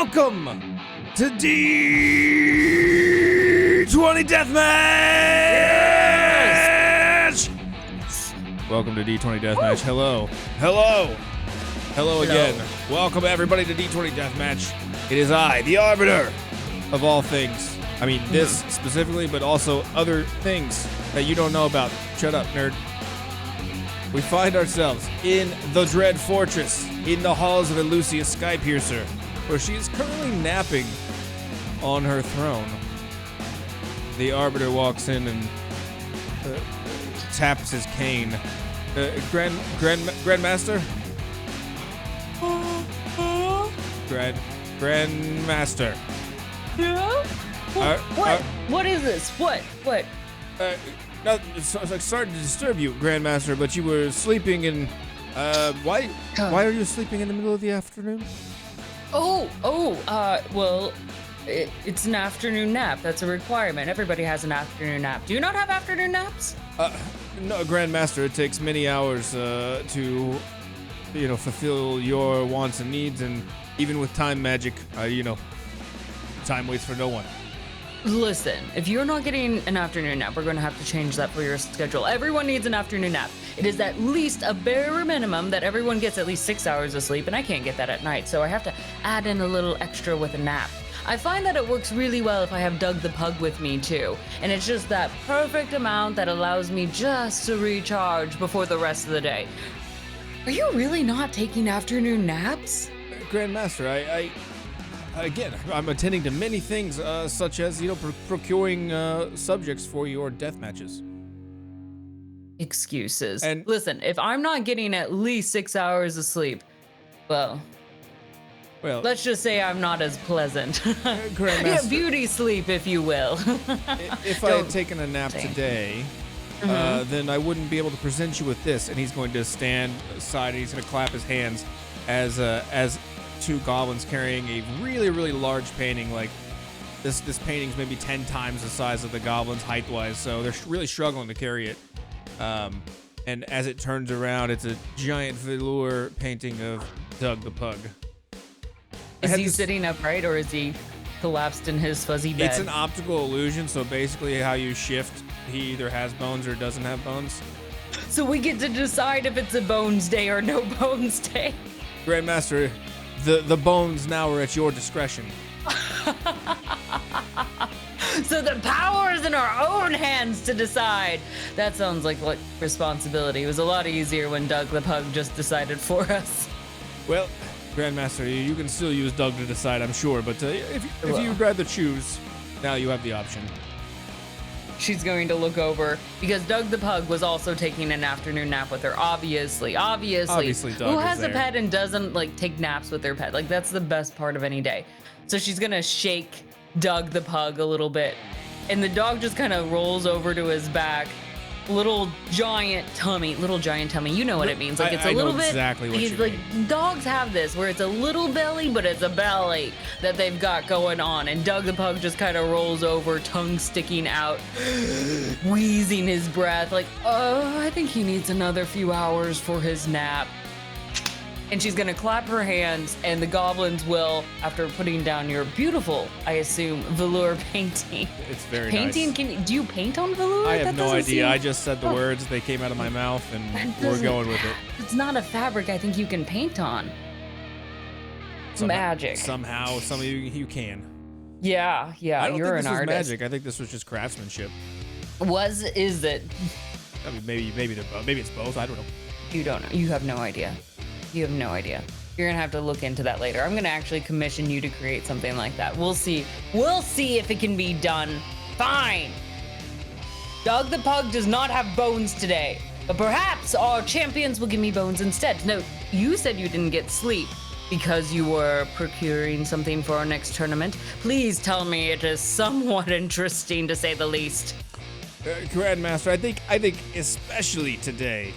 welcome to D20 Deathmatch! Yes. Welcome to D20 Deathmatch. Hello. Hello again. Welcome everybody to D20 Deathmatch. It is I, the Arbiter of all things. I mean, this specifically, but also other things that you don't know about. Shut up, nerd. We find ourselves in the Dread Fortress, in the halls of Elucia Skypiercer, where she is currently napping on her throne. The Arbiter walks in and taps his cane. Grandmaster? Grandmaster. Yeah? What is this? What? Sorry to disturb you, Grandmaster, but you were sleeping in. Why are you sleeping in the middle of the afternoon? Well, it's an afternoon nap. That's a requirement. Everybody has an afternoon nap. Do you not have afternoon naps? No, Grandmaster. It takes many hours to, fulfill your wants and needs, and even with time magic, time waits for no one. Listen, if you're not getting an afternoon nap, we're going to have to change that for your schedule. Everyone needs an afternoon nap. It is at least a bare minimum that everyone gets at least 6 hours of sleep, and I can't get that at night, so I have to add in a little extra with a nap. I find that it works really well if I have Doug the Pug with me too, and it's just that perfect amount that allows me just to recharge before the rest of the day. Are you really not taking afternoon naps? Grandmaster, Again, I'm attending to many things, such as, procuring subjects for your death matches. Excuses. And listen, if I'm not getting at least 6 hours of sleep, well, let's just say I'm not as pleasant. Grandmaster, yeah, beauty sleep, if you will. if I had taken a nap today, then I wouldn't be able to present you with this. And he's going to stand aside and he's going to clap his hands as two goblins carrying a really, really large painting. Like this painting's maybe 10 times the size of the goblins height-wise, so they're really struggling to carry it. And as it turns around, it's a giant velour painting of Doug the Pug. Is he sitting upright or is he collapsed in his fuzzy bed? It's an optical illusion, so basically how you shift, he either has bones or doesn't have bones. So we get to decide if it's a bones day or no bones day. Grandmaster, the bones now are at your discretion. So the power is in our own hands to decide. That sounds like responsibility. It was a lot easier when Doug the Pug just decided for us. Well, Grandmaster, you can still use Doug to decide, I'm sure, but if you'd rather choose, now you have the option. She's going to look over because Doug the Pug was also taking an afternoon nap with her. Obviously, Doug who has a pet and doesn't take naps with their pet? That's the best part of any day. So she's gonna shake Doug the Pug a little bit, and the dog just kind of rolls over to his back. Little giant tummy. You know what it means. It's a little bit. Exactly what you mean. Dogs have this where it's a little belly, but it's a belly that they've got going on. And Doug the Pug just kind of rolls over, tongue sticking out, wheezing his breath. I think he needs another few hours for his nap. And she's gonna clap her hands, and the goblins will, after putting down your beautiful, I assume, velour painting. It's very painting. Nice. Do you paint on velour? I have no idea. I just said the words. They came out of my mouth, and we're going with it. It's not a fabric I think you can paint on. Magic. Somehow, some of you can. Yeah. I don't you're think this an was artist. magic. I think this was just craftsmanship. Is it? I mean, maybe it's both. I don't know. You don't know. You have no idea. You have no idea. You're gonna have to look into that later. I'm gonna actually commission you to create something like that. We'll see. We'll see if it can be done. Fine. Doug the Pug does not have bones today, but perhaps our champions will give me bones instead. No, you said you didn't get sleep because you were procuring something for our next tournament. Please tell me it is somewhat interesting, to say the least. Grandmaster, I think especially today,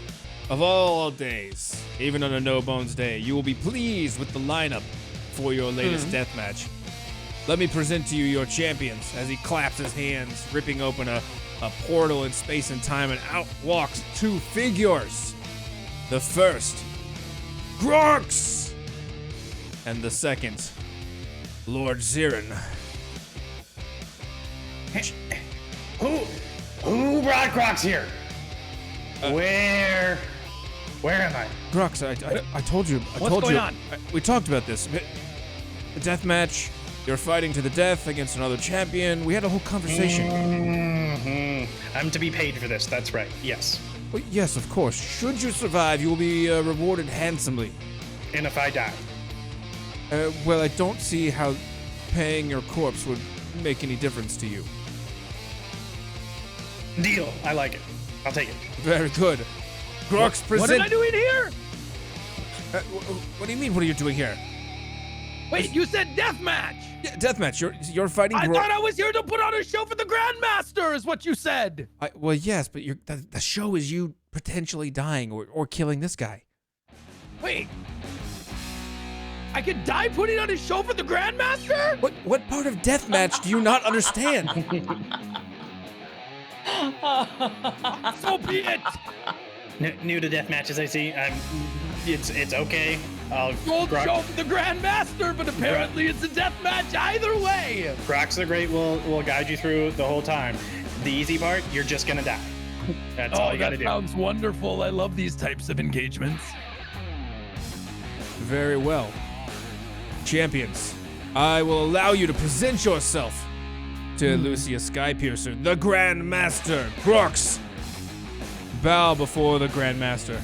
of all days, even on a no bones day, you will be pleased with the lineup for your latest death match. Let me present to you your champions. As he claps his hands, ripping open a portal in space and time, and out walks two figures. The first, Grox, and the second, Lord Zirin. Who brought Crocs here? Where am I? Crux, I told you. What's going on? We talked about this. The death match. You're fighting to the death against another champion. We had a whole conversation. Mm-hmm. I'm to be paid for this. That's right. Yes. Well, yes, of course. Should you survive, you will be rewarded handsomely. And if I die? Well, I don't see how paying your corpse would make any difference to you. Deal. I like it. I'll take it. Very good. Crux, present. What am I doing here? What do you mean? What are you doing here? Wait, you said deathmatch. Yeah, deathmatch. You're fighting. I thought I was here to put on a show for the Grandmaster, is what you said. Well, yes, but the show is you potentially dying or killing this guy. Wait. I could die putting on a show for the Grandmaster? What part of deathmatch do you not understand? So be it. New to death matches, I see. It's okay. Gold show for the Grandmaster, but apparently it's a death match either way. Crocs the Great will guide you through the whole time. The easy part, you're just gonna die. That's all you gotta that do. sounds wonderful. I love these types of engagements. Very well. Champions, I will allow you to present yourself to Lucius Skypiercer, the Grandmaster. Crux, bow before the Grandmaster.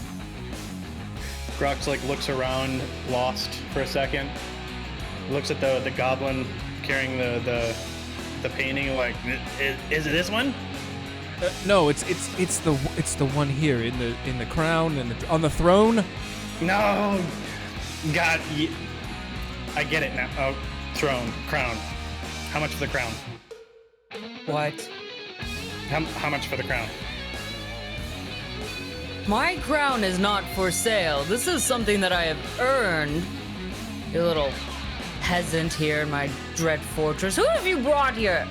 Crocs looks around, lost for a second. Looks at the goblin carrying the painting. Like, is it this one? No, it's the one here in the crown and on the throne. No, God, I get it now. Oh, crown. How much for the crown? What? How much for the crown? My crown is not for sale. This is something that I have earned. You little peasant here in my dread fortress. Who have you brought here?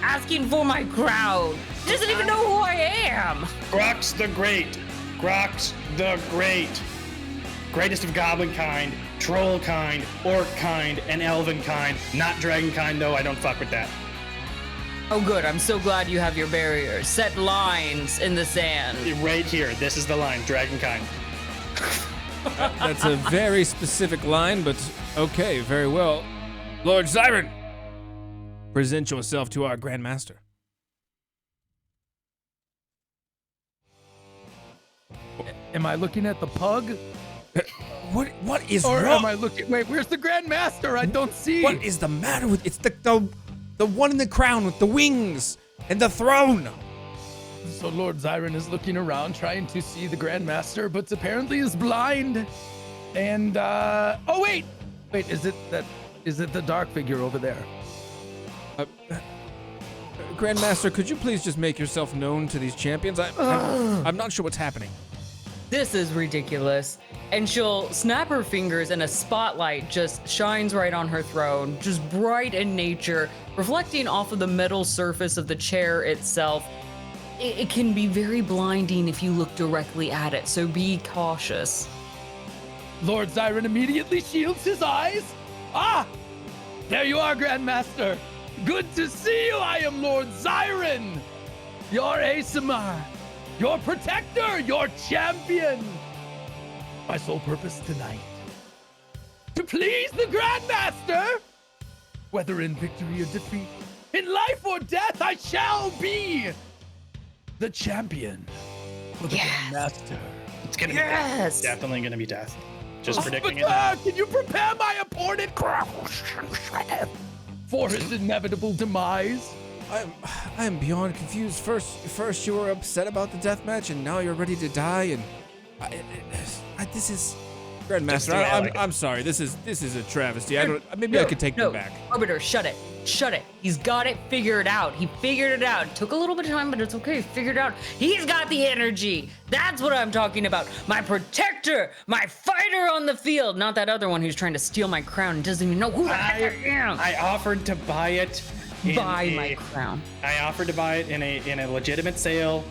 Asking for my crown. He doesn't even know who I am. Crocs the Great. Crocs the Great. Greatest of goblin kind, troll kind, orc kind, and elven kind. Not dragon kind, though. I don't fuck with that. Oh, good. I'm so glad you have your barriers. Set lines in the sand. Right here. This is the line. Dragon kind. That's a very specific line, but okay, very well. Lord Zirin, present yourself to our Grandmaster. Am I looking at the pug? What is Or wrong? am I looking? Wait, where's the Grandmaster? I don't see. What is the matter with? It's the one in the crown with the wings and the throne. So Lord Zirin is looking around trying to see the Grandmaster, but apparently is blind. And oh wait, is it the dark figure over there? Grandmaster, could you please just make yourself known to these champions? I'm not sure what's happening. This is ridiculous. And she'll snap her fingers and a spotlight just shines right on her throne, just bright in nature, reflecting off of the metal surface of the chair itself. It can be very blinding if you look directly at it, so be cautious. Lord Zirin immediately shields his eyes. Ah! There you are, Grandmaster. Good to see you. I am Lord Zirin, your ASMR, your protector, your champion. My sole purpose tonight, to please the Grandmaster. Whether in victory or defeat, in life or death, I shall be the champion for the Grandmaster. It's gonna be death. Definitely gonna be death. Just predicting it. Can you prepare my opponent for his inevitable demise? I'm beyond confused. First you were upset about the death match, and now you're ready to die. And this is Grandmaster. I'm sorry. This is a travesty. I could take them back. Arbiter, shut it. He's got it figured out. He figured it out. It took a little bit of time, but it's okay. Figured it out. He's got the energy. That's what I'm talking about. My protector, my fighter on the field. Not that other one who's trying to steal my crown and doesn't even know who the heck I am. I offered to buy it. Buy my crown. I offered to buy it in a legitimate sale.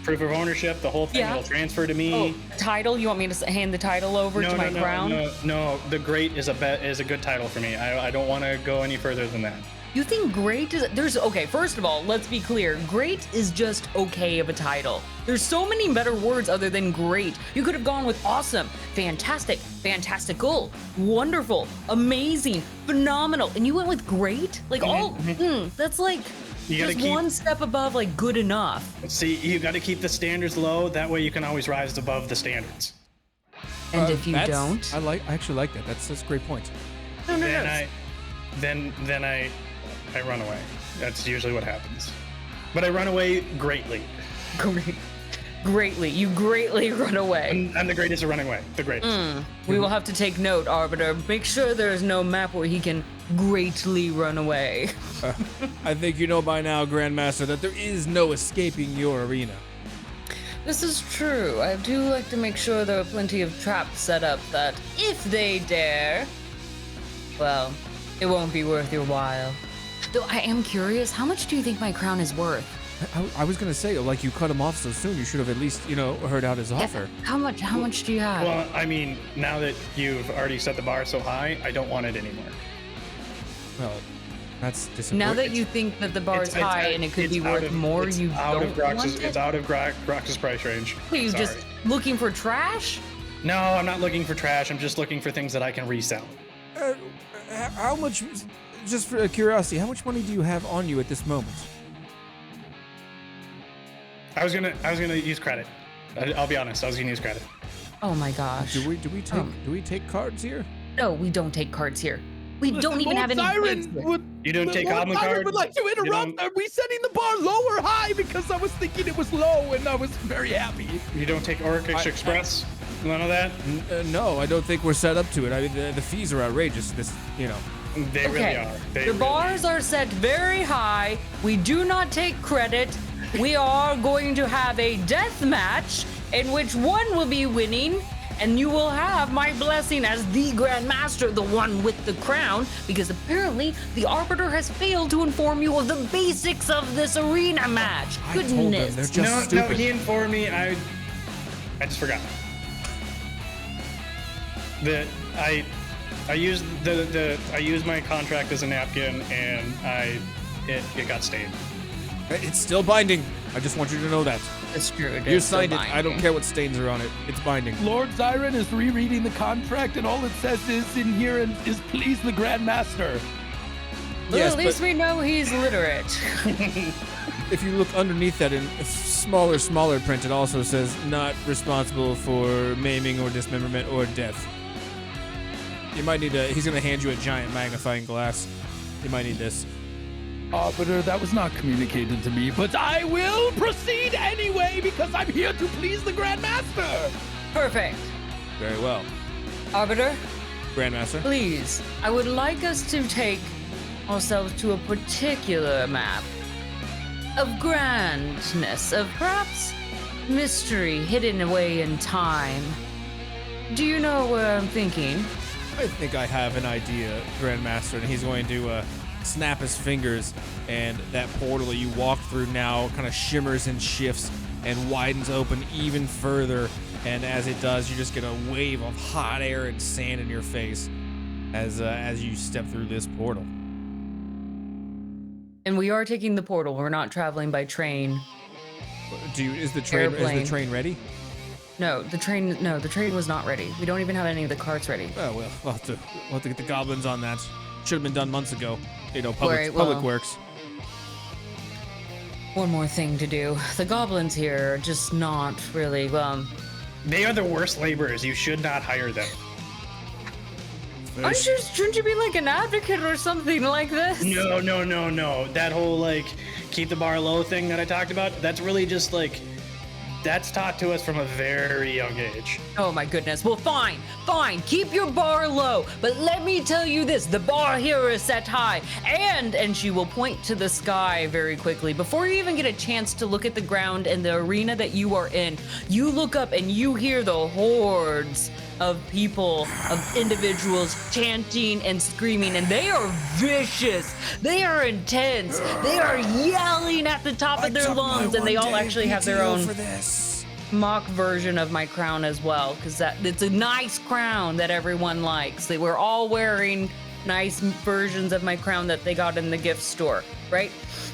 proof of ownership. The whole thing will transfer to me. Oh, title? You want me to hand the title over to my crown? No. The great is a good title for me. I don't want to go any further than that. You think great is okay? First of all, let's be clear. Great is just okay of a title. There's so many better words other than great. You could have gone with awesome, fantastic, fantastical, wonderful, amazing, phenomenal, and you went with great. Like that's like just one step above like good enough. See, you got to keep the standards low. That way, you can always rise above the standards. And if you don't, I actually like that. That's a great point. Then I run away. That's usually what happens. But I run away greatly. Greatly. You greatly run away. I'm the greatest at running away. The greatest. We will have to take note, Arbiter. Make sure there is no map where he can greatly run away. I think you know by now, Grandmaster, that there is no escaping your arena. This is true. I do like to make sure there are plenty of traps set up that, if they dare, well, it won't be worth your while. Though I am curious, how much do you think my crown is worth? I was gonna say, like, you cut him off so soon, you should have at least, heard out his offer. How much do you have? Well, I mean, now that you've already set the bar so high, I don't want it anymore. Well, that's disappointing. Now that you think that the bar is high and it could be worth more, you don't want it? It's out of Grox's price range. Are you just looking for trash? No, I'm not looking for trash. I'm just looking for things that I can resell. How much... Just for curiosity, how much money do you have on you at this moment? I was gonna use credit. I'll be honest. I was gonna use credit. Oh my gosh. Do we take cards here? No, we don't take cards here. We don't even have any. You don't take goblin cards? I would like to interrupt. Are we setting the bar low or high? Because I was thinking it was low and I was very happy. You don't take Orcish Express? None of that? No, I don't think we're set up to it. I mean, the fees are outrageous. They really are. The bars are set very high. We do not take credit. We are going to have a death match in which one will be winning, and you will have my blessing as the Grand Master, the one with the crown, because apparently the Arbiter has failed to inform you of the basics of this arena match. Goodness. They're just stupid. No, he informed me. I just forgot. I used my contract as a napkin, and it got stained. It's still binding. I just want you to know that. It's true. You signed it. I don't care what stains are on it. It's binding. Lord Zyron is rereading the contract, and all it says is please the Grand Master. Well, yes, at least we know he's literate. If you look underneath that in smaller print, it also says not responsible for maiming or dismemberment or death. You might need he's going to hand you a giant magnifying glass. You might need this. Arbiter, that was not communicated to me, but I will proceed anyway because I'm here to please the Grand Master. Perfect. Very well. Arbiter? Grandmaster? Please, I would like us to take ourselves to a particular map of grandness, of perhaps mystery hidden away in time. Do you know where I'm thinking? I think I have an idea, Grandmaster, and he's going to snap his fingers, and that portal that you walk through now kind of shimmers and shifts and widens open even further, and as it does, you just get a wave of hot air and sand in your face as you step through this portal. And we are taking the portal. We're not traveling by train. Is the train ready? No, the train was not ready. We don't even have any of the carts ready. Oh, well, we'll have to get the goblins on that. Should have been done months ago. Public works. One more thing to do. The goblins here are just not really, They are the worst laborers. You should not hire them. Shouldn't you be like an advocate or something like this? No. That whole, keep the bar low thing that I talked about, that's really just, That's taught to us from a very young age. Oh my goodness. Well, fine. Keep your bar low. But let me tell you this, the bar here is set high. And she will point to the sky very quickly. Before you even get a chance to look at the ground and the arena that you are in, you look up and you hear the hordes of people, of individuals chanting and screaming, and they are vicious. They are intense. They are yelling at the top of their lungs, and they all actually have their own mock version of my crown as well, because it's a nice crown that everyone likes. They were all wearing nice versions of my crown that they got in the gift store, right?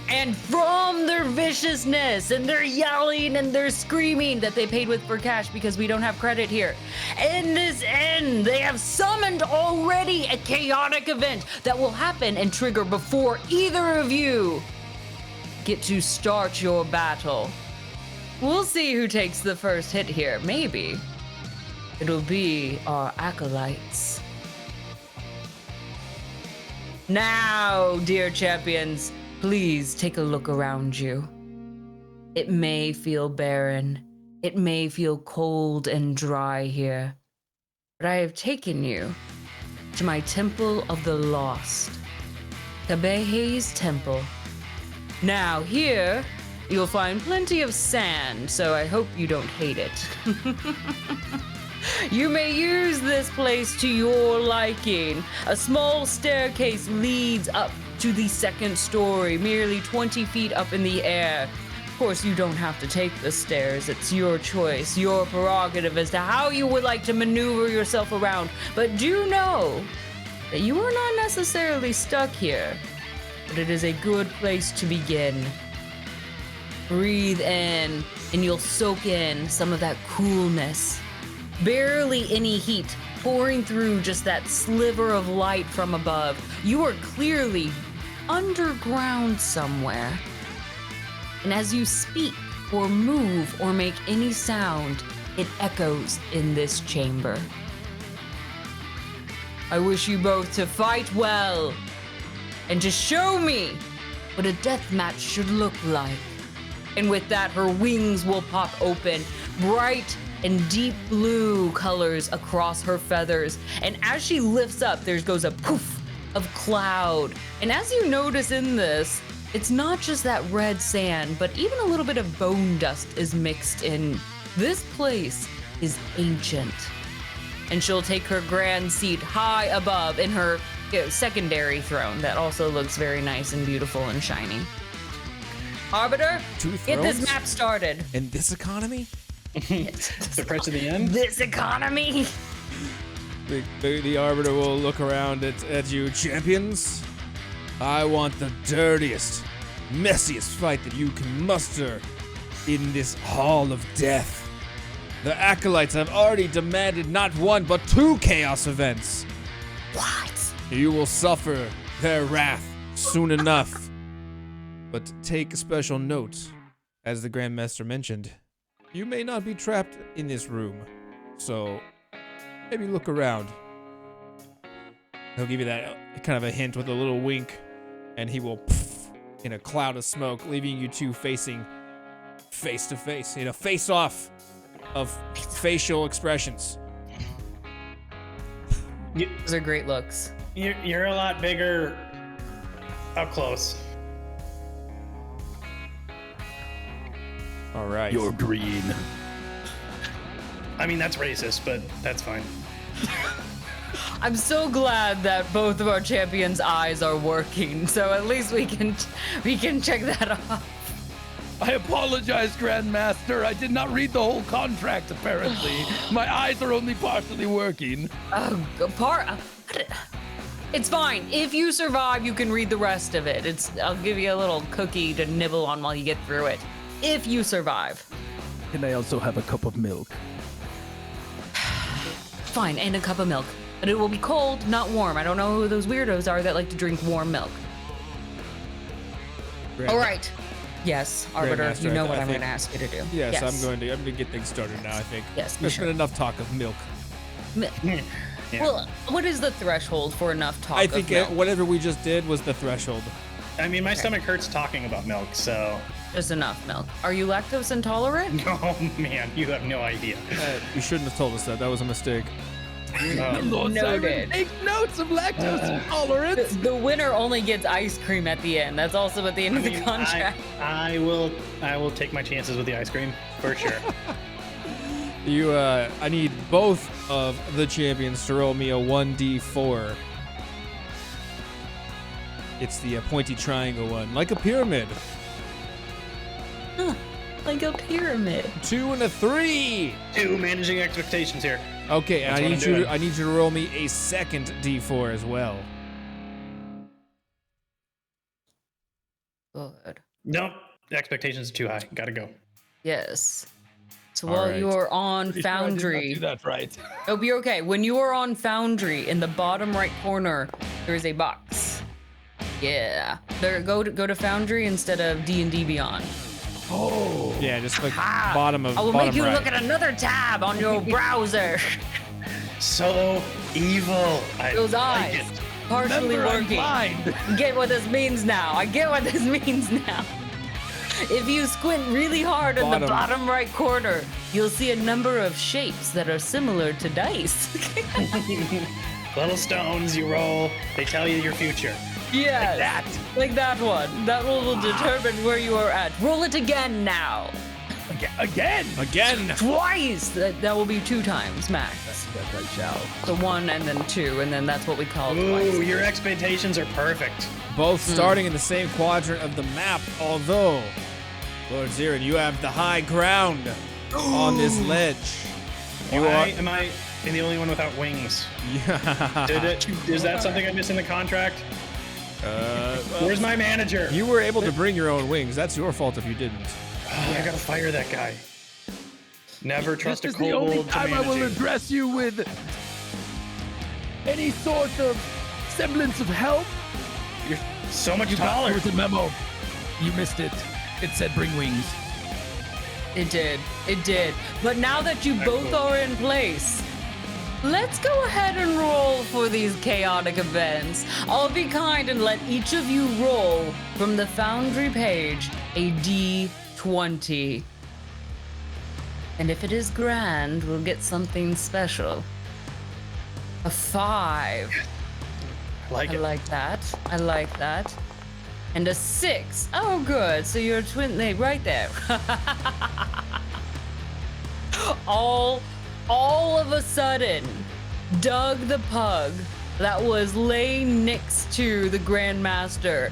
And from their viciousness and their yelling and their screaming that they paid with for cash because we don't have credit here, in this end, they have summoned already a chaotic event that will happen and trigger before either of you get to start your battle. We'll see who takes the first hit here. Maybe it'll be our acolytes. Now, dear champions, please take a look around you. It may feel barren. It may feel cold and dry here. But I have taken you to my Temple of the Lost, Kabehe's Temple. Now here, you'll find plenty of sand, so I hope you don't hate it. You may use this place to your liking. A small staircase leads up to the second story, merely 20 feet up in the air. Of course, you don't have to take the stairs. It's your choice, your prerogative as to how you would like to maneuver yourself around. But do know that you are not necessarily stuck here, but it is a good place to begin. Breathe in, and you'll soak in some of that coolness. Barely any heat pouring through just that sliver of light from above. You are clearly underground somewhere. And as you speak or move or make any sound, it echoes in this chamber. I wish you both to fight well and to show me what a death match should look like. And with that, her wings will pop open, bright and deep blue colors across her feathers. And as she lifts up, there goes a poof of cloud. And as you notice in this, it's not just that red sand, but even a little bit of bone dust is mixed in. This place is ancient. And she'll take her grand seat high above in her secondary throne that also looks very nice and beautiful and shiny. Arbiter, get this map started. In this economy? The price of the end? This economy? The Arbiter will look around at you. Champions, I want the dirtiest, messiest fight that you can muster in this Hall of Death. The Acolytes have already demanded not one, but 2 chaos events. What? You will suffer their wrath soon enough. But take special note, as the Grandmaster mentioned, you may not be trapped in this room, so maybe look around. He'll give you that kind of a hint with a little wink, and he will poof in a cloud of smoke, leaving you two facing face to face, face off of facial expressions. Those are great looks. You're a lot bigger up close. All right. You're green. I mean, that's racist, but that's fine. I'm so glad that both of our champions' eyes are working, so at least we can check that off. I apologize, Grandmaster. I did not read the whole contract, apparently. My eyes are only partially working. It's fine. If you survive, you can read the rest of it. I'll give you a little cookie to nibble on while you get through it. If you survive. Can I also have a cup of milk? Fine, and a cup of milk. But it will be cold, not warm. I don't know who those weirdos are that like to drink warm milk. All right. Yes, Arbiter, you know what I'm going to ask you to do. Yes, I'm going to get things started now, I think. Yes, There's been enough talk of milk. Yeah. Well, what is the threshold for enough talk I of think milk? whatever we just did was the threshold. I mean, my stomach hurts talking about milk, so Just enough milk. Are you lactose intolerant? Oh man, you have no idea. You shouldn't have told us that. That was a mistake. Lord Noted. Siren, take notes of lactose intolerance. The winner only gets ice cream at the end. That's also at the end of the contract. I will take my chances with the ice cream for sure. I need both of the champions to roll me a 1d4. It's the pointy triangle one, like a pyramid. Huh, like a pyramid. 2 and a 3. 2, managing expectations here. Okay, and That's what I'm doing. I need you to roll me a second d4 as well. Good. Nope, expectations are too high. Gotta go. Yes. So All while right. you're on Pretty sure I did not Foundry, do that right. it'll be okay. When you are on Foundry, in the bottom right corner, there is a box. Yeah. There, go to Foundry instead of D&D Beyond. Oh. Yeah, just click Ah, bottom of I will bottom make you right. look at another tab on your browser. So evil. Those like eyes, it. partially Remember, I'm working. blind. Get what this means now. I get what this means now. If you squint really hard in the Bottom. bottom right corner, you'll see a number of shapes that are similar to dice. Little stones you roll, they tell you your future. Yes, like that one. That one will determine where you are at. Roll it again now. Again. Again. Twice. That will be 2 times max. Yes, I shall. So 1 and then 2, and then that's what we call Ooh, twice. your expectations are perfect. Both starting in the same quadrant of the map, although, Lord Zirin, you have the high ground on this ledge. You Why am I the only one without wings? Is that something I missed in the contract? Where's my manager? You were able to bring your own wings. That's your fault if you didn't. Oh, I gotta fire that guy. Never trust This a is the only kobold to time I will manage you. address you with any sort of semblance of help. You're so much You got taller. there was a memo. You missed it. It said bring wings. It did. It did. But now that you both are in place, let's go ahead and roll for these chaotic events. I'll be kind and let each of you roll from the Foundry page a D20. And if it is grand, we'll get something special. A 5. I like I it. like that. I like that. And a 6. Oh, good. So you're a twin. Right there. all of a sudden, Doug the pug that was laying next to the Grandmaster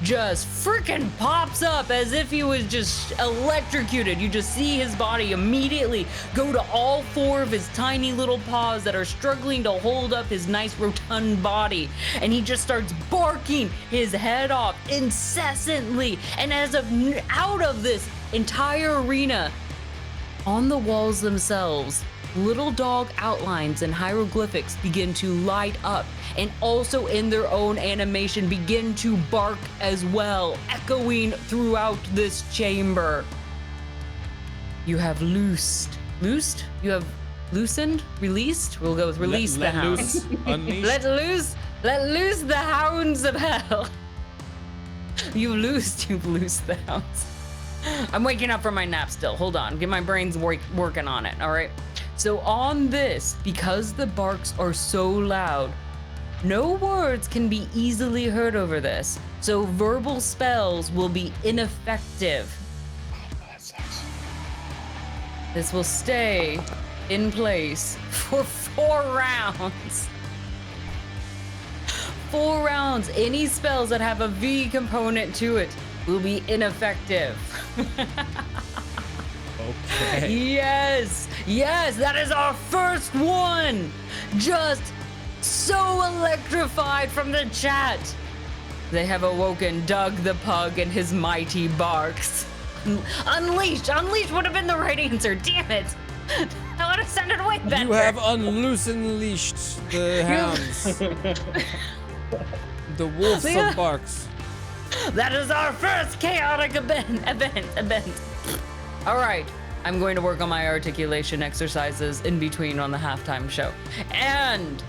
just freaking pops up as if he was just electrocuted. You just see his body immediately go to all 4 of his tiny little paws that are struggling to hold up his nice rotund body. And he just starts barking his head off incessantly. And as of out of this entire arena, on the walls themselves, little dog outlines and hieroglyphics begin to light up, and also in their own animation begin to bark as well, echoing throughout this chamber. You have loosed? You have loosened? Released? We'll go with release the Let hounds. loose, unleash. Let loose the hounds of hell. You've loosed the hounds. I'm waking up from my nap still. Hold on. Get my brains working on it, all right? So on this, because the barks are so loud, no words can be easily heard over this. So verbal spells will be ineffective. That sucks. This will stay in place for 4 rounds. 4 rounds. Any spells that have a V component to it will be ineffective. Okay. Yes, that is our first one. Just so electrified from the chat. They have awoken Doug the pug and his mighty barks. Unleash would have been the right answer. Damn it. That would have sounded way better. You have unleashed the hounds. The wolves Yeah. of barks. That is our first chaotic event. All right, I'm going to work on my articulation exercises in between on the halftime show. And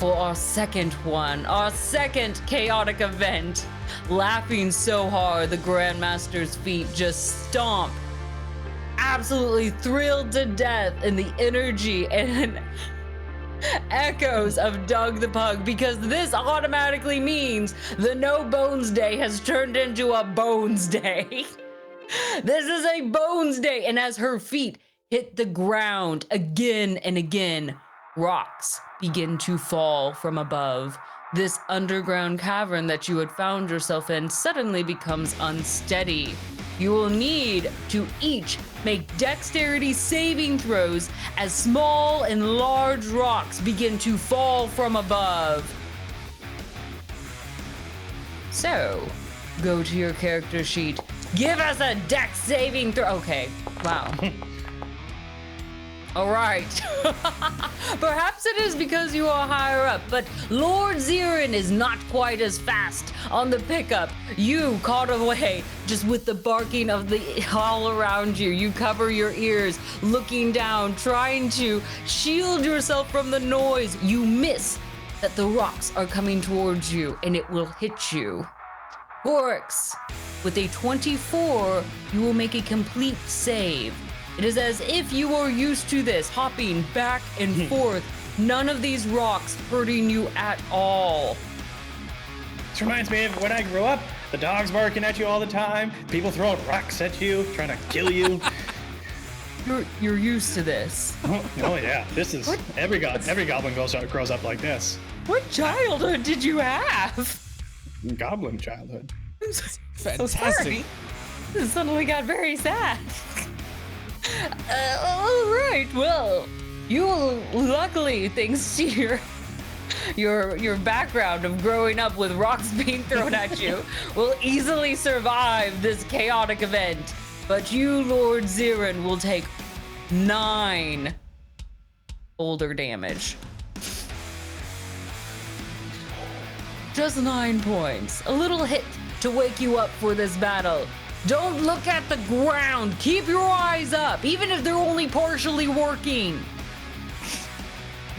for our second one, our second chaotic event. Laughing so hard, the Grandmaster's feet just stomp. Absolutely thrilled to death in the energy and echoes of Doug the Pug, because this automatically means the No Bones Day has turned into a Bones Day. This is a Bones Day, and as her feet hit the ground again and again, rocks begin to fall from above. This underground cavern that you had found yourself in suddenly becomes unsteady. You will need to each make dexterity saving throws as small and large rocks begin to fall from above. So, go to your character sheet. Give us a dex saving throw. Okay, wow. All right. Perhaps it is because you are higher up, but Lord Zirin is not quite as fast on the pickup. You caught away just with the barking of the all around you. You cover your ears, looking down, trying to shield yourself from the noise. You miss that the rocks are coming towards you, and it will hit you. Oryx, with a 24, you will make a complete save. It is as if you are used to this, hopping back and forth. None of these rocks hurting you at all. This reminds me of when I grew up. The dogs barking at you all the time. People throwing rocks at you, trying to kill you. You're used to this. Oh yeah, this is every goblin grows up like this. What childhood did you have? Goblin childhood. So sorry. This suddenly got very sad. All right, well, you luckily, thanks to your background of growing up with rocks being thrown at you, will easily survive this chaotic event. But you, Lord Zirin, will take 9 boulder damage. Just 9 points. A little hit to wake you up for this battle. Don't look at the ground. Keep your eyes up, even if they're only partially working.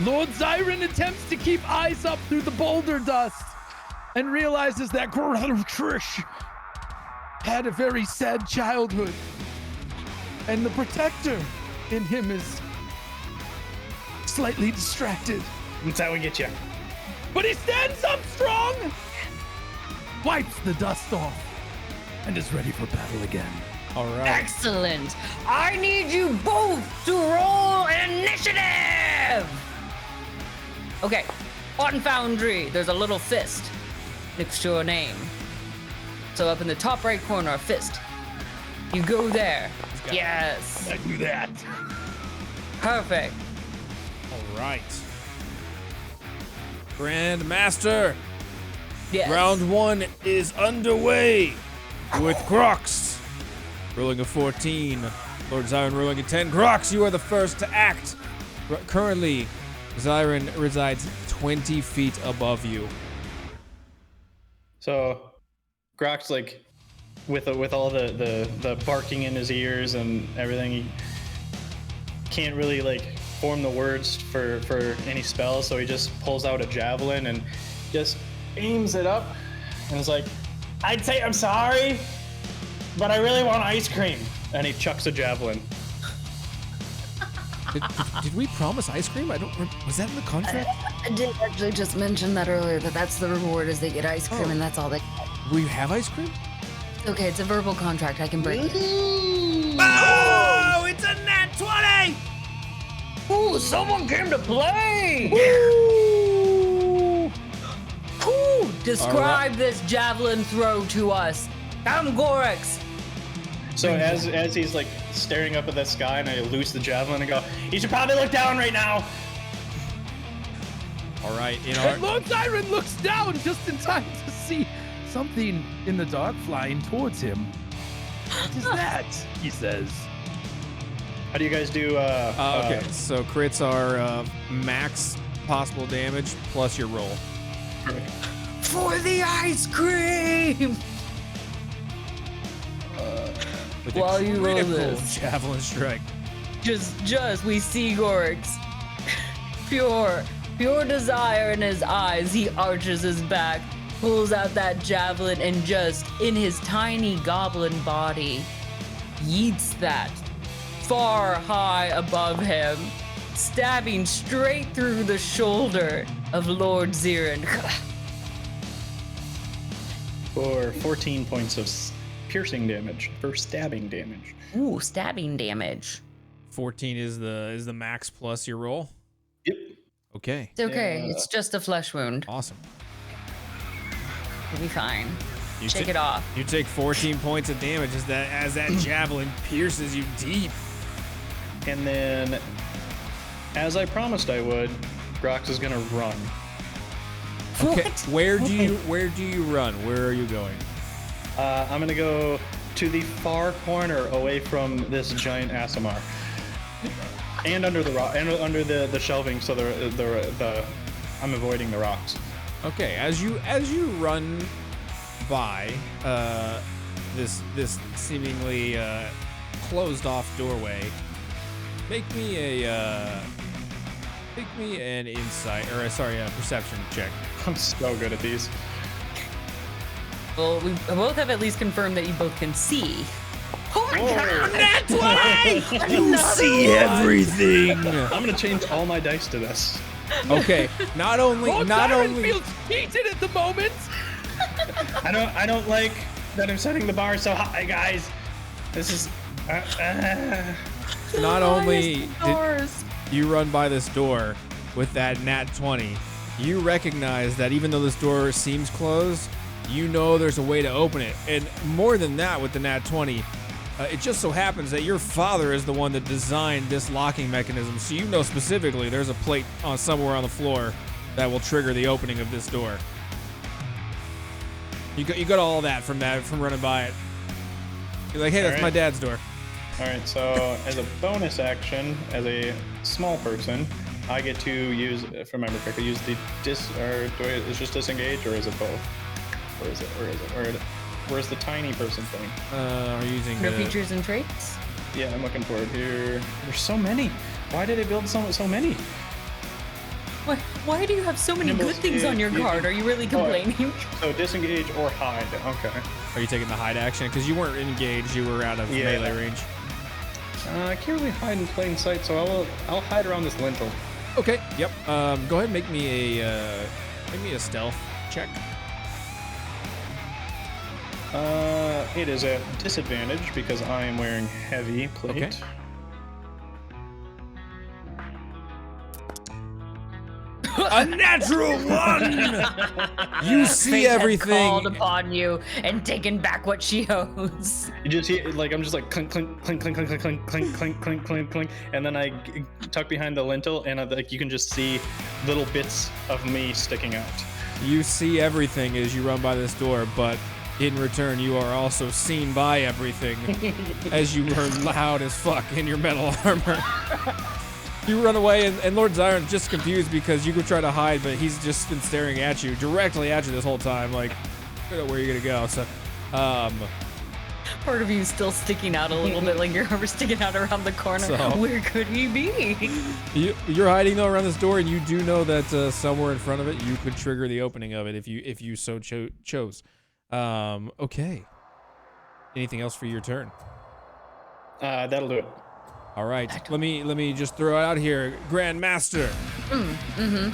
Lord Zirin attempts to keep eyes up through the boulder dust and realizes that Trish had a very sad childhood. And the protector in him is slightly distracted. That's how we get you. But he stands up strong, wipes the dust off, and is ready for battle again. All right. Excellent. I need you both to roll initiative. Okay, on Foundry, there's a little fist next to your name. So up in the top right corner, a fist. You go there. Yes. I do that. Perfect. All right. Grandmaster, Yes. round 1 is underway with Crocs rolling a 14. Lord Zirin rolling a 10. Crocs, you are the first to act. Currently, Zirin resides 20 feet above you. So, Grok's like, with all the barking in his ears and everything, he can't really like form the words for any spells. So he just pulls out a javelin and just aims it up, and is like, "I'd say I'm sorry, but I really want ice cream." And he chucks a javelin. Did we promise ice cream? Was that in the contract? I did actually just mention that earlier, that's the reward is they get ice cream and that's all they get. We have ice cream? Okay, it's a verbal contract. I can break it. Oh, it's a nat 20! Ooh, someone came to play! Ooh, describe this javelin throw to us. Come, Gorix. So as he's like staring up at the sky, and I loose the javelin and go, "You should probably look down right now." All right, And Lord Zirin looks down just in time to see something in the dark flying towards him. What is that? He says. How do you guys do? okay, so crits are max possible damage plus your roll. For the ice cream! With While a you roll critical this. javelin strike. Just, we see Gorix. Pure pure desire in his eyes, he arches his back, pulls out that javelin, and just in his tiny goblin body, yeets that far high above him, stabbing straight through the shoulder of Lord Zirin. For 14 points of piercing damage, for stabbing damage. Ooh, stabbing damage. 14 is the max plus your roll. Yep. Okay. It's okay. Yeah. It's just a flesh wound. Awesome. You'll be fine. You Shake ta- it off. You take 14 points of damage as that javelin pierces you deep. And then, as I promised I would, Grox is gonna run. Okay. What? Where do you run? Where are you going? I'm gonna go to the far corner away from this giant Asimar. And under the rock, and under the shelving, so I'm avoiding the rocks. Okay, as you run by this seemingly closed off doorway, make me an insight a perception check. I'm so good at these. Well, we both have at least confirmed that you both can see. Nat 20! You see everything. I'm gonna change all my dice to this. Okay, not only feels heated at the moment. I don't like that I'm setting the bar so high, guys. This is. not only did Doors. you run by this door with that nat 20, you recognize that even though this door seems closed, you know there's a way to open it. And more than that, with the nat 20, it just so happens that your father is the one that designed this locking mechanism, so you know specifically there's a plate somewhere on the floor that will trigger the opening of this door. You got all that from running by it. You're like, hey, that's All my right. dad's door. All right. So as a bonus action, as a small person, I get to use, if I remember correctly, use the is just disengage, or is it both? Where's the tiny person thing? Are you using No the features and traits? Yeah, I'm looking for it here. There's so many. Why did they build so many? Why do you have so many Nimble good things on your speed, card? Are you really complaining? So disengage or hide. Okay. Are you taking the hide action? Because you weren't engaged, you were out of Yeah. melee range. I can't really hide in plain sight, so I'll hide around this lintel. Okay. Yep. Go ahead and make me a stealth check. It is a disadvantage because I am wearing heavy plate. Okay. A natural one. You see Fate has everything. called upon you and taken back what she owes. You just hear, like, I'm just like clink, clink, clink, clink, clink, clink, clink, clink, clink, clink, clink, clink, and then I tuck behind the lintel, and like you can just see little bits of me sticking out. You see everything as you run by this door, but in return, you are also seen by everything as you are loud as fuck in your metal armor. You run away, and Lord Zyron's just confused because you could try to hide, but he's just been staring at you, directly at you this whole time, like, I don't know where you're gonna go. So, Part of you is still sticking out a little bit, like your armor sticking out around the corner. So- Where could he be? you're hiding though around this door, and you do know that somewhere in front of it, you could trigger the opening of it if you so chose. Okay. Anything else for your turn? That'll do it. All right, let me just throw it out here, Grandmaster.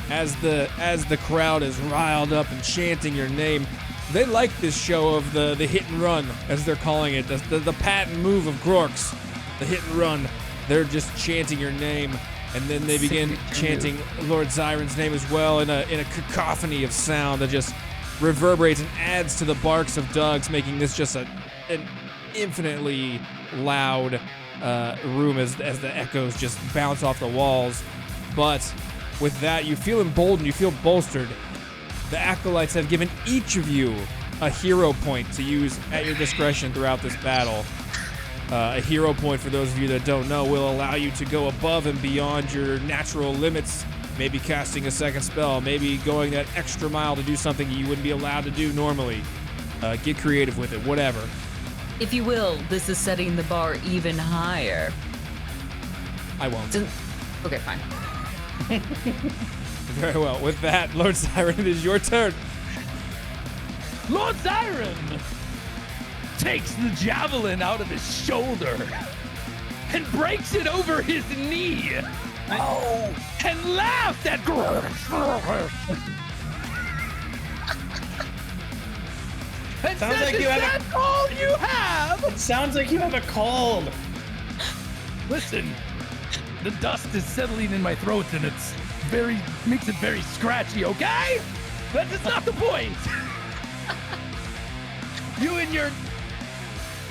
As the crowd is riled up and chanting your name, they like this show of the hit and run, as they're calling it, the patent move of Grorks, the hit and run. They're just chanting your name, and then they begin chanting Lord Zyron's name as well in a cacophony of sound that just reverberates and adds to the barks of dogs, making this just an infinitely loud room as the echoes just bounce off the walls. But with that, you feel emboldened, you feel bolstered. The acolytes have given each of you a hero point to use at your discretion throughout this battle. A hero point, for those of you that don't know, will allow you to go above and beyond your natural limits, maybe casting a second spell, maybe going that extra mile to do something you wouldn't be allowed to do normally. Get creative with it, whatever. If you will, this is setting the bar even higher. I won't. Okay, fine. Very well. With that, Lord Siren, it is your turn. Lord Siren takes the javelin out of his shoulder and breaks it over his knee. Oh! And laughs at and Sounds says, like "Is you have that all you have?" It sounds like you have a cold. Listen, the dust is settling in my throat and makes it very scratchy, okay? That is not the point. You and your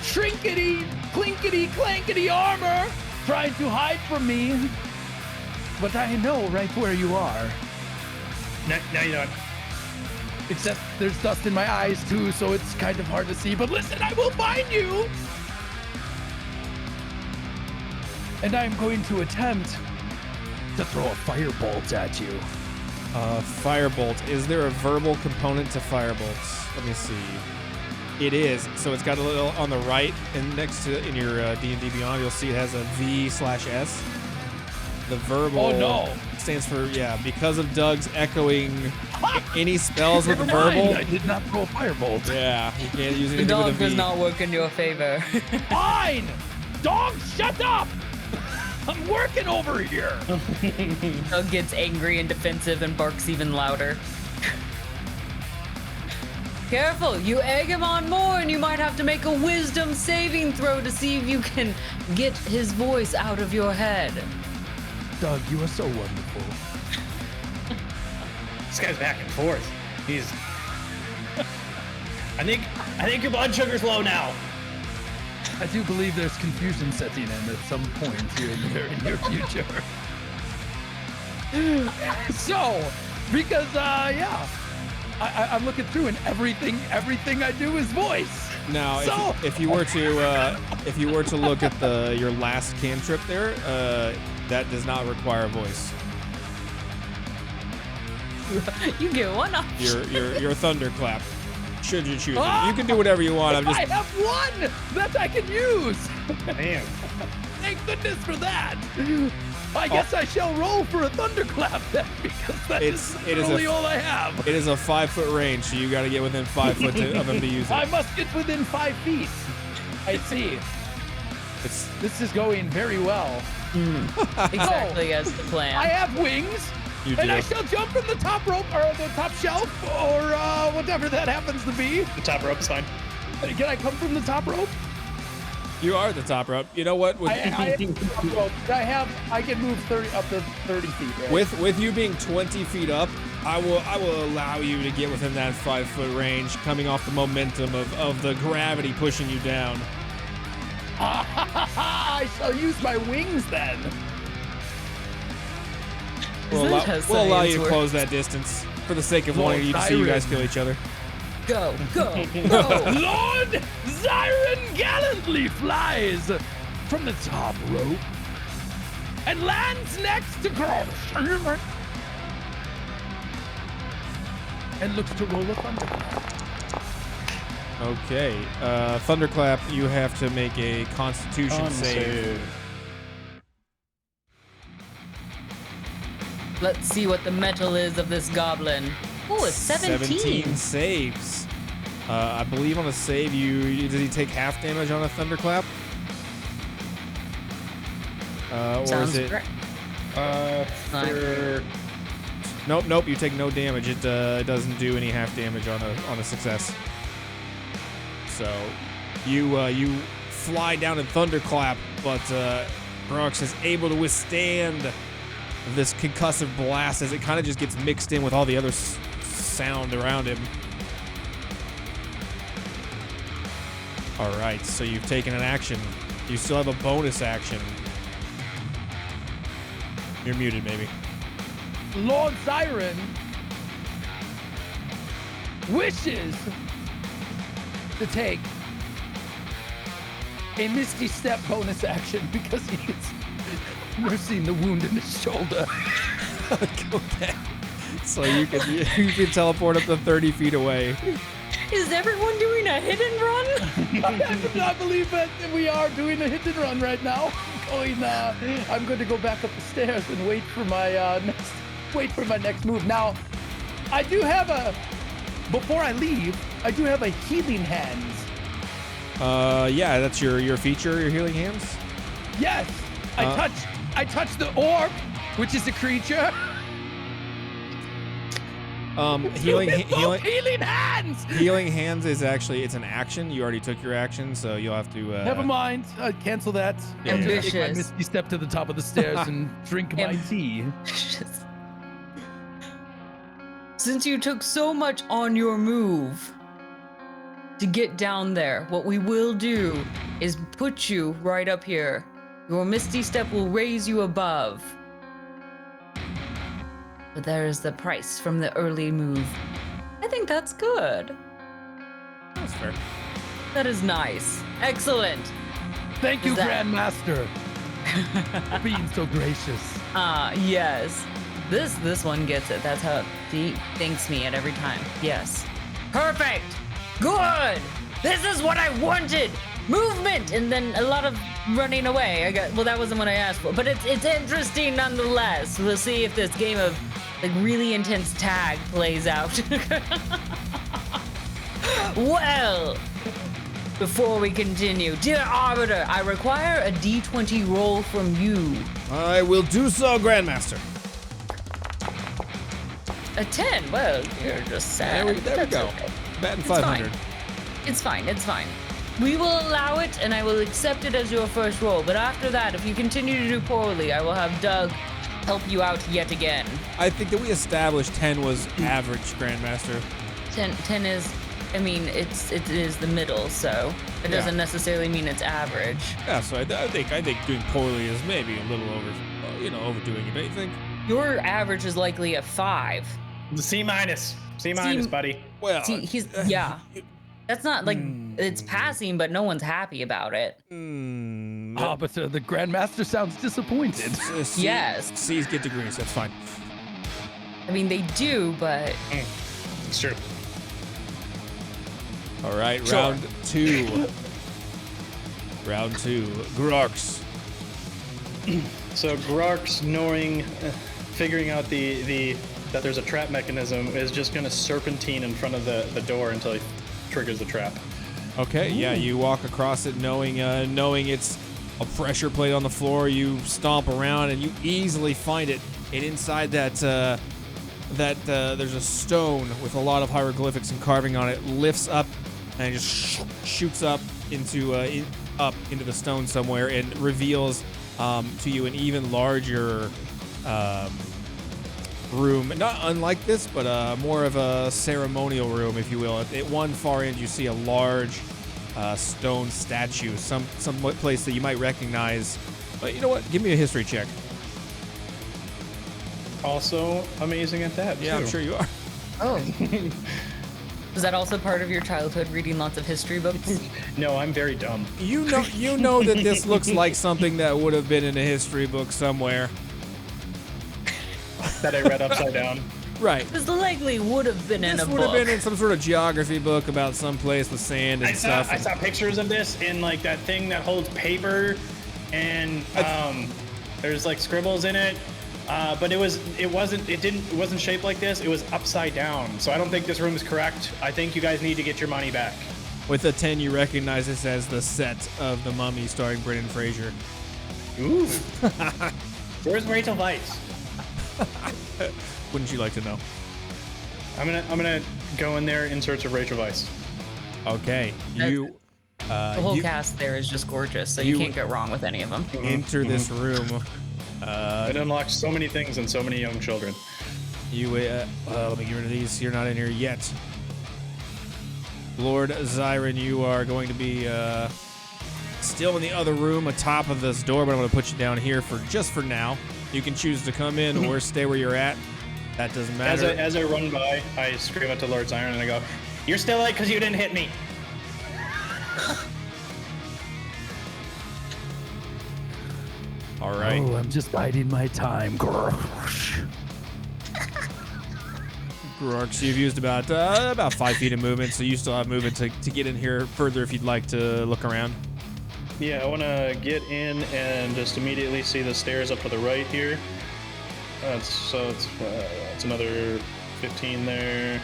trinkety, clinkety, clankety armor trying to hide from me. But I know right where you are. No, you don't. Except there's dust in my eyes too, so it's kind of hard to see. But listen, I will find you! And I'm going to attempt to throw a firebolt at you. Firebolt. Is there a verbal component to firebolts? Let me see. It is. So it's got a little on the right, and next to in your D&D Beyond, you'll see it has a V/S. The verbal stands for, because of Doug's echoing any spells with the verbal. I did not throw a firebolt. Yeah, you can't use The anything with a dog V. does not work in your favor. Fine! Dog, shut up! I'm working over here! Doug gets angry and defensive and barks even louder. Careful, you egg him on more and you might have to make a wisdom saving throw to see if you can get his voice out of your head. Doug, you are so wonderful. This guy's back and forth. He's. I think your blood sugar's low now. I do believe there's confusion setting in at some point here in the very near future. So, because I'm looking through and everything I do is voice. Now, So- if you were to look at your last cantrip there, that does not require a voice. You get one option. Your thunderclap. Should you choose it. You can do whatever you want. I have one that I can use. Damn. Thank goodness for that. I guess I shall roll for a thunderclap then, because that is literally all I have. It is a 5-foot range, so you got to get within 5 foot of him to use I it. must get within 5 feet. I see. This is going very well. Exactly as the plan. I have wings. You And do. I shall jump from the top rope or the top shelf or whatever that happens to be. The top rope's fine. Can I come from the top rope? You are at the top rope. You know what? I can move 30 up to 30 feet. Right? With you being 20 feet up, I will allow you to get within that 5-foot range, coming off the momentum of the gravity pushing you down. I shall use my wings then. We'll that how allow science you to works? close that distance for the sake of Lord wanting you to see you guys Siren. kill each other. Go. Lord Zyron gallantly flies from the top rope and lands next to Gross and looks to roll a thunderclap. Okay. Thunderclap, you have to make a Constitution save. Let's see what the metal is of this goblin. Oh, it's 17. Saves. I believe on a save, does he take half damage on a Thunderclap? Or Sounds is it? great. For Nope. You take no damage. It doesn't do any half damage on a success. So, you fly down in Thunderclap, but Brooks is able to withstand this concussive blast as it kind of just gets mixed in with all the other sound around him. All right, so you've taken an action. You still have a bonus action. You're muted, maybe. Lord Zyron wishes to take a Misty Step bonus action because he's nursing the wound in his shoulder. Okay. So you can teleport up to 30 feet away. Is everyone doing a hit and run? I do not believe that we are doing a hit and run right now. I'm going to go back up the stairs and wait for my next wait for my next move. Now, I do have before I leave, I do have a healing hands. Yeah, that's your feature, your healing hands. Yes, I touch the orb, which is a creature. Healing hands. Healing hands is actually it's an action. You already took your action, so you'll have to. Never mind. Cancel that. Yeah, I'm gonna Ambitious. take my misty step to the top of the stairs and drink my tea. Since you took so much on your move to get down there, what we will do is put you right up here. Your Misty Step will raise you above. But there is the price from the early move. I think that's good. That's fair. That is nice. Excellent. Thank you, Is that- Grandmaster, for being so gracious. Yes. This one gets it. That's how he thanks me at every time. Yes. Perfect. Good. This is what I wanted. Movement and then a lot of running away. Well, that wasn't what I asked for, but it's interesting nonetheless. We'll see if this game of like really intense tag plays out. Well, before we continue, dear Arbiter, I require a D20 roll from you. I will do so, Grandmaster. A 10. Well, you're just sad. There we That's go. okay. Batting It's 500. It's fine. It's fine. We will allow it, and I will accept it as your first roll. But after that, if you continue to do poorly, I will have Doug help you out yet again. I think that we established 10 was average, Grandmaster. 10 is, I mean, it is the middle, so it doesn't Yeah. necessarily mean it's average. Yeah, so I think doing poorly is maybe a little overdoing it. Don't you think? Your average is likely a 5. C minus. C minus, buddy. Well, See, he's yeah. That's not like it's passing, but no one's happy about it. Arbiter, the Grandmaster sounds disappointed. Yes. C's get degrees. That's fine. I mean, they do, but It's true. All right, Sure. round 2. Round 2. Grarks. So Grark's figuring out that there's a trap mechanism is just gonna serpentine in front of the door until he triggers the trap. Okay, yeah, you walk across it knowing it's a pressure plate on the floor. You stomp around and you easily find it. And inside that there's a stone with a lot of hieroglyphics and carving on it. Lifts up and just shoots up into the stone somewhere and reveals to you an even larger room, not unlike this, but more of a ceremonial room, if you will. At one far end, you see a large stone statue, some place that you might recognize. But you know what? Give me a history check. Also amazing at that. Yeah, too. I'm sure you are. oh. Was that also part of your childhood, reading lots of history books? No, I'm very dumb. You know that this looks like something that would have been in a history book somewhere. That I read upside down. Right. This likely would have been in a This would book. have been in some sort of geography book about some place with sand and stuff. I saw pictures of this in like that thing that holds paper, and there's like scribbles in it. But it wasn't shaped like this. It was upside down. So I don't think this room is correct. I think you guys need to get your money back. With a 10, you recognize this as the set of The Mummy starring Brendan Fraser. Ooh. Where's Rachel Weisz? Wouldn't you like to know? I'm gonna go in there in search of Rachel Weisz. Okay, you The whole you cast there is just gorgeous, so you you- can't go wrong with any of them. enter this room. It unlocks so many things and so many young children. You let me get rid of these. You're not in here yet. Lord Zyron, you are going to be still in the other room atop of this door, but I'm going to put you down here for now. You can choose to come in or stay where you're at. That doesn't matter. As I run by, I scream out to Lord Zyron and I go, "You're still late because you didn't hit me." All right. Oh, I'm just biding my time. Grarks, you've used about 5 feet of movement, so you still have movement to get in here further if you'd like to look around. Yeah, I want to get in and just immediately see the stairs up to the right here. It's another 15 there.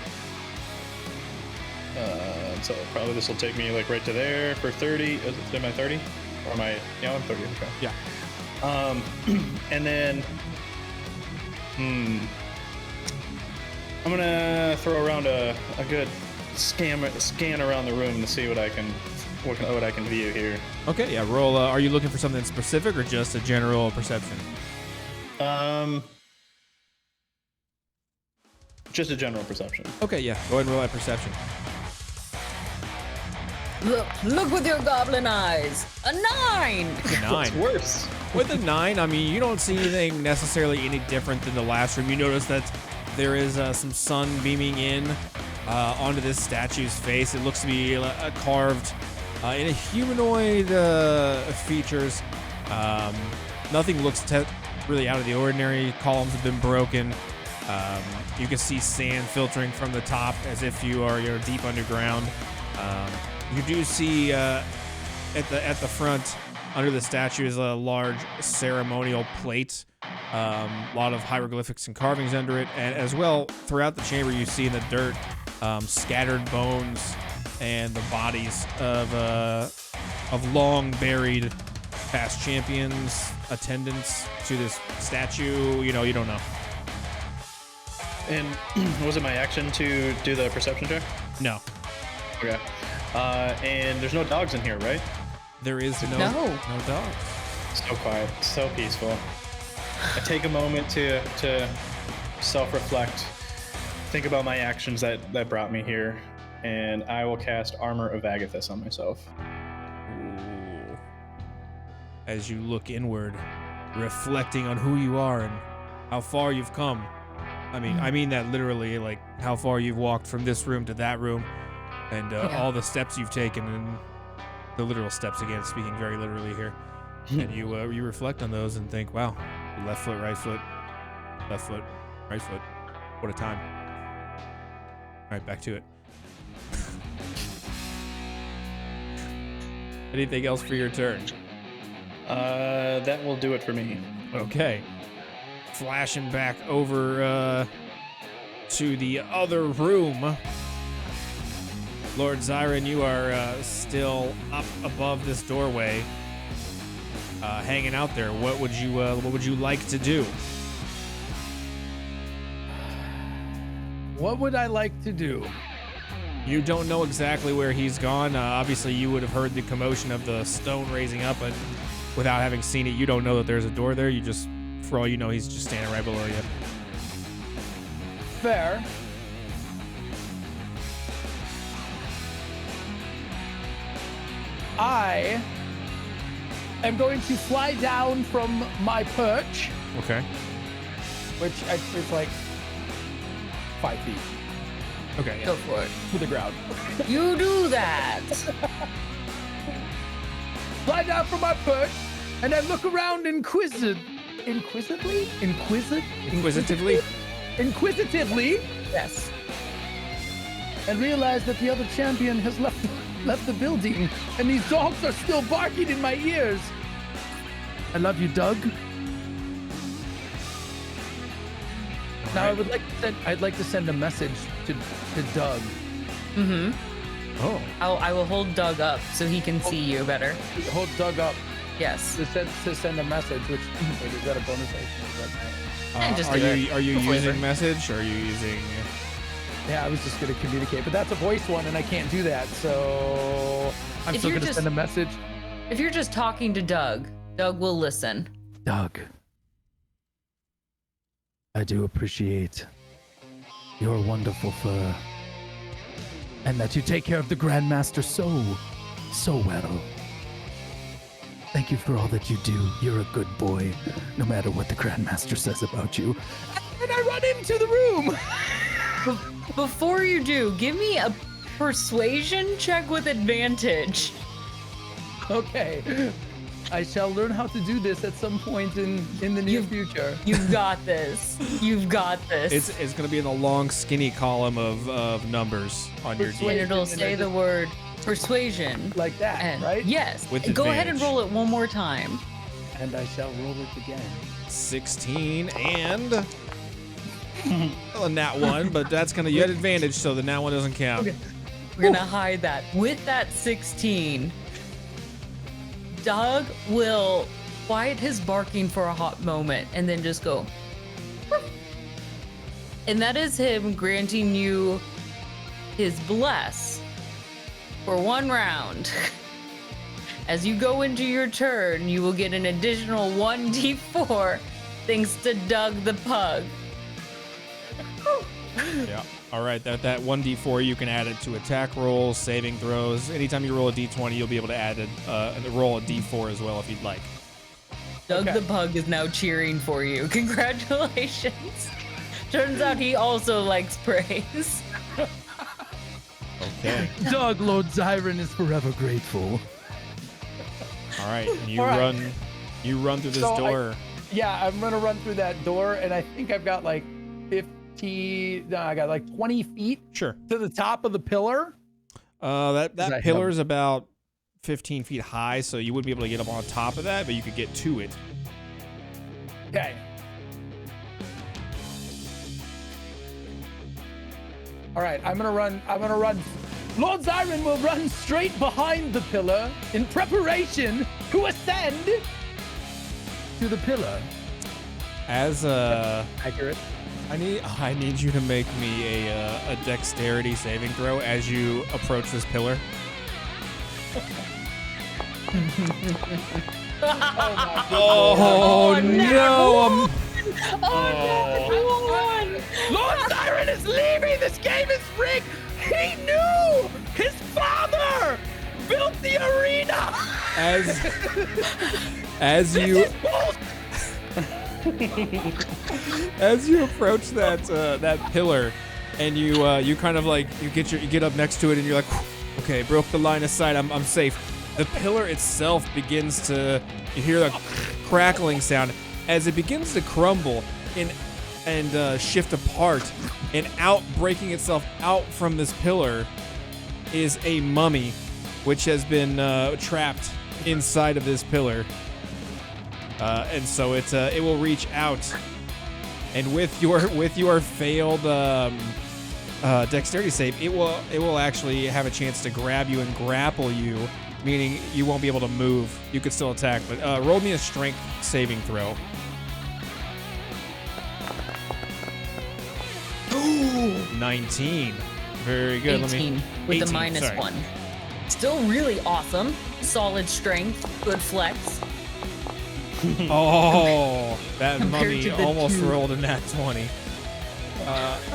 So probably this will take me like right to there for 30. Am I 30? Or am I? Yeah, I'm 30. Okay. Yeah. And then, I'm gonna throw around a good scan around the room to see what I can view here. Okay, yeah, roll. Are you looking for something specific or just a general perception? Just a general perception. Okay, yeah, go ahead and roll that perception. Look with your goblin eyes. A 9. A 9. It's worse. With a 9, I mean, you don't see anything necessarily any different than the last room. You notice that there is some sun beaming in onto this statue's face. It looks to be carved in a humanoid features. Nothing looks really out of the ordinary. Columns have been broken. You can see sand filtering from the top as if you're deep underground. You do see at the front under the statue is a large ceremonial plate. A lot of hieroglyphics and carvings under it, and as well throughout the chamber you see in the dirt scattered bones and the bodies of long buried past champions, attendants to this statue. You don't know. And was it my action to do the perception check? No. Okay. And there's no dogs in here, right? There is no dogs. So quiet, so peaceful. I take a moment to self-reflect, think about my actions that brought me here, and I will cast Armor of Agathis on myself. Ooh. As you look inward, reflecting on who you are and how far you've come. I mean that literally, like how far you've walked from this room to that room, and all the steps you've taken, and the literal steps again, speaking very literally here. And you reflect on those and think, wow, left foot, right foot, left foot, right foot. What a time. All right, back to it. Anything else for your turn? That will do it for me. Okay. Flashing back over to the other room. Lord Zyron, you are still up above this doorway, hanging out there. What would you like to do? What would I like to do? You don't know exactly where he's gone. Obviously, you would have heard the commotion of the stone raising up, but without having seen it, you don't know that there's a door there. You just, for all you know, he's just standing right below you. Fair. I am going to fly down from my perch, Okay. which is like 5 feet Okay. Yeah. Go for it. to the ground. You do that. Fly down from my perch, and I look around inquisitively, Yes. and realize that the other champion has left the building, and these dogs are still barking in my ears. I love you, Doug. Now I'd like to send a message to Doug. Mm-hmm. Oh. I will hold Doug up so he can see you better. Hold Doug up Yes. to send a message. Which wait, is that a bonus action? Just Are do you it. are you For flavor. using message? Or are you using? Yeah, I was just gonna communicate, but that's a voice one, and I can't do that. So I'm If still you're gonna just- send a message. If you're just talking to Doug, Doug will listen. Doug, I do appreciate your wonderful fur, and that you take care of the Grandmaster so well. Thank you for all that you do. You're a good boy, no matter what the Grandmaster says about you. And I run into the room. Before you do, give me a persuasion check with advantage. Okay. I shall learn how to do this at some point in the near future. You've got this. You've got this. It's going to be in the long, skinny column of numbers on your and D. it'll say the word persuasion. Like that, And right? yes. With Go ahead and advantage. roll it one more time. And I shall roll it again. 16 and well, a nat 1, but that's gonna, you had advantage, so the nat 1 doesn't count. Okay. We're gonna hide that. With that 16, Doug will quiet his barking for a hot moment and then just go. And that is him granting you his bless for 1 round. As you go into your turn, you will get an additional 1d4 thanks to Doug the Pug. Yeah. All right. That 1d4, you can add it to attack rolls, saving throws. Anytime you roll a d20, you'll be able to add roll a d4 as well if you'd like. Doug the Pug is now cheering for you. Congratulations. Turns out he also likes praise. Okay. Doug, Lord Zyron is forever grateful. All right. And you All right. run through this So door. I'm gonna run through that door, and I think I've got like 15. No, I got like 20 feet Sure. to the top of the pillar. That I pillar have- is about 15 feet high, so you wouldn't be able to get up on top of that, but you could get to it. Okay. All right, I'm gonna run. Lord Zyron will run straight behind the pillar in preparation to ascend to the pillar. As Accurate. I need you to make me a dexterity saving throw as you approach this pillar. Oh, no! Lord Zyron is leaving. This game is rigged. He knew his father built the arena. As you as you approach that pillar, and you kind of like you get up next to it, and you're like, okay, broke the line of sight. I'm safe. The pillar itself begins to, you hear the crackling sound as it begins to crumble and shift apart, and breaking itself out from this pillar is a mummy, which has been trapped inside of this pillar, and so it will reach out, and with your failed dexterity save, it will actually have a chance to grab you and grapple you, meaning you won't be able to move. You could still attack, but roll me a strength saving throw. 19. Very good. 18 with the minus 1. Still really awesome. Solid strength, good flex. Oh, that Compared mummy to the almost 2. rolled a nat 20.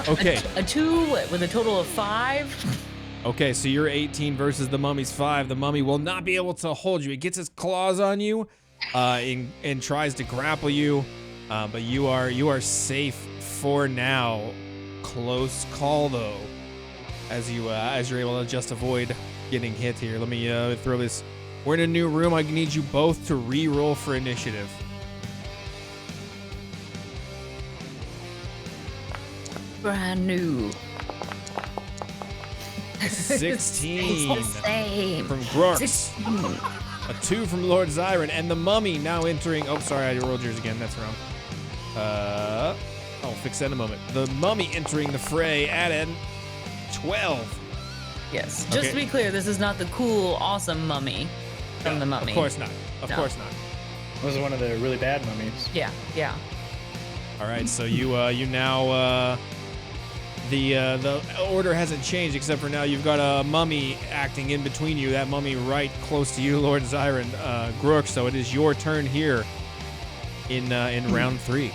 Okay. A 2 with a total of 5. Okay, so you're 18 versus the mummy's 5. The mummy will not be able to hold you. It gets its claws on you and tries to grapple you, but you are safe for now. Close call though, as you're able to just avoid getting hit here. Let me throw this. We're in a new room. I need you both to re-roll for initiative. Brand new. 16 Same. from Grorks. 16. A 2 from Lord Zyron, and the mummy now entering. Oh, sorry, I rolled yours again. That's wrong. I'll fix that in a moment. The mummy entering the fray at an 12. Yes. Just to be clear, this is not the cool, awesome mummy from the mummy. Of course not. Of No. course not. This is one of the really bad mummies. Yeah. Yeah. All right, so you now the order hasn't changed except for now you've got a mummy acting in between you. That mummy right close to you, Lord Zyron, Grork. So it is your turn here in round 3.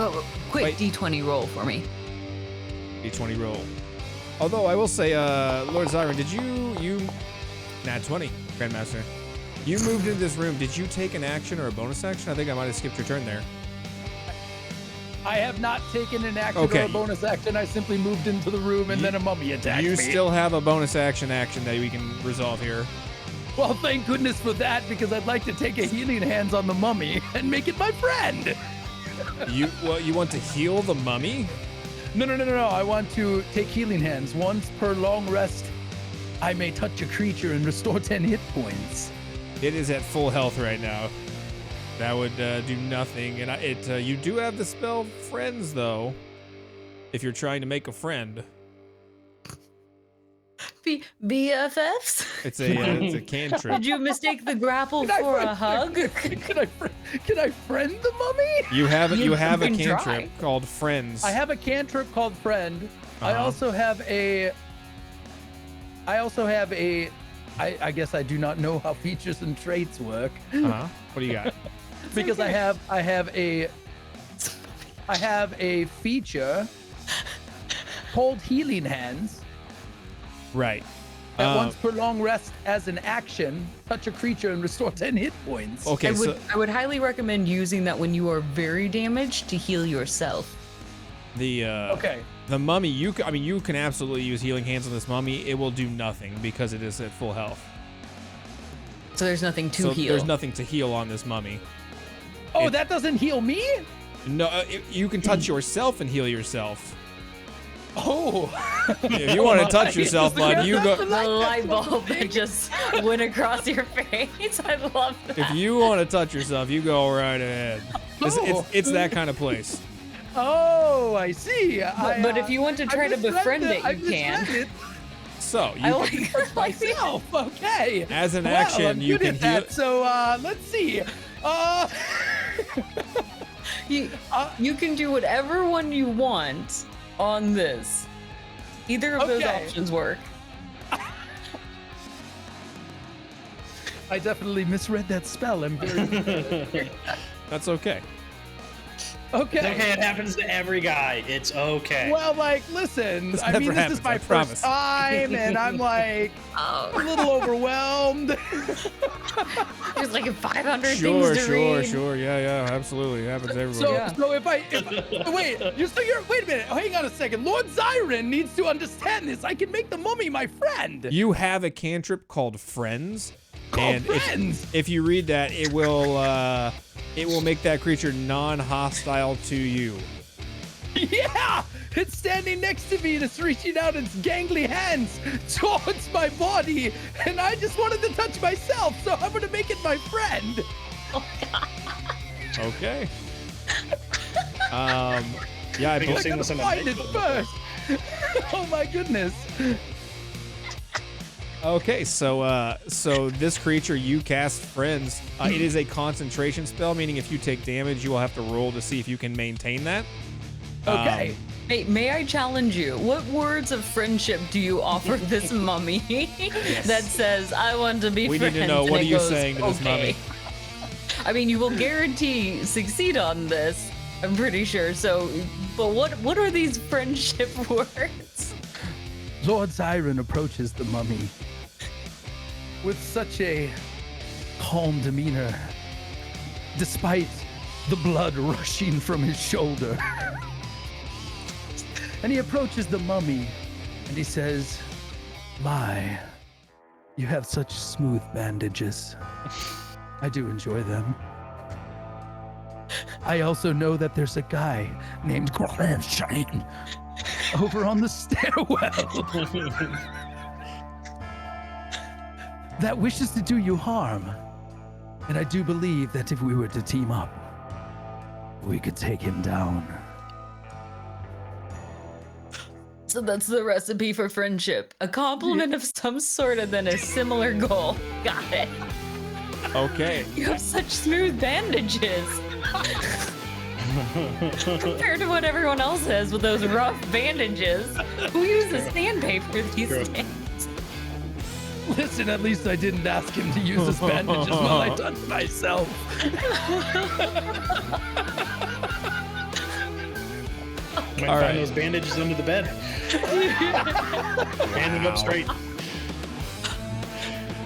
Oh, quick Wait. D20 roll for me. D20 roll. Although I will say, Lord Zyron, did you nat 20, Grandmaster? You moved into this room. Did you take an action or a bonus action? I think I might have skipped your turn there. I have not taken an action Okay. or a bonus action. I simply moved into the room and then a mummy attacked You me. still have a bonus action that we can resolve here. Well, thank goodness for that, because I'd like to take a healing hands on the mummy and make it my friend. You want to heal the mummy? No. I want to take healing hands. Once per long rest, I may touch a creature and restore 10 hit points. It is at full health right now. That would do nothing. And you do have the spell Friends, though, if you're trying to make a friend. BFFs? It's a cantrip. Did you mistake the grapple for a hug? Can I friend the mummy? You have a can cantrip try. called Friends. I have a cantrip called Friend. I Uh-huh. also have a. I guess I do not know how features and traits work Uh-huh. What do you got? because I have a feature called Healing Hands. Right. That once per long rest as an action, touch a creature and restore 10 hit points. Okay, I would highly recommend using that when you are very damaged to heal yourself. Okay. The mummy, you can absolutely use Healing Hands on this mummy. It will do nothing because it is at full health. So there's nothing to heal. There's nothing to heal on this mummy. Oh, that doesn't heal me? No, you can touch yourself and heal yourself. Oh. If you want to touch yourself, bud, you go. The light bulb that just went across your face. I love that. If you want to touch yourself, you go right ahead. It's that kind of place. Oh, I see. But if you want to try to befriend it, I you can. misread it. So I you like Myself. Okay. As an Well, action, I'm you good can at heal. that. So let's see. You can do whatever one you want on this. Either of those Okay. options work. I definitely misread that spell. I'm very That's okay. okay. It's okay, it happens to every guy. It's okay. Well, like, listen. This I never mean, this happens, is my I first promise. time, and I'm like a Oh, little overwhelmed. there's like 500 Sure, things to read. sure. Yeah, absolutely. It happens to everybody. So, Yeah. so if wait a minute. Hang on a second. Lord Zyron needs to understand this. I can make the mummy my friend. You have a cantrip called Friends. And Friends. if you read that, it will make that creature non-hostile to you. Yeah, it's standing next to me and it's reaching out its gangly hands towards my body, and I just wanted to touch myself, so I'm gonna make it my friend. Okay. Yeah, I Make it believe. I sing gotta this in a find it nightclub. first. Oh my goodness. Okay, so this creature you cast Friends. It is a concentration spell, meaning if you take damage, you will have to roll to see if you can maintain that. Okay. Hey, may I challenge you? What words of friendship do you offer this mummy that says, I want to be We friends? need to know, and what it are you goes, saying to this mummy? I mean, you will guarantee succeed on this, I'm pretty sure. So, but what are these friendship words? Lord Zyron approaches the mummy with such a calm demeanor, despite the blood rushing from his shoulder. And he approaches the mummy and he says, "My, you have such smooth bandages. I do enjoy them. I also know that there's a guy named Shine over on the stairwell that wishes to do you harm. And I do believe that if we were to team up, we could take him down." So that's the recipe for friendship. A compliment of some sort and then a similar goal. Got it. Okay. You have such smooth bandages. Compared to what everyone else has with those rough bandages. Who uses sandpaper these days? Listen, at least I didn't ask him to use his bandages while I touched myself. Might All find right. those bandages under the bed. Hand it up straight.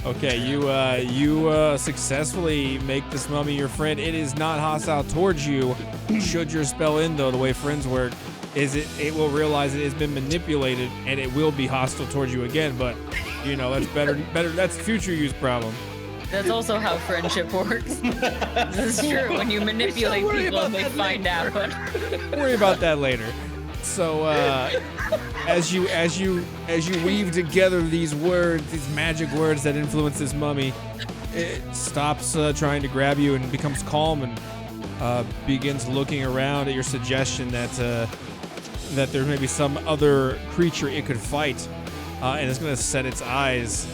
Okay, you successfully make this mummy your friend. It is not hostile towards you. Should your spell end, though, the way Friends work, is it will realize it has been manipulated and it will be hostile towards you again. But you know that's better. That's a future use problem. That's also how friendship works. This is true. When you manipulate worry people, about they that find out. Worry about that later. So as you weave together these words, these magic words that influence this mummy, it stops trying to grab you and becomes calm and begins looking around at your suggestion that there may be some other creature it could fight, and it's going to set its eyes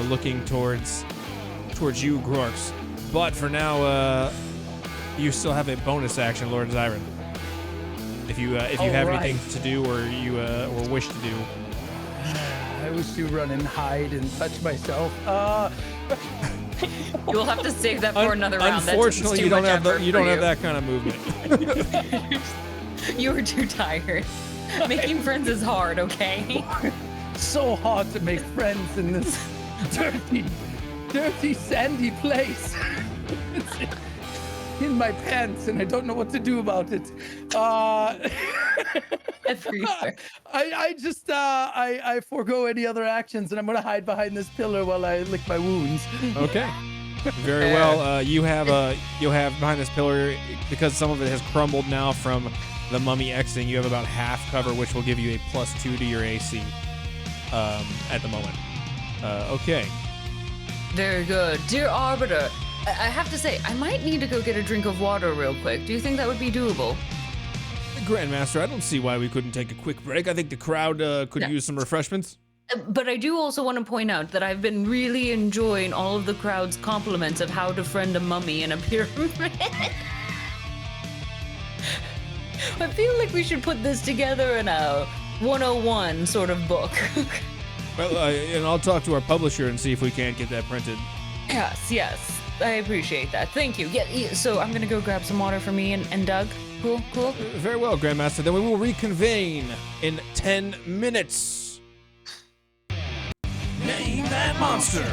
looking towards you, Grorks. But for now, you still have a bonus action, Lord Zyron. If you have anything to do or you or wish to do. I wish to run and hide and touch myself. You'll have to save that for another round. Unfortunately, you don't have that kind of movement. You were too tired. Making friends is hard, okay? So hard to make friends in this dirty, sandy place. It's in my pants, and I don't know what to do about it. I forego any other actions, and I'm gonna hide behind this pillar while I lick my wounds. Okay. Very well. You have behind this pillar, because some of it has crumbled now from the mummy exiting. You have about half cover, which will give you a +2 to your AC at the moment. Okay. Very good. Dear Arbiter, I have to say, I might need to go get a drink of water real quick. Do you think that would be doable? Grandmaster, I don't see why we couldn't take a quick break. I think the crowd could use some refreshments. But I do also want to point out that I've been really enjoying all of the crowd's compliments of how to friend a mummy in a pyramid. I feel like we should put this together in a 101 sort of book. Well, and I'll talk to our publisher and see if we can't get that printed. Yes. I appreciate that. Thank you. Yeah, so I'm going to go grab some water for me and Doug. Cool? Very well, Grandmaster. Then we will reconvene in 10 minutes. Name that monster.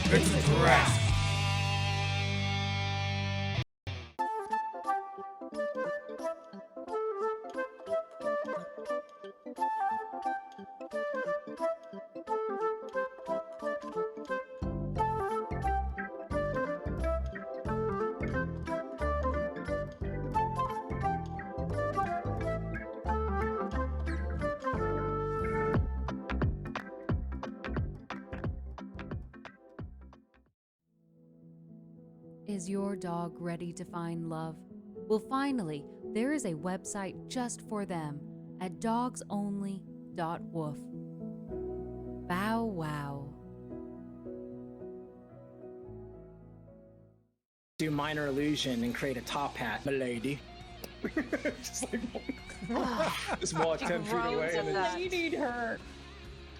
It's a grasp. Is your dog ready to find love? Well, finally, there is a website just for them at dogsonly.woof. Bow wow. Do minor illusion and create a top hat, milady. Just like just walk 10 feet away and then You need her.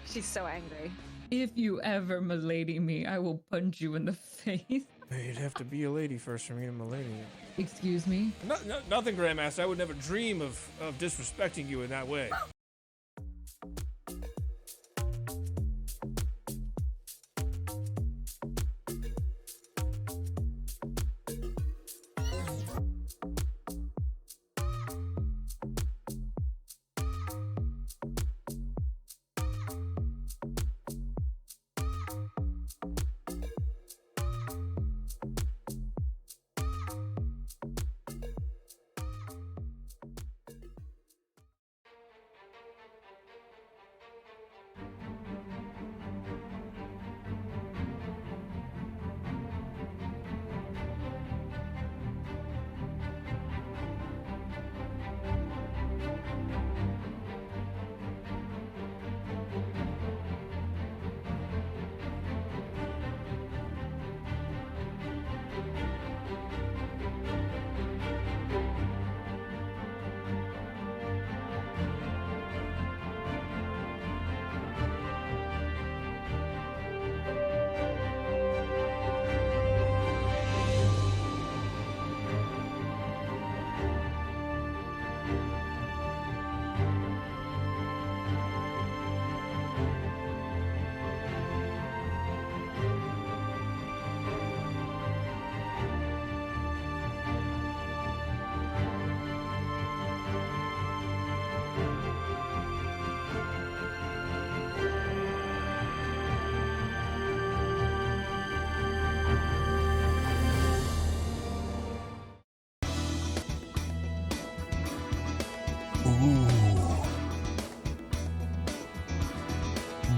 She's so angry. If you ever milady me, I will punch you in the face. You'd have to be a lady first for me to milady you. Excuse me? Nothing, Grandmaster. I would never dream of disrespecting you in that way.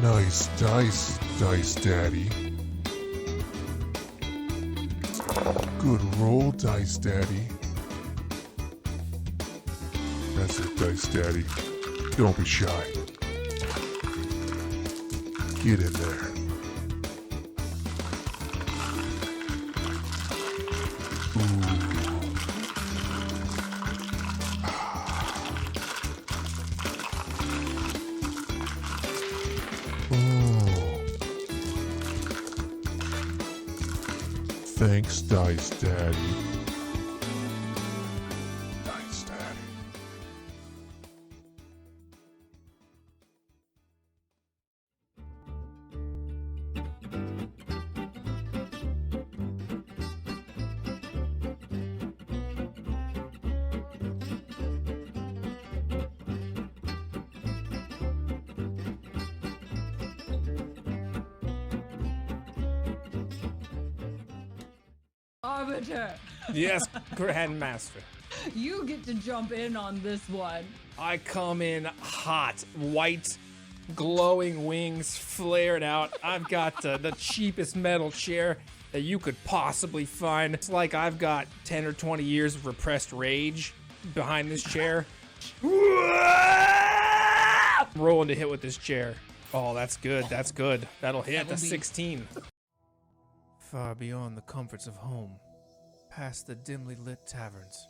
Nice dice, Dice Daddy. Good roll, Dice Daddy. That's it, Dice Daddy. Don't be shy. Get in there. Thanks, Dice Daddy. Dice Daddy. Arbiter, Yes, Grandmaster. you get to jump in on this one. I come in hot, white, glowing wings flared out. I've got the cheapest metal chair that you could possibly find. It's like I've got 10 or 20 years of repressed rage behind this chair. I'm rolling to hit with this chair. Oh, that's good. That's good. That'll hit. That's 16. Far beyond the comforts of home, past the dimly lit taverns,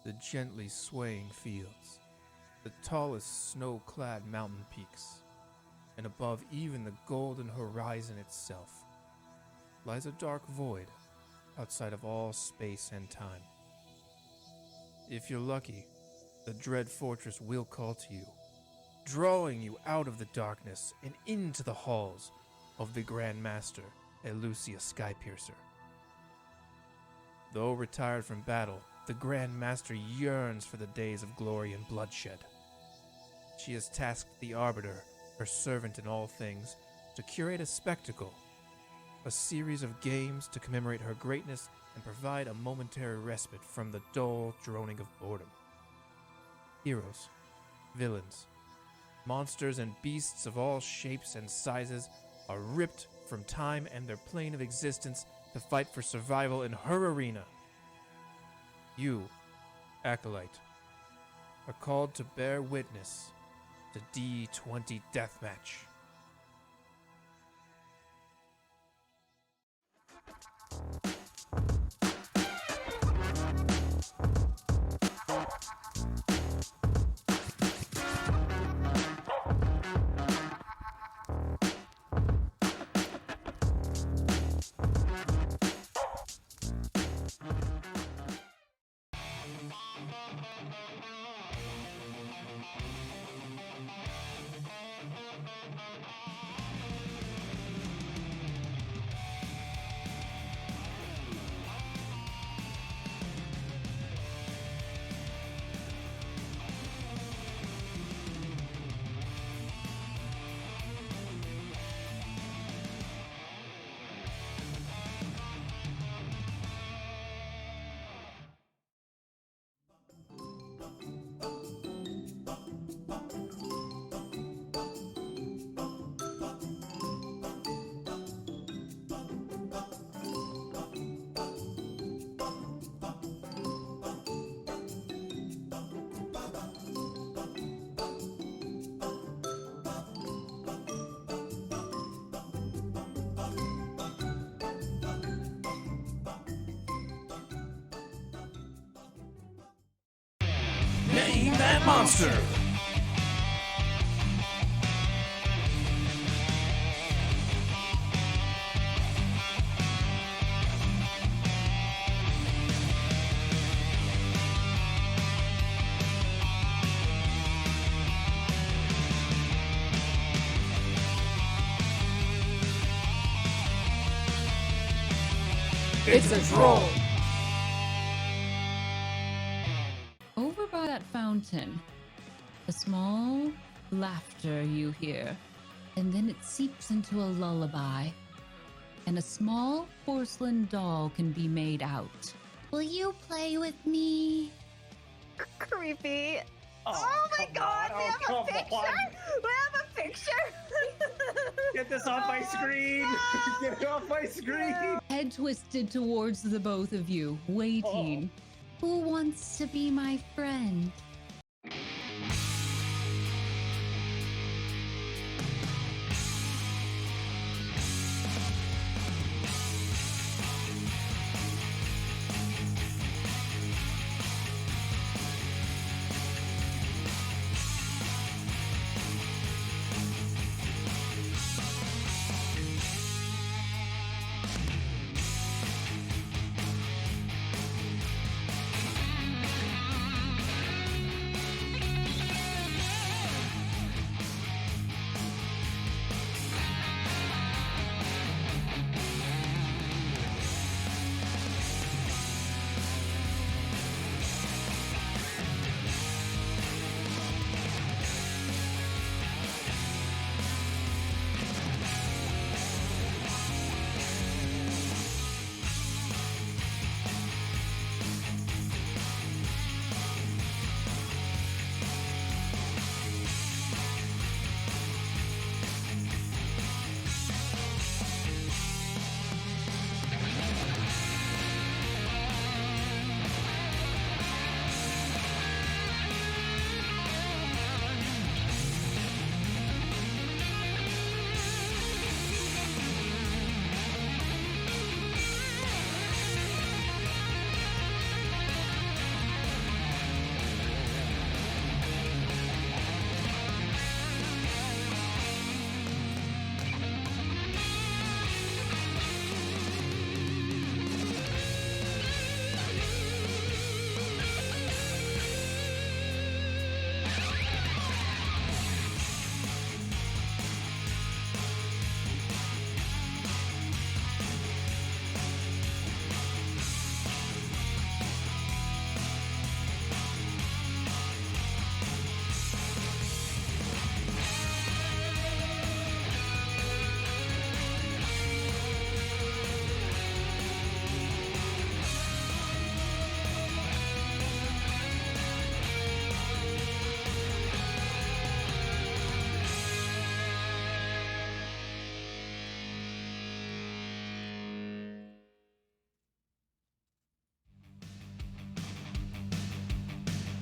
the gently swaying fields, the tallest snow-clad mountain peaks, and above even the golden horizon itself, lies a dark void outside of all space and time. If you're lucky, the dread fortress will call to you, drawing you out of the darkness and into the halls of the Grand Master, Elucia Skypiercer. Though retired from battle, the Grand Master yearns for the days of glory and bloodshed. She has tasked the Arbiter, her servant in all things, to curate a spectacle, a series of games to commemorate her greatness and provide a momentary respite from the dull droning of boredom. Heroes, villains, monsters and beasts of all shapes and sizes are ripped from time and their plane of existence to fight for survival in her arena. You, Acolyte, are called to bear witness to D20 Deathmatch. Name that monster! It's a troll! Over by that fountain, a small laughter you hear, and then it seeps into a lullaby, and a small porcelain doll can be made out. Will you play with me? Creepy. Oh, Oh my come god, on. we Oh, have a come picture? on. We have a picture? Get this off my screen! Get it off my screen! Head twisted towards the both of you, waiting. Who wants to be my friend?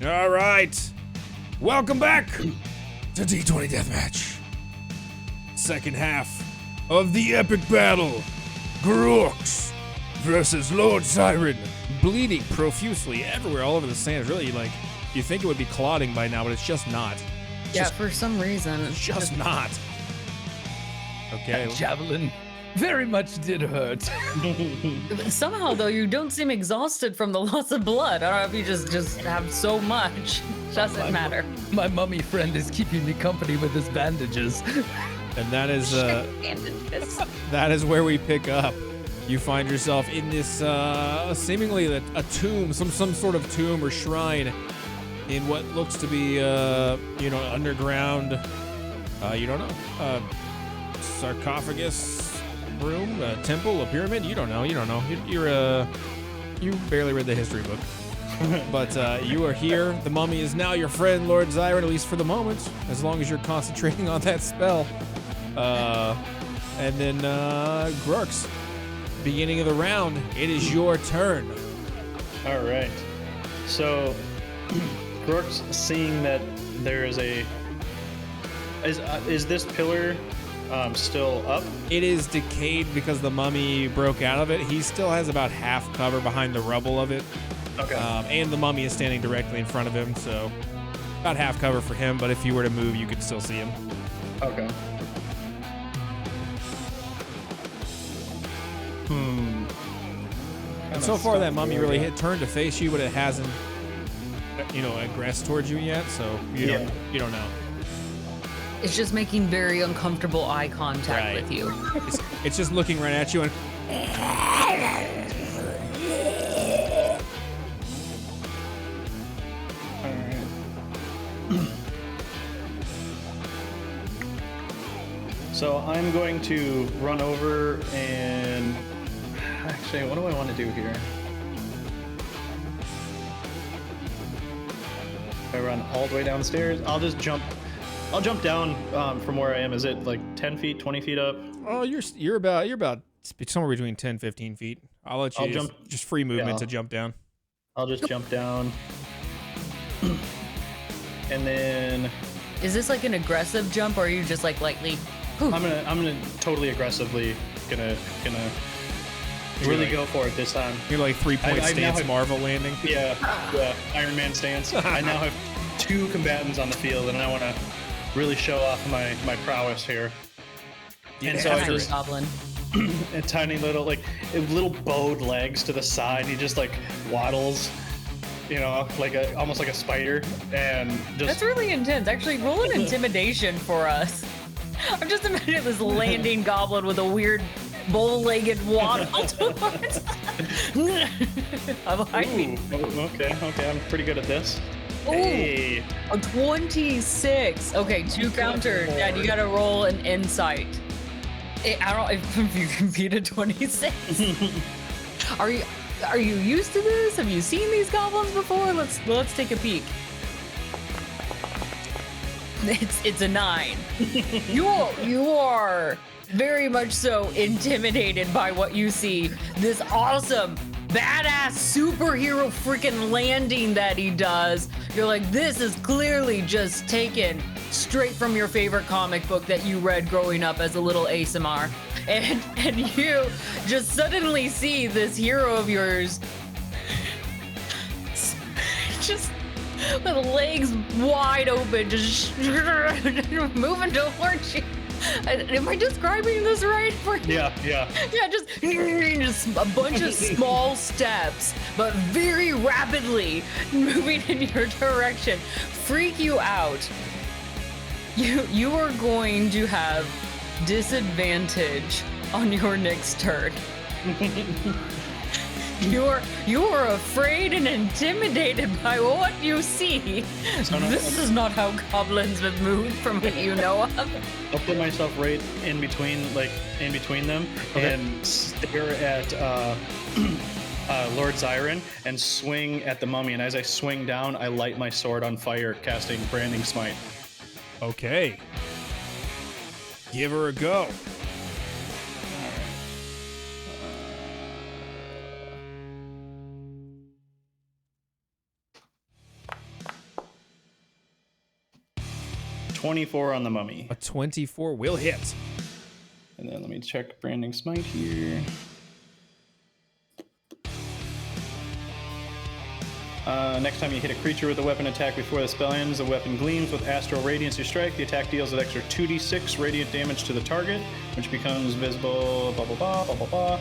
All right. Welcome back to D20 Deathmatch. Second half of the epic battle. Grooks versus Lord Siren. Bleeding profusely everywhere, all over the sand. It's really like, you think it would be clotting by now, but it's just not. Yeah, for some reason. It's just not. Okay. That javelin very much did hurt. Somehow, though, you don't seem exhausted from the loss of blood. I don't know if you just have so much. Doesn't matter. My mummy friend is keeping me company with his bandages. And that is Bandages. that is where we pick up. You find yourself in this seemingly a tomb, some sort of tomb or shrine in what looks to be underground. You don't know. Sarcophagus room, a temple, a pyramid. You don't know. You barely read the history book. But you are here. The mummy is now your friend, Lord Zyron, at least for the moment, as long as you're concentrating on that spell. And then Grooks, beginning of the round, it is your turn. All right. So, Grooks, seeing that there is is this pillar still up? It is decayed because the mummy broke out of it. He still has about half cover behind the rubble of it. Okay. And the mummy is standing directly in front of him, so about half cover for him, but if you were to move, you could still see him. Okay. And so far, that mummy really turned to face you, but it hasn't, aggressed towards you yet, so you don't know. It's just making very uncomfortable eye contact Right. with you. It's just looking right at you and So I'm going to run over and actually, what do I want to do here? If I run all the way downstairs, I'll just jump I'll jump down from where I am. Is it like 10 feet, 20 feet up? Oh, you're about somewhere between 10, 15 feet. I'll let you just free movement to jump down. I'll just jump down. And then Is this like an aggressive jump, or are you just like lightly? I'm gonna totally aggressively gonna really go for it this time. You're like 3-point stance Marvel landing. Yeah, Iron Man stance. I now have 2 combatants on the field, and I want to really show off my prowess here. And so I just goblin. a tiny little little bowed legs to the side. He just like waddles, you know, almost like a spider, and just. That's really intense. Actually, roll an intimidation for us. I'm just imagining this landing goblin with a weird bow-legged waddle towards. I'm hiding. Okay, I'm pretty good at this. Ooh, Hey. a 26. Okay, 2 counter. Dad, you gotta roll an insight. I don't if you can beat a 26. Are you used to this? Have you seen these goblins before? Let's take a peek. It's a 9. You are very much so intimidated by what you see. This awesome, badass superhero freaking landing that he does. You're like, this is clearly just taken straight from your favorite comic book that you read growing up as a little ASMR. And you just suddenly see this hero of yours just with legs wide open, just moving towards you. Am I describing this right? Yeah. Yeah, just a bunch of small steps, but very rapidly moving in your direction. Freak you out. You are going to have disadvantage on your next turn. You're afraid and intimidated by what you see. This is not how goblins would move from what you know of. I'll put myself right in between them, and stare at Lord Zyron and swing at the mummy. And as I swing down, I light my sword on fire, casting Branding Smite. Okay. Give her a go. 24 on the mummy. A 24 will hit. And then let me check Branding Smite here. Next time you hit a creature with a weapon attack before the spell ends, the weapon gleams with astral radiance. You strike. The attack deals an extra 2d6 radiant damage to the target, which becomes visible. Blah blah blah blah blah blah.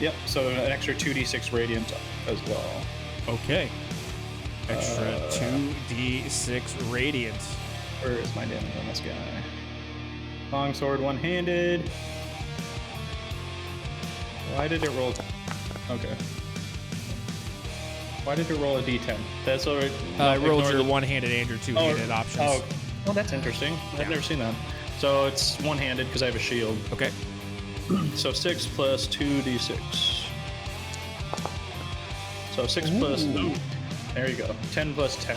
Yep. So an extra 2d6 radiant as well. Okay. Extra 2d6 radiant. Where is my damage on this guy? Longsword one-handed. Why did it roll? Okay. Why did it roll a d10? That's alright. I rolled your one-handed and your two-handed options. Oh, that's interesting. I've never seen that. So it's one-handed because I have a shield. Okay. So 6 plus 2d6. So 6 plus... Ooh, there you go. 10 plus 10.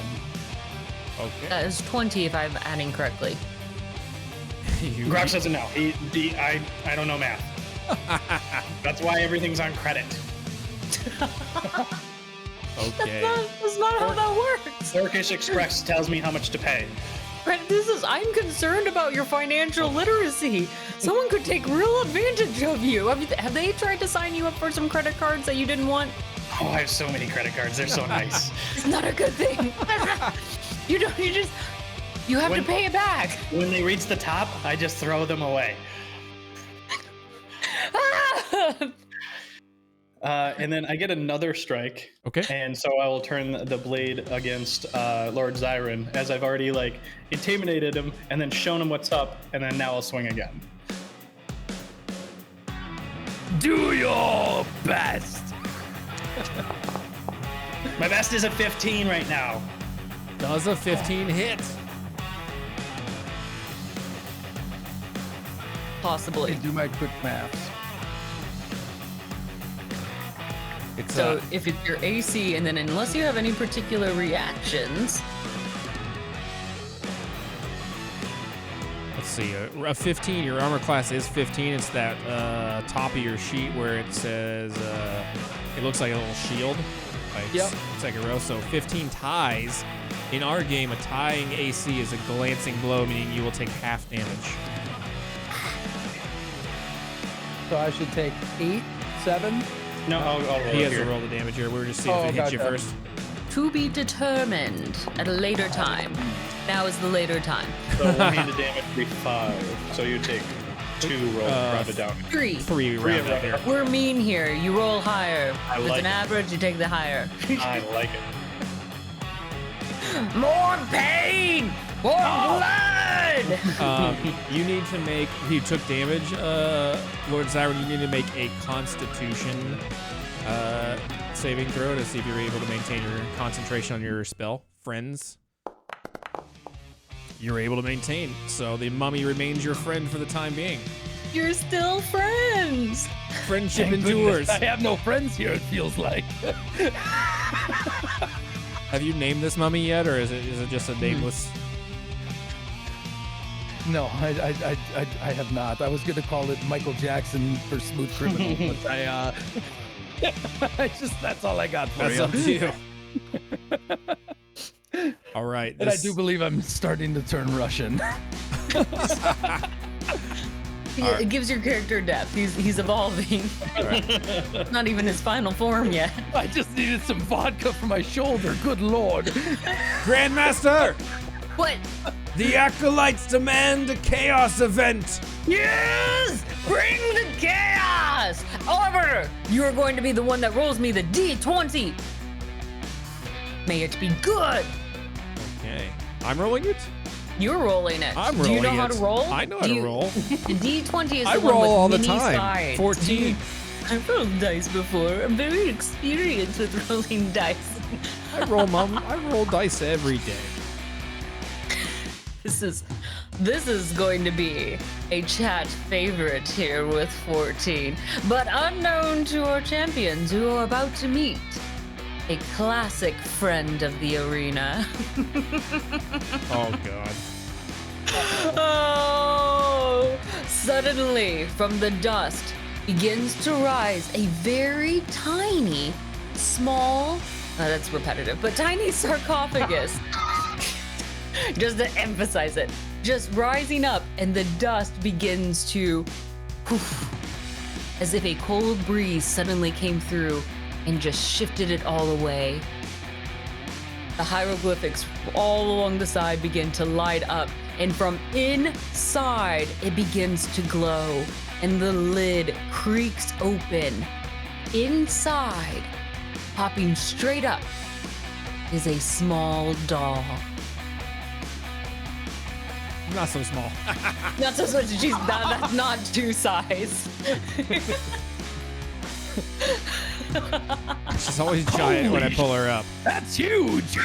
Okay. That is 20 if I'm adding correctly. Grox doesn't know. I don't know math. That's why everything's on credit. Okay. That's not how that works. Turkish Express tells me how much to pay. I'm concerned about your financial literacy. Someone could take real advantage of you. Have they tried to sign you up for some credit cards that you didn't want? Oh, I have so many credit cards. They're so nice. It's not a good thing. You have to pay it back. When they reach the top, I just throw them away. And then I get another strike. Okay. And so I will turn the blade against Lord Zyron, as I've already intimidated him and then shown him what's up, and then now I'll swing again. Do your best. My best is a 15 right now. Does a 15 hit? Possibly. Do my quick maths. So if it's your AC, and then unless you have any particular reactions, let's see, a 15. Your armor class is 15. It's that top of your sheet where it says it looks like a little shield. Right? Yep. It's like a row. So 15 ties. In our game, a tying AC is a glancing blow, meaning you will take half damage. So I should take 8, 7. No, I'll roll He has here. to roll the damage here. We were just seeing if it hits you gotcha. first. To be determined at a later time. Now is the later time. So one-handed damage would be 5. So you take 2 rolls rounded down. 3. 3 round up here. We're mean here. You roll higher. I If it's like an it. average, you take the higher. I like it. More pain! More blood! You need to make. You took damage, Lord Zyron. You need to make a Constitution saving throw to see if you're able to maintain your concentration on your spell. Friends, you're able to maintain. So the mummy remains your friend for the time being. You're still friends. Friendship Thank endures. goodness I have no friends here, it feels like. Have you named this mummy yet, or is it just a nameless? No, I have not. I was going to call it Michael Jackson for Smooth Criminal, but I just, that's all I got for That's you. up to you. All right. And I do believe I'm starting to turn Russian. It gives your character depth. He's evolving. Not even his final form yet. I just needed some vodka for my shoulder. Good lord. Grandmaster, What? the acolytes demand a chaos event. Yes! Bring the chaos! However, you are going to be the one that rolls me the D20. May it be good. Okay. I'm rolling it? You're rolling it. I'm Do rolling you know how it. to roll? I know how to roll. The D20 is the I one roll with all the mini time. sides. 14. I've rolled dice before. I'm very experienced with rolling dice. I roll dice every day. This is going to be a chat favorite here with 14, but unknown to our champions who are about to meet a classic friend of the arena. Oh god. Oh! Suddenly, from the dust begins to rise a very tiny, small, that's repetitive, but tiny sarcophagus. Just to emphasize it, just rising up, and the dust begins to, as if a cold breeze suddenly came through and just shifted it all away. The hieroglyphics all along the side begin to light up, and from inside it begins to glow, and the lid creaks open. Inside, popping straight up, is a small doll. Not so small. Not so much. She's that's not two size. She's always giant when I pull her up. That's huge.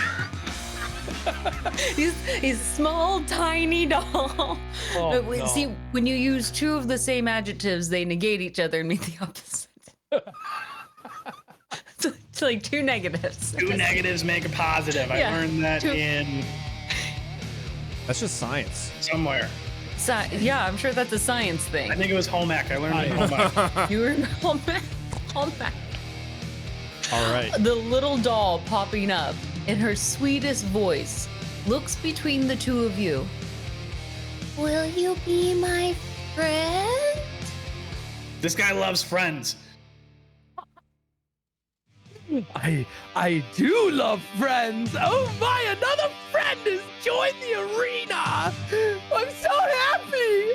He's a small, tiny doll. Oh, But see, when you use two of the same adjectives, they negate each other and mean the opposite. It's like two negatives. 2 negatives make a positive. Yeah, I learned that 2. in That's just science. somewhere. Yeah, I'm sure that's a science I thing. think it was home ec. I learned it in home ec. You were in home ec. All right. The little doll popping up in her sweetest voice looks between the two of you. Will you be my friend? This guy loves friends. I do love friends. Oh my, another friend has joined the arena. I'm so happy.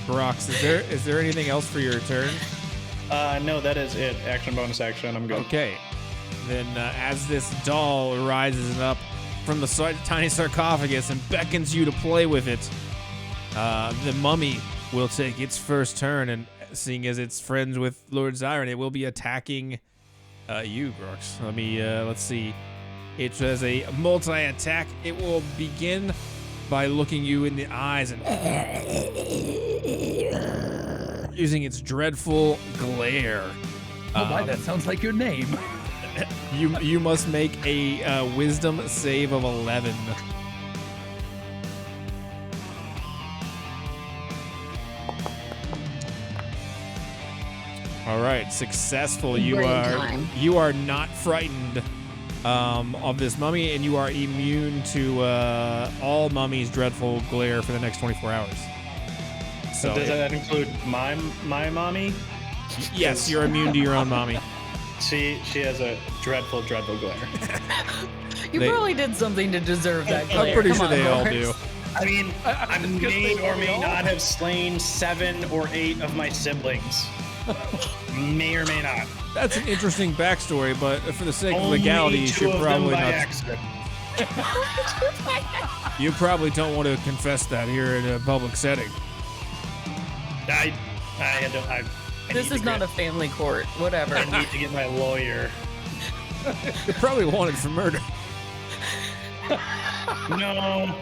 Brox, is there anything else for your turn? No, that is it. Action, bonus action. I'm good. Okay. Then as this doll rises up from the tiny sarcophagus and beckons you to play with it, the mummy will take its first turn, and seeing as it's friends with Lord Zyron, it will be attacking you, Brox. Let's see. It has a multi-attack. It will begin by looking you in the eyes and using its dreadful glare. Oh my, that sounds like your name. You must make a wisdom save of 11. All right, successful. Brain time. You are not frightened of this mummy, and you are immune to all mummy's dreadful glare for the next 24 hours. So does that include my mommy? Yes, you're immune to your own mommy. She has a dreadful glare. You probably did something to deserve that glare. I'm pretty Come sure on, they all Lawrence. do. I mean, I just gonna may say or may all. not have slain 7 or 8 of my siblings. May or may not. That's an interesting backstory, but for the sake of Only legality, you 2 should of them probably by not. accident. You probably don't want to confess that here in a public setting. I had to. I This need is to not get- a family court. Whatever. I need to get my lawyer. You're probably wanted for murder. No,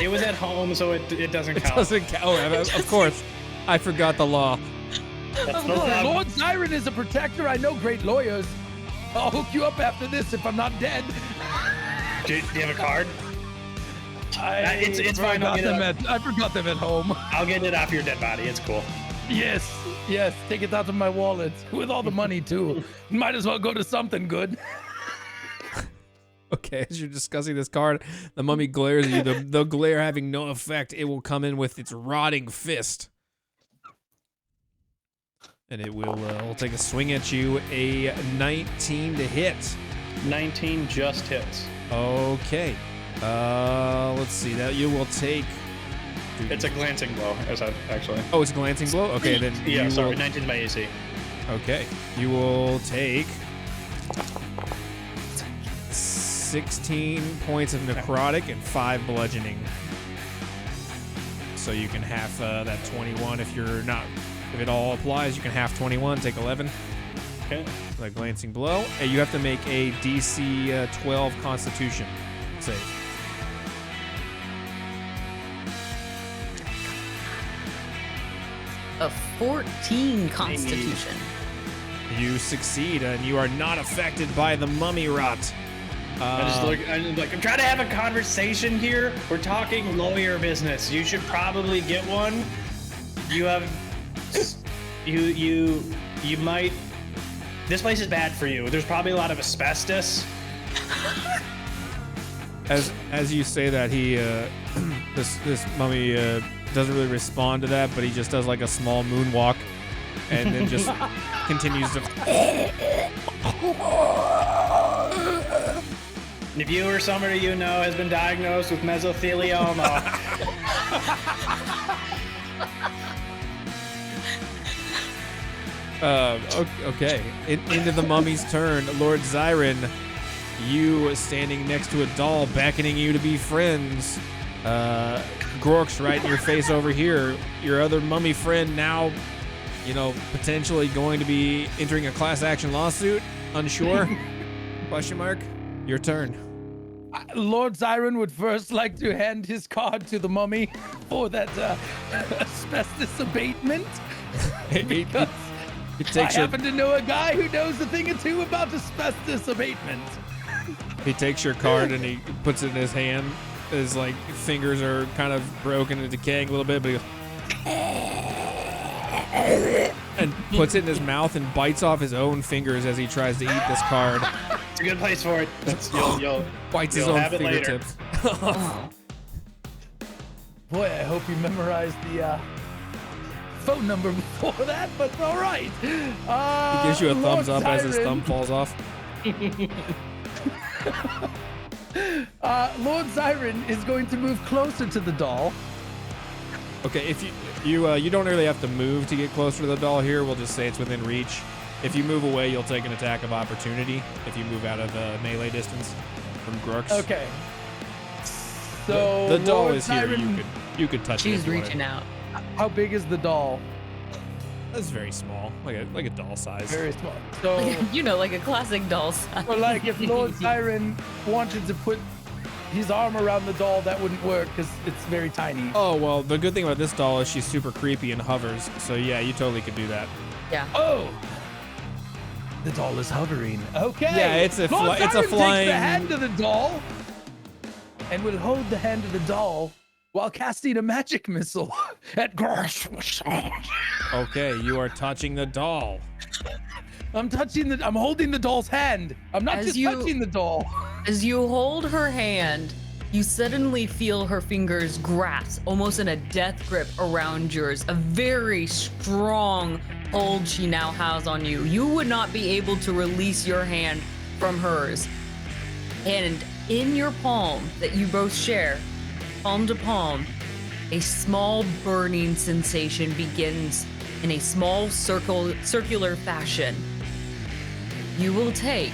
it was at home, so it doesn't It count. doesn't count. Oh, of course. I forgot the law. That's Of no course. problem. Lord Siren is a protector. I know great lawyers. I'll hook you up after this if I'm not dead. Do you have a card? It's fine. I forgot them at home. I'll get it off your dead body. It's cool. Yes, take it out of my wallet with all the money too. Might as well go to something good. Okay, as you're discussing this card, the mummy glares at you. The glare having no effect, it will come in with its rotting fist. And it will take a swing at you. A 19 to hit. 19 just hits. Okay. Let's see. That you will take. It's a glancing blow, actually. Oh, it's a glancing blow? Okay, then. Yeah, you sorry, will- 19 by AC. Okay. You will take 16 points of necrotic and 5 bludgeoning. So you can half that 21 if it all applies. You can half 21, take 11. Okay. The glancing blow. And you have to make a DC 12 Constitution save. A 14 Constitution. You succeed, and you are not affected by the mummy rot. I'm trying to have a conversation here. We're talking lawyer business. You should probably get one. You have, you might. This place is bad for you. There's probably a lot of asbestos. As you say that, he this mummy doesn't really respond to that, but he just does like a small moonwalk, and then just continues to. If you or somebody you know has been diagnosed with mesothelioma, Okay. Into the mummy's turn, Lord Zyron. You standing next to a doll, beckoning you to be friends. Grork's right in your face over here. Your other mummy friend now, potentially going to be entering a class action lawsuit. Unsure? Question mark. Your turn. Lord Zyron would first like to hand his card to the mummy for that asbestos abatement. Because It I takes your, happen to know a guy who knows a thing or two about asbestos abatement. he takes your card and he puts it in his hand. His fingers are kind of broken and decaying a little bit, but he goes and puts it in his mouth and bites off his own fingers as he tries to eat this card. it's a good place for it. You'll Bites his You'll own have it later. fingertips. Boy, I hope you memorized the phone number before that, but all right. He gives you a thumbs up as his thumb falls off. Lord Zyron is going to move closer to the doll. Okay, if you don't really have to move to get closer to the doll here. We'll just say it's within reach. If you move away, you'll take an attack of opportunity. If you move out of melee distance from Grux. Okay. So the doll Lord is here. Zyron, You could touch it. She's if you wanted. reaching out. How big is the doll? That's very small, like a doll size. Very small. So, Like a classic doll size. or like if Lord Zyron wanted to put his arm around the doll, that wouldn't work because it's very tiny. Oh well, the good thing about this doll is she's super creepy and hovers. So yeah, you totally could do that. Yeah. Oh! The doll is hovering. Okay. Yeah, it's a Lord it's a Zyron flying. takes the hand of the doll and will hold the hand of the doll while casting a magic missile at Grosh. Okay, you are touching the doll. I'm holding the doll's hand. I'm not just touching the doll. As you hold her hand, you suddenly feel her fingers grasp, almost in a death grip around yours, a very strong hold she now has on you. You would not be able to release your hand from hers. And in your palm that you both share, palm to palm, a small burning sensation begins in a small circular fashion. You will take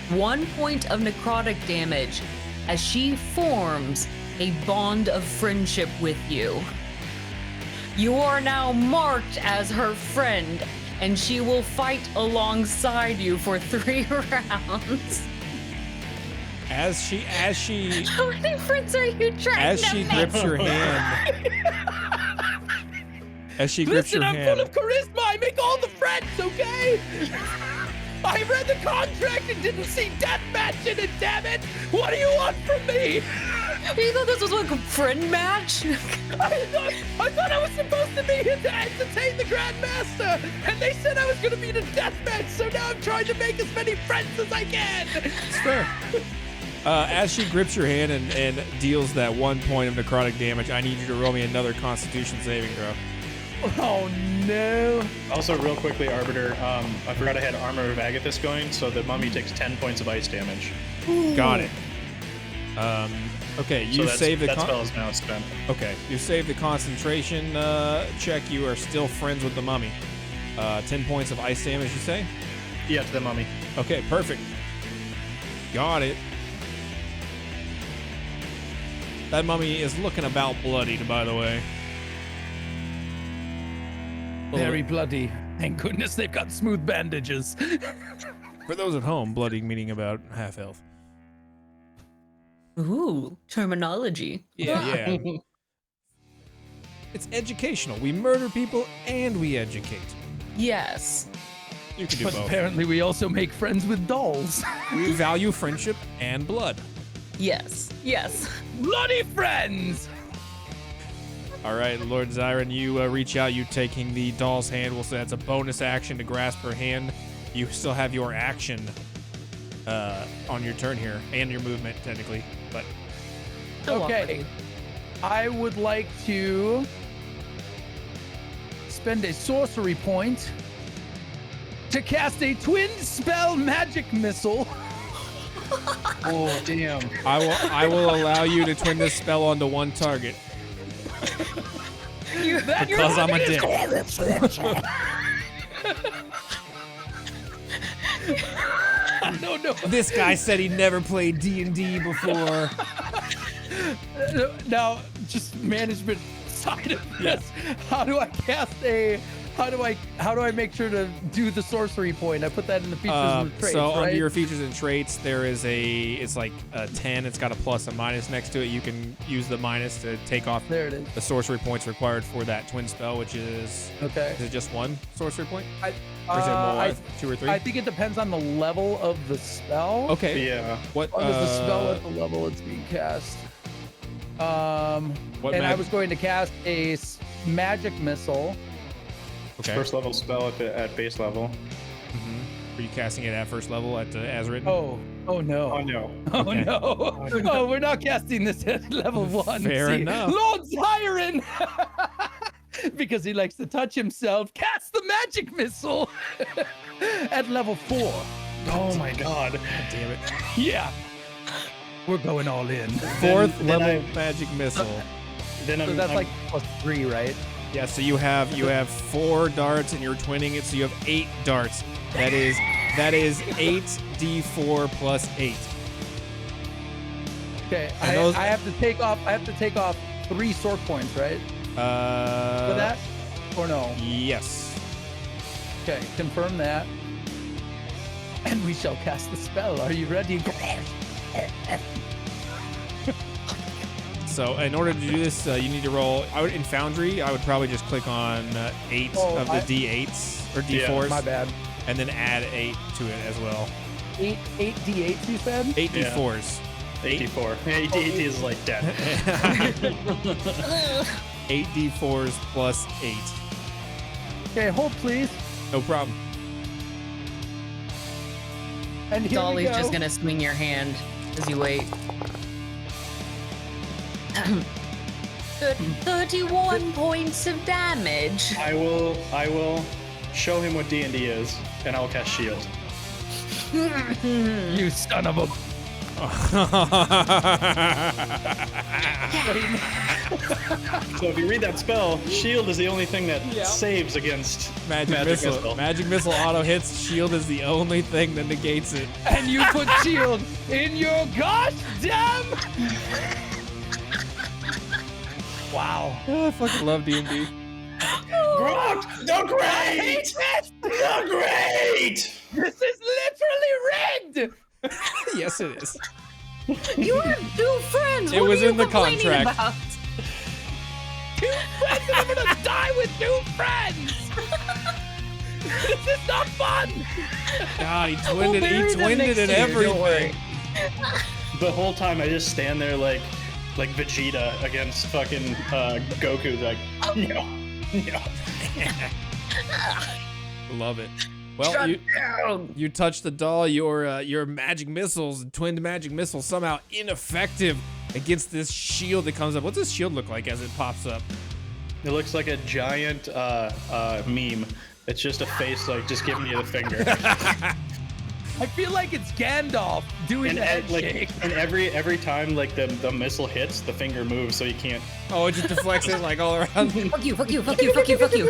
1 point of necrotic damage as she forms a bond of friendship with you. You are now marked as her friend, and she will fight alongside you for 3 rounds. As she How many friends are you trying as to she make? grips your hand. As she grips Listen, your I'm hand. full of charisma. I make all the friends, okay? I read the contract and didn't see deathmatch in it, damn it! What do you want from me? You thought this was like a friend match? I thought I was supposed to be here to entertain the Grandmaster, and they said I was going to be in a deathmatch, so now I'm trying to make as many friends as I can. It's fair. As she grips your hand and deals that 1 point of necrotic damage, I need you to roll me another Constitution saving throw. Oh no. Also, real quickly, Arbiter, I forgot I had Armor of Agathis going, so the mummy takes 10 points of ice damage. Got it. Okay, you So save the that spell is now spent. Okay, you save the concentration check. You are still friends with the mummy. 10 points of ice damage, you say? Yeah, to the mummy. Okay, perfect. Got it. That mummy is looking about bloodied, by the way. Very bloody. Thank goodness they've got smooth bandages. For those at home, bloodied meaning about half health. Ooh, terminology. Yeah. It's educational. We murder people and we educate. Yes. You can do But both. apparently we also make friends with dolls. We value friendship and blood. Yes. Yes. Bloody friends! All right, Lord Zyron, you reach out. You taking the doll's hand. We'll say that's a bonus action to grasp her hand. You still have your action on your turn here and your movement, technically. But Okay. I would like to spend a sorcery point to cast a twin spell magic missile. Oh, damn. I will allow you to twin this spell onto one target. Because I'm a dick. No. This guy said he never played D&D before. Now, just management side of this. How do I cast a? How do I make sure to do the sorcery point? I put that in the features and the traits, So right? under your features and traits, there is it's like a 10. It's got a plus and minus next to it. You can use the minus to take off There it is. the sorcery points required for that twin spell, which is Okay. is it just one sorcery point? Or is it I- more? 2 or 3? I think it depends on the level of the spell. Okay. Yeah. What What is the spell at the level it's being cast? What and I mag- was going to cast a magic missile. Okay. First level spell at base level. Were you casting it at first level at as written? Oh no. Oh, no. Oh Okay. no. Oh, we're not casting this at level 1. Fair enough. Lord Zyron! Because he likes to touch himself, cast the magic missile at level 4. Oh, my God. Damn it. Yeah. We're going all in. Fourth then level magic missile. Then So that's like +3, right? Yeah, so you have 4 darts and you're twinning it, so you have 8 darts. That is 8d4 plus 8. Okay. And those- I have to take off 3 sword points, right? For that? Or no? Yes. Okay, confirm that. And we shall cast the spell. Are you ready? So in order to do this, you need to roll. In Foundry, I would probably just click on 8 of the D8s or D4s, My bad. and then add 8 to it as well. 8 D8s, you said? 8 D4s. 84. Yeah, 80 is like dead. 8 D4s plus 8. Okay, hold please. No problem. And here we Dolly's go. just gonna swing your hand as you wait. Good. 31 points of damage. I will show him what D&D is, and I'll cast shield. You son of a. So if you read that spell, shield is the only thing that saves against Magic missile. Magic missile auto hits. Shield is the only thing that negates it. And you put shield in your gosh damn. Wow. Oh, I fucking love D&D. Grok, the great! The great! This is literally rigged. Yes, it is. You have 2 friends. It What was are you in the complaining contract. about? 2 friends, and I'm gonna die with 2 friends. This is not fun. God, he twinned it. He bury them twinned next it in to you, don't worry. everything. The whole time I just stand there like Vegeta against fucking Goku, like, no. Love it. Well, you touched the doll. Your magic missiles, twinned magic missiles, somehow ineffective against this shield that comes up. What's this shield look like as it pops up? It looks like a giant meme. It's just a face like just giving you the finger. I feel like it's Gandalf doing And the head shake. and every time like the missile hits, the finger moves so you can't. Oh, it just deflects it like all around. Fuck you, fuck you, fuck you, fuck you, fuck you.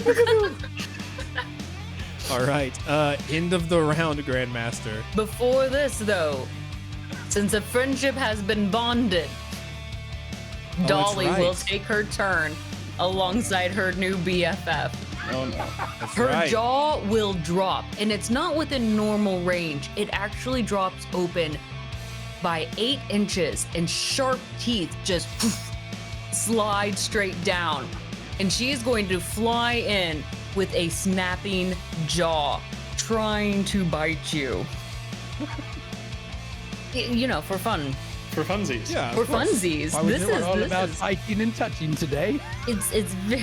All right, end of the round, Grandmaster. Before this, though, since a friendship has been bonded, Dolly right. will take her turn alongside her new BFF. Oh no. That's Her right. jaw will drop, and it's not within normal range. It actually drops open by 8 inches, and sharp teeth just slide straight down. And she is going to fly in with a snapping jaw, trying to bite you. You know, for fun. For funsies. Yeah, For of course. funsies. Why would This you? We're all is about hiking and touching today. it's very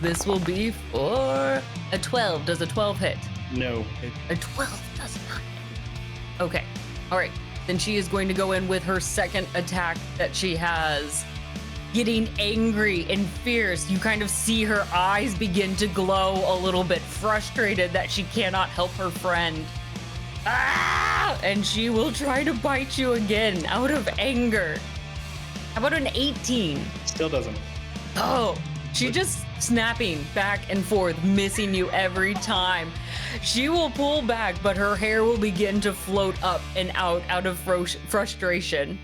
This will be for a 12. Does a 12 hit? No. A 12 does not. Okay. All right. Then she is going to go in with her second attack that she has. Getting angry and fierce. You kind of see her eyes begin to glow a little bit, frustrated that she cannot help her friend. Ah! And she will try to bite you again out of anger. How about an 18? Still doesn't. Oh, she just snapping back and forth, missing you every time. She will pull back, but her hair will begin to float up and out of frustration.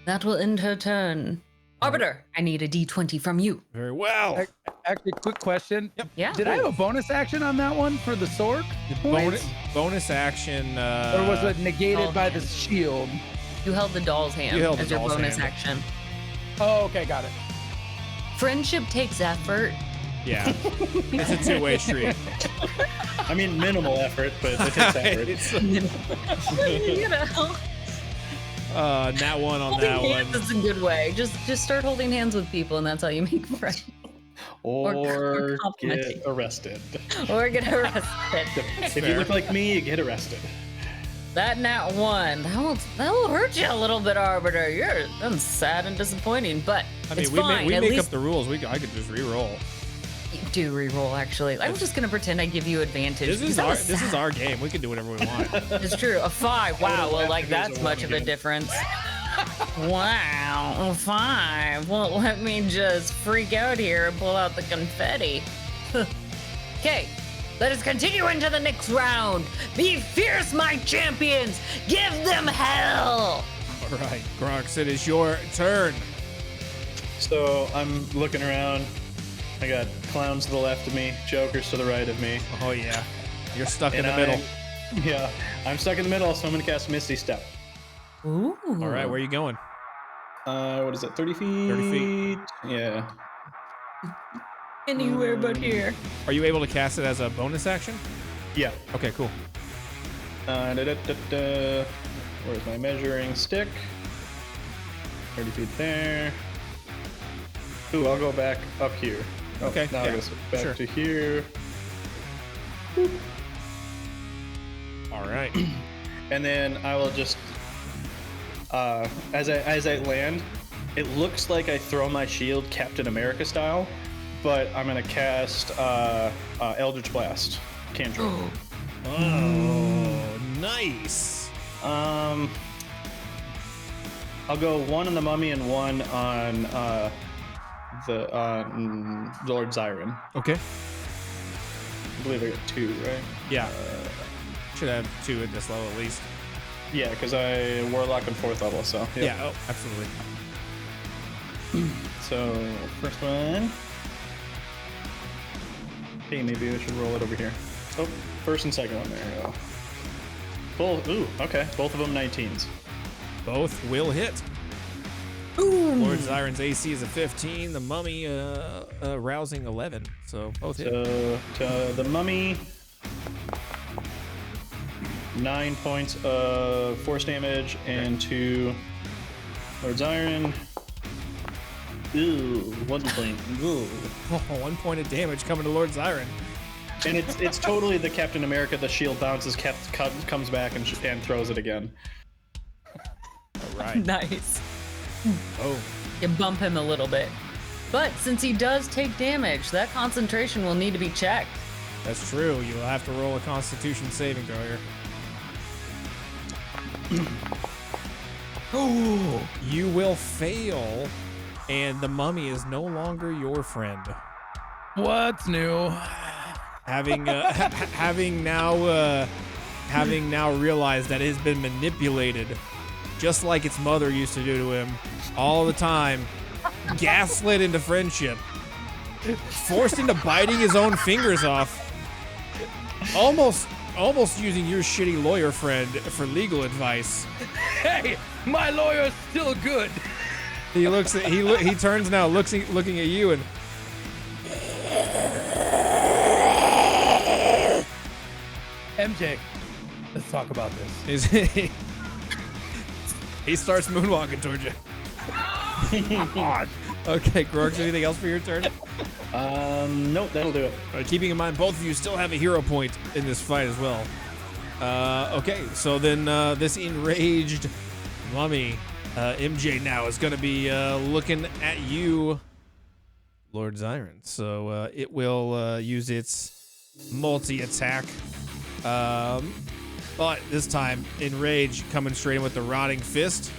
That will end her turn. Arbiter, I need a D20 from you. Very well. Actually, quick question. Yeah. Did I have a bonus action on that one for the sword? Bonus action. Or was it negated Oh, by man. the shield? You held the doll's hand You held as the your doll's bonus hand. action. Oh, okay, got it. Friendship takes effort. Yeah. It's a two-way street. I mean, minimal effort, but it takes effort. It's, You know, nat one on holding that hands one. is a good way. Just start holding hands with people, and that's how you make friends. Or complimenting. get arrested. Or get arrested. If you fair. look like me, you get arrested. That nat one, that will hurt you a little bit, Arbiter. That's sad and disappointing, but I mean, it's we fine. make At up least the rules. I could just re-roll. you do re-roll. Actually, I'm just gonna pretend I give you advantage. This is because that was our game. We can do whatever we want. It's true. A 5. Wow. Well, like There's that's a much one of a again. difference. Wow. A 5. Well, let me just freak out here and pull out the confetti. Okay. Let us continue into the next round. Be fierce, my champions. Give them hell. All right, Grox, it is your turn. So I'm looking around. I got clowns to the left of me, jokers to the right of me. Oh yeah, you're stuck in And the middle. Yeah, I'm stuck in the middle, so I'm gonna cast Misty Step. Ooh. All right, where are you going? What is that? 30 feet. 30 feet. Yeah. Anywhere but here. Are you able to cast it as a bonus action? Yeah. Okay, cool. Where's my measuring stick? 30 feet there. Ooh, I'll go back up here. Okay, Now yeah, I guess back sure. to here. All right. And then I will just, as I land, it looks like I throw my shield Captain America style, but I'm gonna cast Eldritch Blast cantrip. Oh, nice. I'll go one on the mummy and one on the Lord Zyron. Okay. I believe I got 2, right? Yeah. Should have 2 at this level at least. Yeah, because I Warlock on 4th level, so Yeah. Oh, absolutely. So first one. Hey, maybe I should roll it over here. Oh, first and second one. There you go. Both. Ooh, okay. Both of them 19s. Both will hit. Lord Zyron's AC is a 15. The mummy, rousing 11. So both hit. So to the mummy, 9 points of force damage, and to Lord Zyron, 1 point. Ooh. Oh, 1 point of damage coming to Lord Zyron. And it's totally the Captain America. The shield bounces, comes back and throws it again. All right. Nice. Oh. You bump him a little bit. But since he does take damage, that concentration will need to be checked. That's true. You'll have to roll a Constitution saving throw here. Oh, you will fail, and the mummy is no longer your friend. What's new? Having now realized that it has been manipulated, just like its mother used to do to him all the time, gaslit into friendship, forced into biting his own fingers off, almost using your shitty lawyer friend for legal advice. Hey, my lawyer's still good. He looks at he turns now, looking at you, and MJ, let's talk about this. he starts moonwalking towards you. Okay, Grorks, anything else for your turn? Nope, that'll do it. All right, keeping in mind both of you still have a hero point in this fight as well. Okay, so then this enraged mummy, MJ now is going to be looking at you, Lord Zyron. So it will use its multi-attack. But this time, enraged, coming straight in with the rotting fist.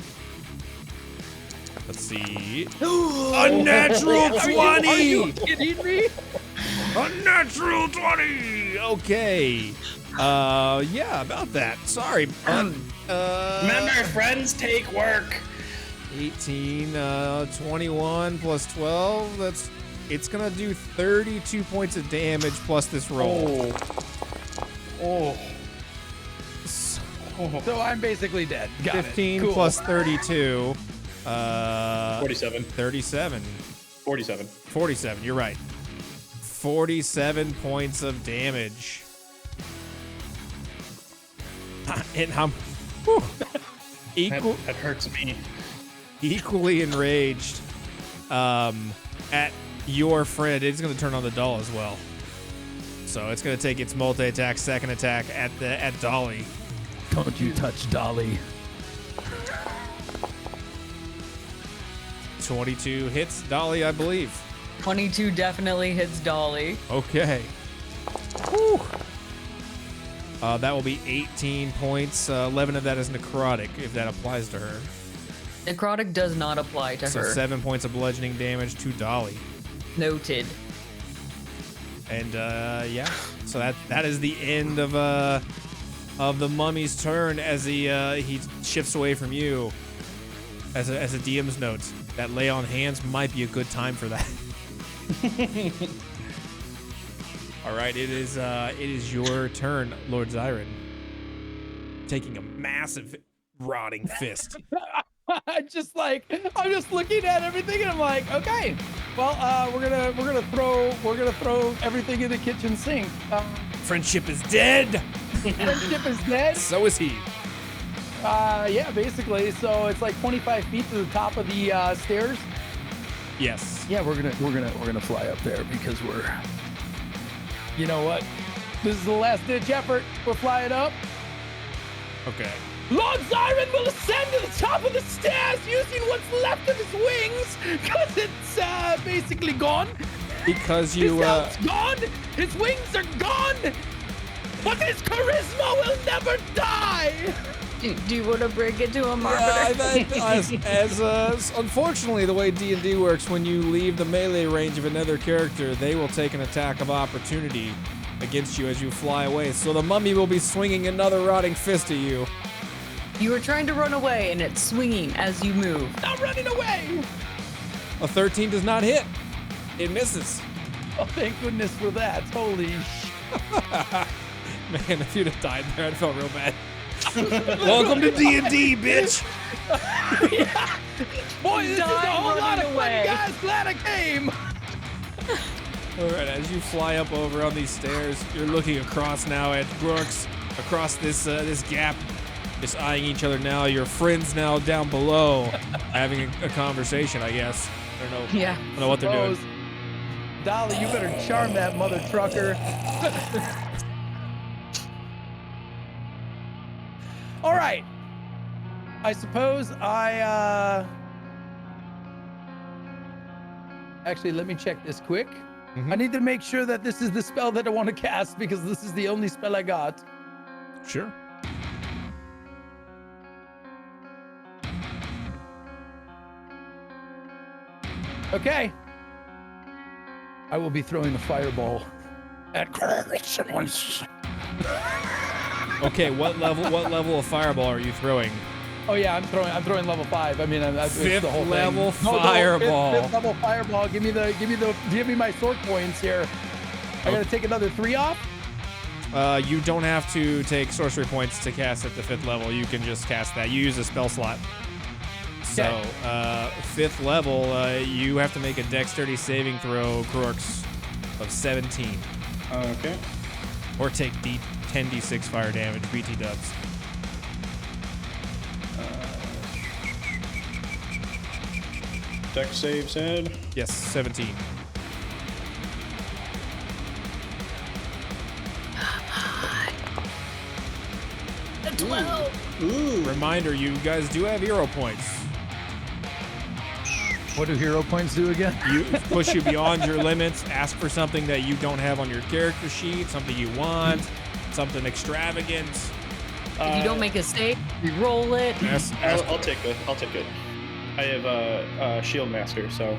Let's see. A natural 20! Are you kidding me? A natural 20! Okay. Yeah, about that. Sorry. Remember, friends take work. 18, 21 plus 12. It's gonna do 32 points of damage plus this roll. Oh. So I'm basically dead. Got 15 it. Cool. plus 32. 47. 37. 47. 47, you're right. 47 points of damage. And I'm That hurts me. equally enraged at your friend. It's going to turn on the doll as well. So it's going to take its multi-attack, second attack at Dolly. Don't you touch Dolly. 22 hits Dolly, I believe. 22 definitely hits Dolly. Okay. Whew. That will be 18 points. 11 of that is necrotic, if that applies to her. Necrotic does not apply to So her. 7 points of bludgeoning damage to Dolly. Noted. And yeah, so that is the end of the mummy's turn as he shifts away from you. As a DM's note, that lay on hands might be a good time for that. All right, it is your turn, Lord Zyron. Taking a massive rotting fist. I'm just looking at everything and I'm like, okay, well, we're gonna throw everything in the kitchen sink. Friendship is dead. Friendship is dead. So is he. Yeah, basically. So it's like 25 feet to the top of the stairs. Yes. Yeah, we're gonna fly up there because we're. You know what? This is the last ditch effort. We're flying up. Okay. Lord Zyron will ascend to the top of the stairs using what's left of his wings because it's basically gone. Because His you health's gone. His wings are gone. But his charisma will never die. Do you want to bring it to him, as unfortunately the way D&D works, when you leave the melee range of another character, they will take an attack of opportunity against you as you fly away. So the mummy will be swinging another rotting fist at you. You were trying to run away, and it's swinging as you move. Not running away. A 13 does not hit. It misses. Oh, thank goodness for that. Holy sh. Man, if you'd have died there, I'd felt real bad. Welcome to D&D, bitch. Yeah. Boy, this is a whole lot of fun, guys. Glad I came. All right, as you fly up over on these stairs, you're looking across now at Brooks, across this gap, just eyeing each other now. Your friends now down below, having a conversation, I guess. I don't know. Yeah. I don't know what they're doing. Dolly, you better charm that mother trucker. All right. I suppose actually, let me check this quick. I need to make sure that this is the spell that I want to cast because this is the only spell I got. Sure. Okay. I will be throwing a fireball at Okay, what level of fireball are you throwing? Oh yeah, I'm throwing level 5. I mean, it's Fifth the whole level thing. No, fireball. Fifth level fireball. Give me my sword points here. I gotta take another 3 off. You don't have to take sorcery points to cast at the 5th level. You can just cast that. You use a spell slot. So, 5th level, you have to make a dexterity saving throw, Crooks, of 17. Okay. Or take 10d6 fire damage, BT dubs. Dex save said. Yes, 17. A 12. Ooh. Reminder, you guys do have hero points. What do hero points do again? You push you beyond your limits, ask for something that you don't have on your character sheet, something you want, something extravagant. If you don't make a save, you roll it. I'll take it. I have shield master, so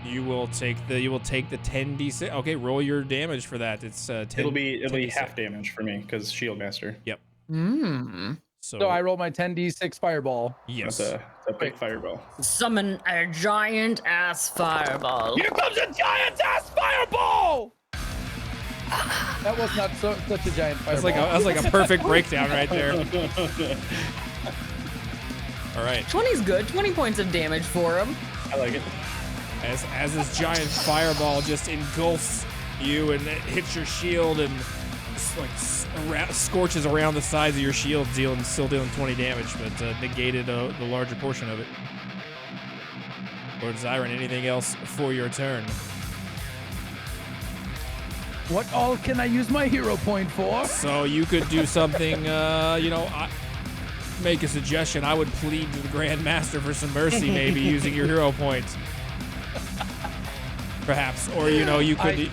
you will take the 10d6. Okay, roll your damage for that. It's 10. it'll be 10d6. half damage for me because shield master. Yep. So I roll my 10d6 fireball. Yes. That's a big fireball. Summon a giant ass fireball. Here comes a giant ass fireball! That was not such a giant fireball. That's like a perfect breakdown right there. All right. 20's good. 20 points of damage for him. I like it. As this giant fireball just engulfs you and it hits your shield and scorches around the sides of your shield, still dealing 20 damage, but negated the larger portion of it. Lord Zyron, anything else for your turn? What all can I use my hero point for? So you could do something, make a suggestion. I would plead to the Grand Master for some mercy, maybe using your hero points. Perhaps, or you could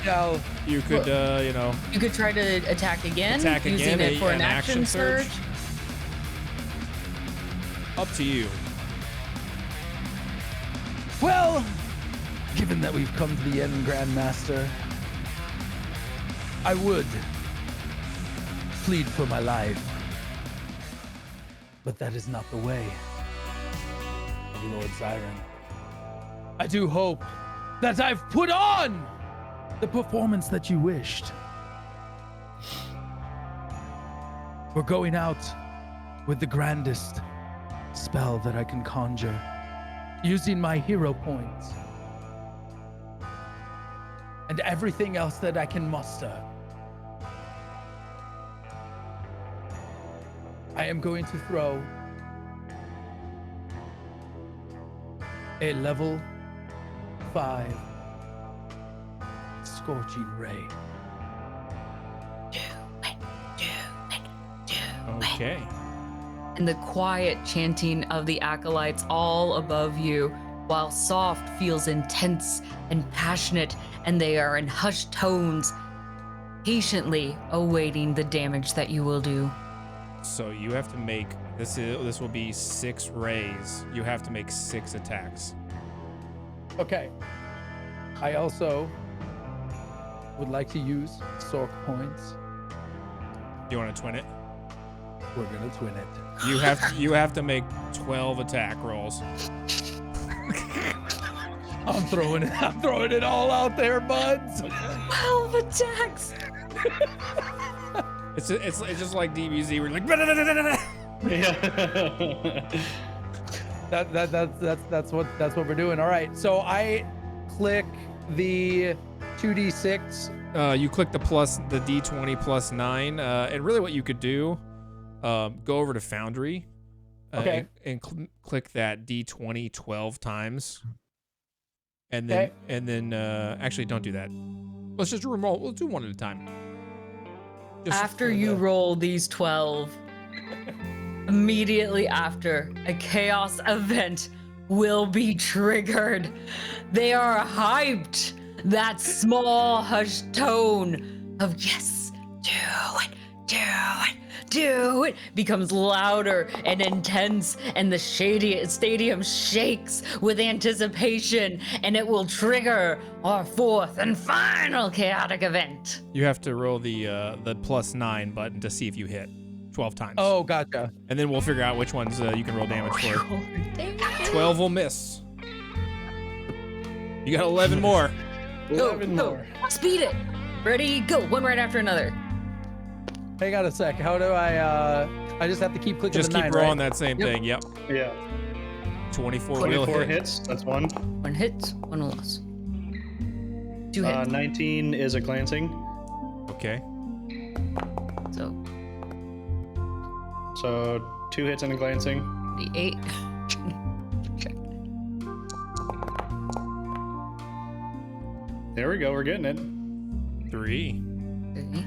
try to attack again, using it for an action surge. Up to you. Well, given that we've come to the end, Grandmaster, I would plead for my life, but that is not the way of Lord Zyron. I do hope that I've put on the performance that you wished. We're going out with the grandest spell that I can conjure, using my hero points and everything else that I can muster. I am going to throw a level 5. Scorching ray. Okay. And the quiet chanting of the acolytes all above you, while Soft feels intense and passionate, and they are in hushed tones, patiently awaiting the damage that you will do. So you have to make this will be 6 rays. You have to make 6 attacks. Okay. I also would like to use Sork points. Do you want to twin it? We're gonna twin it. You have to make 12 attack rolls. I'm throwing it all out there, buds. 12 attacks! It's just like DBZ. We're like. Yeah. That's what we're doing. All right. So I click the 2d6. You click the D20 plus 9, and really what you could do, go over to Foundry, Okay. and click that D20 12 times, and then actually don't do that. Let's just roll. We'll do one at a time. After you roll these 12, immediately after, a chaos event will be triggered. They are hyped. That small hushed tone of yes, do it becomes louder and intense, and the stadium shakes with anticipation, and it will trigger our 4th and final chaotic event. You have to roll the plus 9 button to see if you hit 12 times. Oh, gotcha. And then we'll figure out which ones you can roll damage for. 12 will miss. You got 11 more. 11 Go. more. Speed it. Ready, go. One right after another. Hang on a sec. How do I just have to keep clicking Just the 9, keep rolling right? that same thing. Yep. Yeah. 24 will 24 hit. hits. That's one. 1 hit, 1 loss. 2 hits. 19 is a glancing. Okay. So 2 hits and a glancing. The 8. Check. There we go. We're getting it. 3. Okay.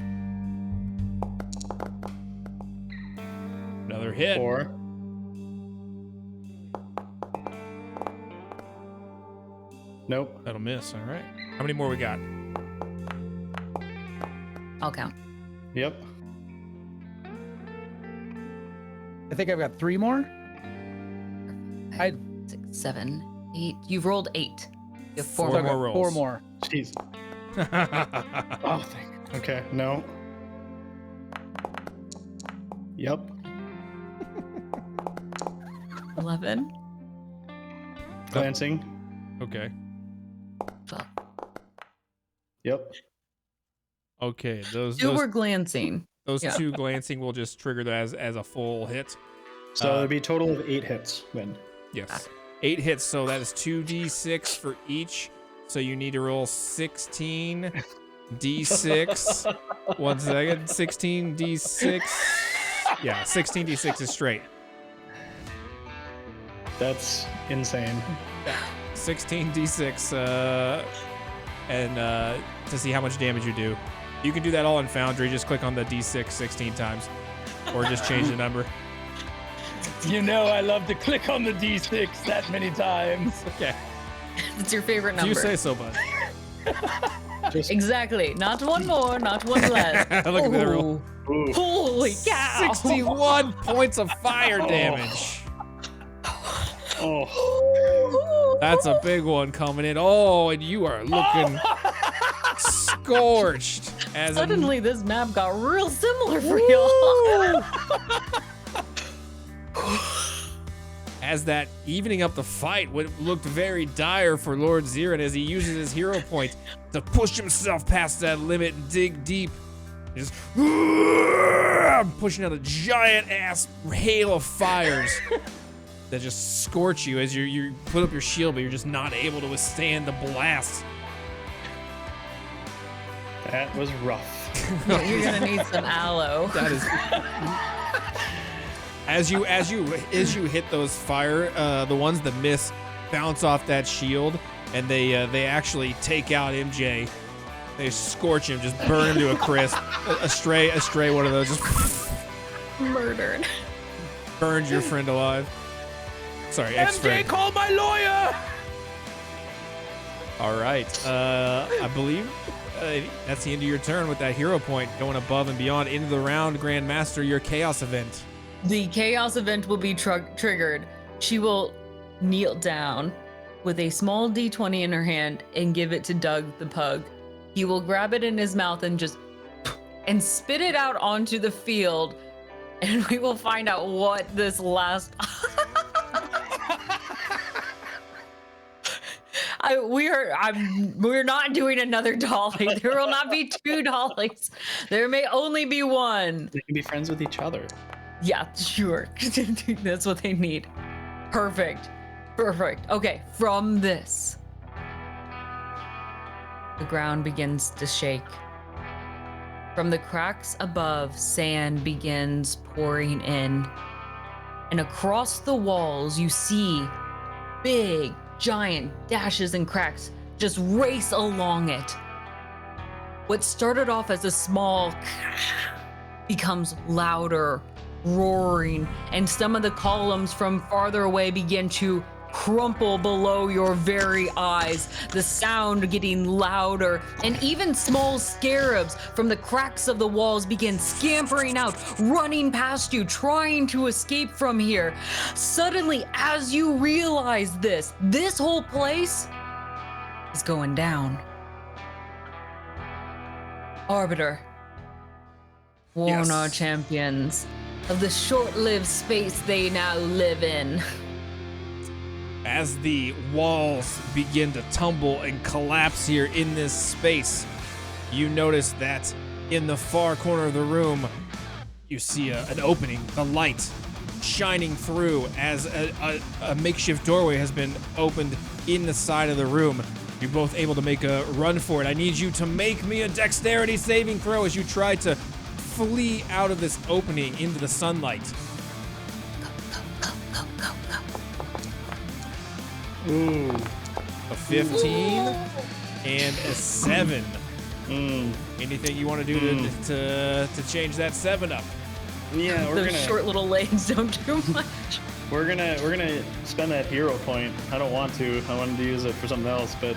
Another hit. 4. Nope. That'll miss. All right. How many more we got? I'll count. Yep. I think I've got 3 more. 5, 6, 7, 8. You've rolled 8. You have 4 Four more. more rolls. 4 more. Jeez. Oh, thank. Okay. No. Yep. 11. Glancing. Okay. 12. Yep. Okay. Those 2 were glancing. Yeah. 2 glancing will just trigger that as a full hit. So it'd be a total of 8 hits then. Yes. 8 hits. So that is 2d6 for each. So you need to roll 16 d6. 1 second. 16 d6. Yeah, 16 d6 is straight. That's insane. 16 d6 and to see how much damage you do. You can do that all in Foundry. Just click on the d6 16 times or just change the number. You know I love to click on the D6 that many times. Okay. It's your favorite If number. you say so, bud. Exactly. Not 1 more, not 1 less. Look at that roll. Ooh. Holy cow. 61 points of fire damage. Oh. That's a big one coming in. Oh, and you are looking scorched. Suddenly, this map got real similar for y'all. As that evening up the fight, what looked very dire for Lord Zirin as he uses his hero point to push himself past that limit and dig deep. Just pushing out a giant ass hail of fires that just scorch you as you put up your shield, but you're just not able to withstand the blast. That was rough. You're gonna need some aloe. That is. As you hit those fire, the ones that miss bounce off that shield, and they actually take out MJ. They scorch him, just burn him to a crisp. A stray one of those just Murdered. burns your friend alive. Sorry, MJ, ex-friend. call my lawyer. All right. I believe that's the end of your turn with that hero point, going above and beyond into the round. Grandmaster, your chaos event. The chaos event will be triggered. She will kneel down with a small D20 in her hand and give it to Doug the pug. He will grab it in his mouth and just spit it out onto the field, and we will find out what this last. We're not doing another dolly. There will not be 2 dollies. There may only be 1. They can be friends with each other. Yeah, sure. That's what they need. Perfect. Okay, from this, the ground begins to shake. From the cracks above, sand begins pouring in. And across the walls, you see big, giant dashes and cracks just race along it. What started off as a small becomes louder, roaring, and some of the columns from farther away begin to crumple below your very eyes, the sound getting louder, and even small scarabs from the cracks of the walls begin scampering out, running past you, trying to escape from here. Suddenly, as you realize this whole place is going down. Arbiter, warn our champions of the short-lived space they now live in. As the walls begin to tumble and collapse here in this space, you notice that in the far corner of the room, you see an opening, the light shining through as a makeshift doorway has been opened in the side of the room. You're both able to make a run for it. I need you to make me a dexterity saving throw as you try to flee out of this opening into the sunlight. Ooh. A 15 and a 7. Anything you want to do to change that 7 up? Yeah, Those short little legs don't do much. We're gonna spend that hero point. I don't want to. I wanted to use it for something else, but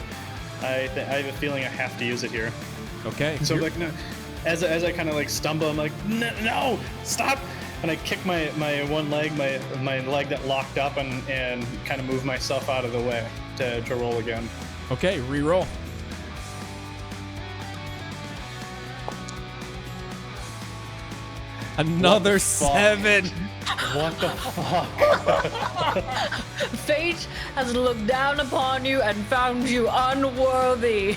I have a feeling I have to use it here. Okay. So like, no, as I kind of like stumble, I'm like, no, stop! And I kick my one leg, my leg that locked up, and kind of move myself out of the way to roll again. Okay, re-roll. Another 7. What the fuck? Fate has looked down upon you and found you unworthy.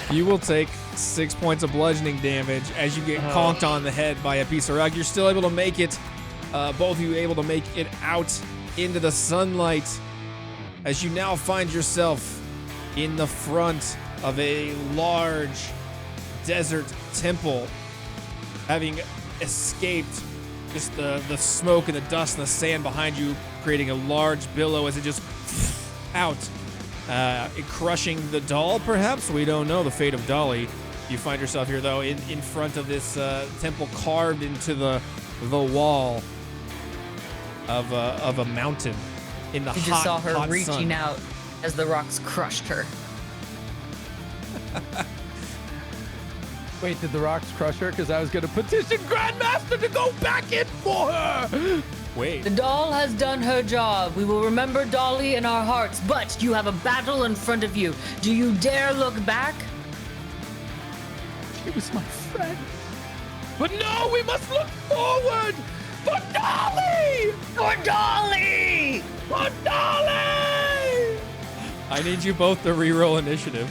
You will take 6 points of bludgeoning damage as you get conked on the head by a piece of rock. You're still able to make it. Both of you able to make it out into the sunlight as you now find yourself in the front of a large desert temple, having escaped just the smoke and the dust and the sand behind you, creating a large billow as it just out, crushing the doll, perhaps? We don't know the fate of Dolly. You find yourself here, though, in front of this temple carved into the wall of a mountain in the You hot, just saw her hot reaching sun. out as the rocks crushed her. Wait, did the rocks crush her? Because I was going to petition Grandmaster to go back in for her. Wait. The doll has done her job. We will remember Dolly in our hearts, but you have a battle in front of you. Do you dare look back? She was my friend. But no, we must look forward. For Dolly! For Dolly! For Dolly! I need you both to re-roll initiative.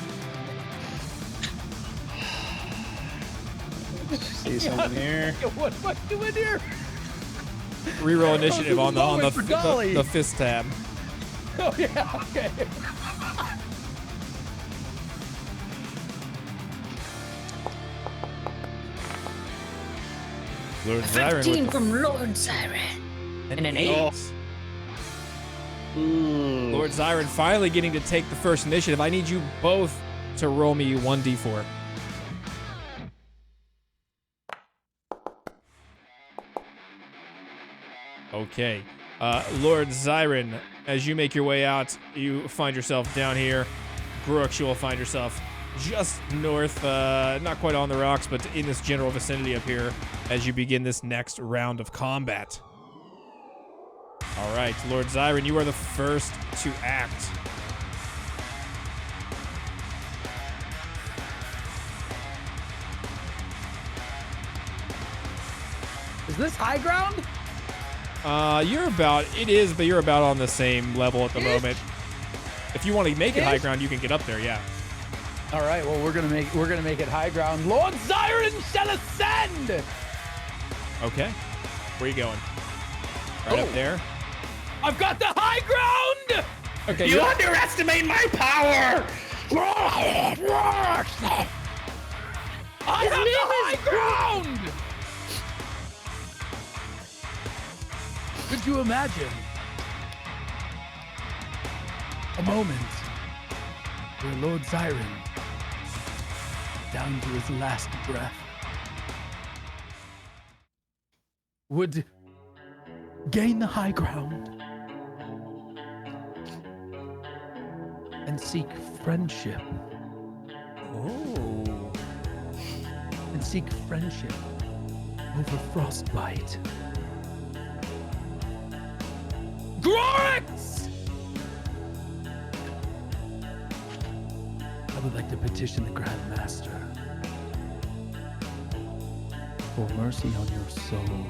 See something here. What am I doing here? Re-roll initiative on for Dolly. the fist tab. Oh, yeah, okay. Lord 15 Siren from Lord Siren. with And an 8. Lord Lord Zyron finally getting to take the first initiative. I need you both to roll me 1d4. Okay. Lord Zyron, as you make your way out, you find yourself down here. Brooks, you will find yourself just north, not quite on the rocks, but in this general vicinity up here as you begin this next round of combat. All right, Lord Zyron, you are the first to act. Is this high ground? You're about, it is, but you're about on the same level at the moment. If you want to make it high ground, you can get up there, yeah. All right, well, we're gonna make it high ground. Lord Zyron shall ascend. Okay. Where are you going? Right up there? I've got the high ground. Okay. You underestimate my power! I have the high ground. Could you imagine a moment where Lord Zyron, down to his last breath, would gain the high ground and seek friendship? Oh. And seek friendship over frostbite. Grorix! I would like to petition the Grand Master for mercy on your soul.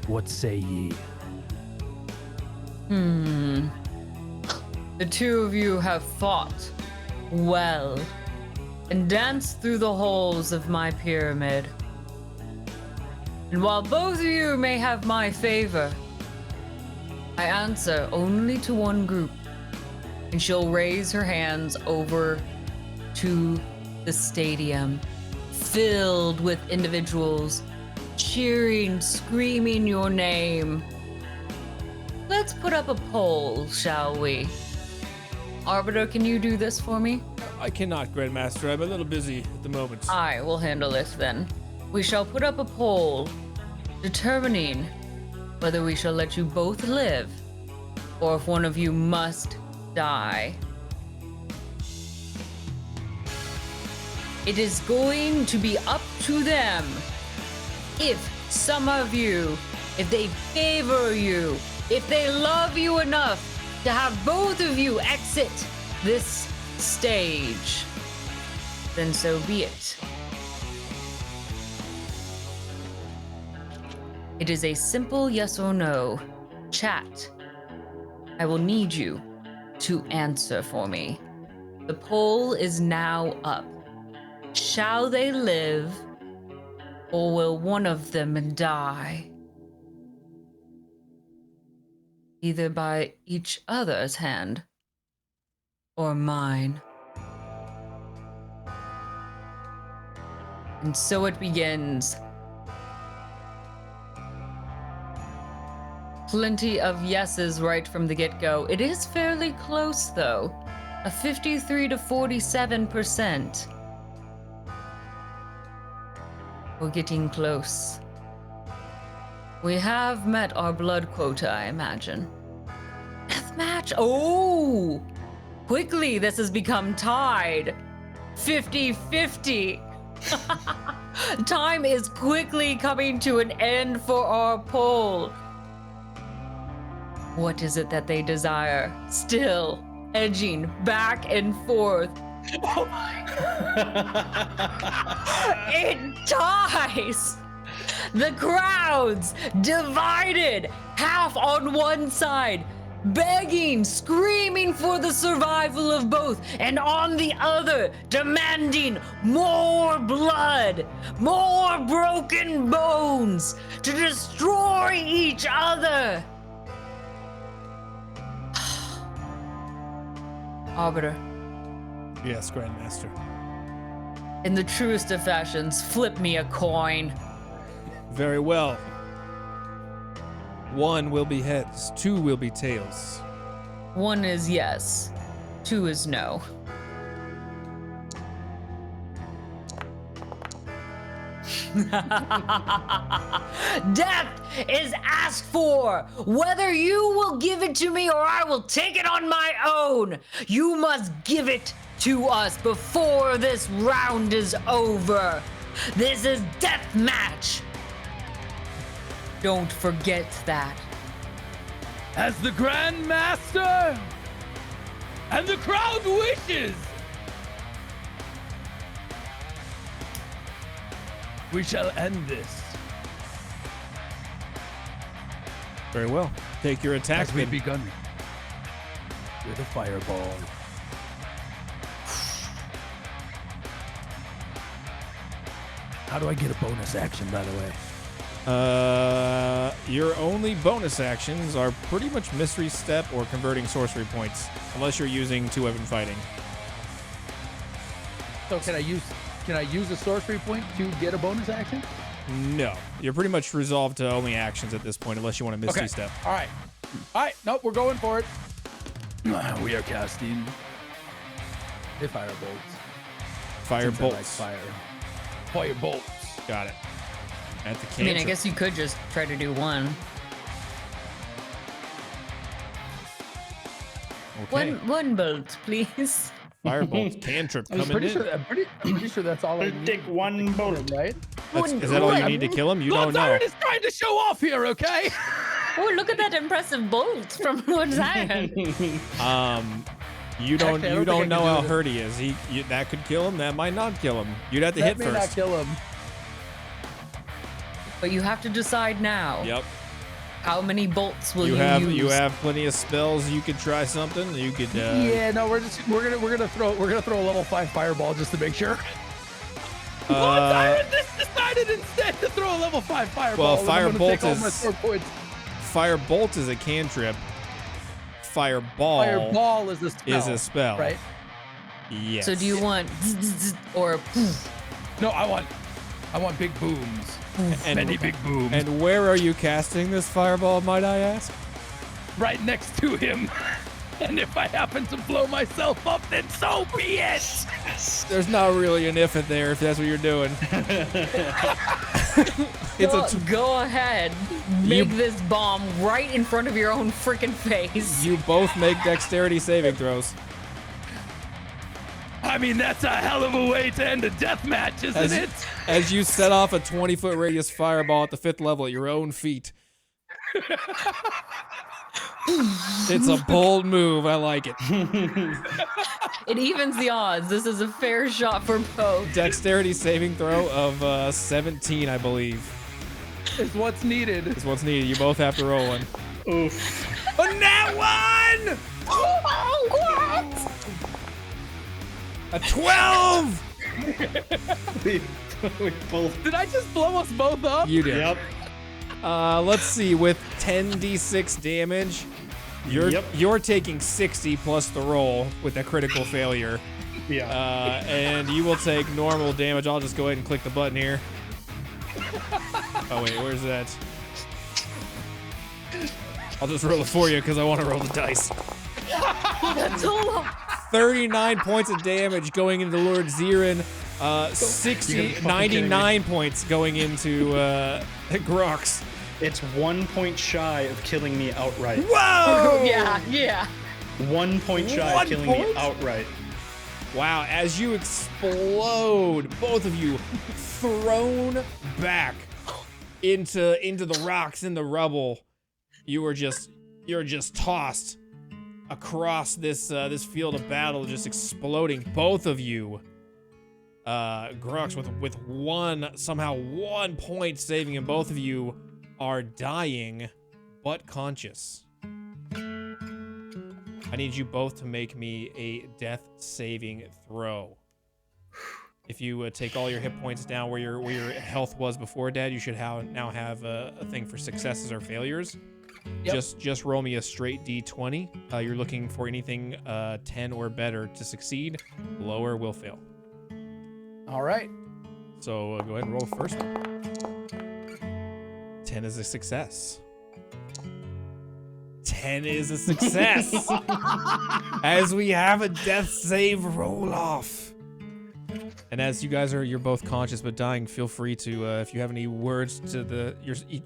What say ye? The two of you have fought well and danced through the halls of my pyramid. And while both of you may have my favor, I answer only to one group. And she'll raise her hands over to the stadium, filled with individuals cheering, screaming your name. Let's put up a poll, shall we? Arbiter, can you do this for me? I cannot, Grandmaster. I'm a little busy at the moment. I will handle it then. We shall put up a poll determining whether we shall let you both live or if one of you must die. It is going to be up to them. If some of you, if they favor you, if they love you enough to have both of you exit this stage, then so be it. It is a simple yes or no. Chat, I will need you to answer for me. The poll is now up. Shall they live, or will one of them die? Either by each other's hand or mine. And so it begins. Plenty of yeses right from the get-go. It is fairly close, though. A 53 to 47%. We're getting close. We have met our blood quota, I imagine. Deathmatch! Oh! Quickly, this has become tied. 50-50. Time is quickly coming to an end for our poll. What is it that they desire? Still edging back and forth. Oh my. It ties! The crowds divided, half on one side, begging, screaming for the survival of both, and on the other, demanding more blood, more broken bones to destroy each other. Arbiter, Yes, Grandmaster. in the truest of fashions, flip me a coin. Very well. 1 will be heads, 2 will be tails. 1 is yes, 2 is no. Death is asked for. Whether you will give it to me or I will take it on my own, you must give it to us before this round is over. This is deathmatch. Don't forget that. As the Grand Master and the crowd wishes, we shall end this. Very well. Take your attack. As we've begun with a fireball. How do I get a bonus action, by the way? Your only bonus actions are pretty much Mystery Step or converting sorcery points, unless you're using two-weapon fighting. So can I use a sorcery point to get a bonus action? No, you're pretty much resolved to only actions at this point, unless you want a Mystery Step. All right. Nope, we're going for it. We are casting the firebolts. Firebolts. Fire. Firebolts. Got it. At the I cantrip. mean, I guess you could just try to do one. Okay. One bolt, please. Firebolt cantrip I'm coming in. I'm pretty sure that's all I need. Take one bolt. Right? Is that all you need to kill him? You Lord don't know. Ziren is trying to show off here, okay? Oh, look at that impressive bolt from Lord Zion. You don't Actually, I don't think I know can how do hurt he is. That could kill him. That might not kill him. You'd have to That hit may first. not kill him. But you have to decide now. Yep. How many bolts will you have use? you have plenty of spells. You could try something. You could. Yeah, no, we're gonna throw a level 5 fireball just to make sure. Lord Ziren decided instead to throw a level 5 fireball. Well, firebolt is firebolt is a cantrip. Fireball is a spell. Right? Yes. So do you want or No, I want big booms. And Many big booms. And where are you casting this fireball, might I ask? Right next to him. And if I happen to blow myself up, then so be it. There's not really an if there if that's what you're doing. go ahead. Make this bomb right in front of your own freaking face. You both make dexterity saving throws. I mean, that's a hell of a way to end a death match, isn't it? As you set off a 20-foot radius fireball at the 5th level at your own feet. It's a bold move. I like it. It evens the odds. This is a fair shot for both. Dexterity saving throw of 17, I believe. It's what's needed. It's what's needed. You both have to roll one. Oof. A nat 1! Oh, what? A 12! we both. Did I just blow us both up? You did. Yep. Let's see. With 10d6 damage, you're taking 60 plus the roll with a critical failure. Yeah. And you will take normal damage. I'll just go ahead and click the button here. Oh wait, where's that? I'll just roll it for you because I want to roll the dice. That's a lot. 39 points of damage going into Lord Ziren. 99 points going into Grox. It's 1 point shy of killing me outright. Whoa! Yeah. 1 point shy of killing me outright. Wow, as you explode, both of you thrown back into the rocks in the rubble. You're just tossed across this field of battle, just exploding. Both of you, Grox with somehow 1 point saving, and both of you are dying, but conscious. I need you both to make me a death saving throw. If you take all your hit points down where your health was before, Dad, you should now have a thing for successes or failures. Yep. Just roll me a straight D20. You're looking for anything 10 or better to succeed. Lower will fail. All right. So go ahead and roll the first one. 10 is a success. 10 10 is a success. As we have a death save roll off. And as you guys you're both conscious but dying, feel free to, if you have any words to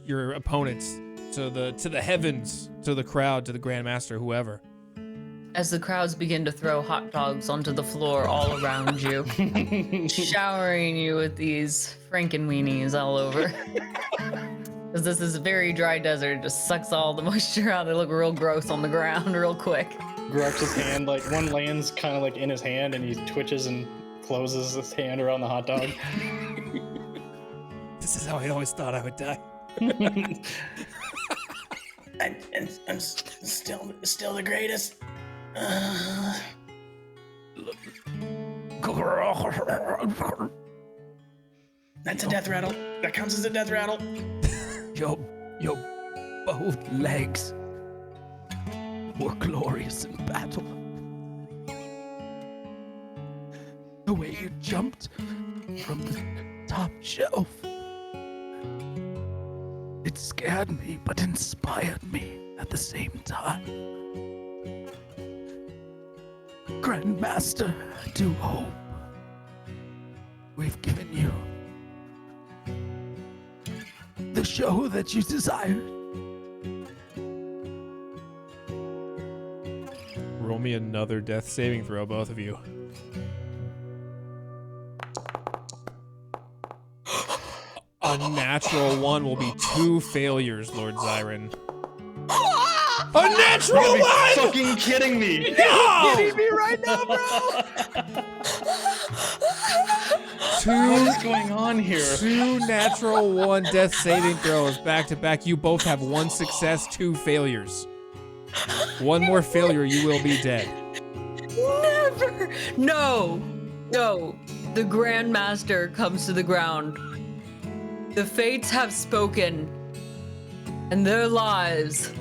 your opponents, to the heavens, to the crowd, to the Grandmaster, whoever. As the crowds begin to throw hot dogs onto the floor all around you, showering you with these Frankenweenies all over. Because this is a very dry desert, just sucks all the moisture out. They look real gross on the ground real quick. Grux's hand, like one lands kind of like in his hand, and he twitches and closes his hand around the hot dog. This is how I always thought I would die. I'm still the greatest. That's a death rattle. That counts as a death rattle. Your both legs were glorious in battle. The way you jumped from the top shelf. It scared me, but inspired me at the same time. Grandmaster, I do hope we've given you the show that you desired. Roll me another death saving throw, both of you. A natural 1 will be 2 failures, Lord Zyron. A natural 1! Fucking kidding me! No! Kidding me right now, bro? What is going on here? 2 natural 1 death saving throws back to back. You both have 1 success, 2 failures. 1 more failure, you will be dead. Never! No! The Grandmaster comes to the ground. The fates have spoken, and their lives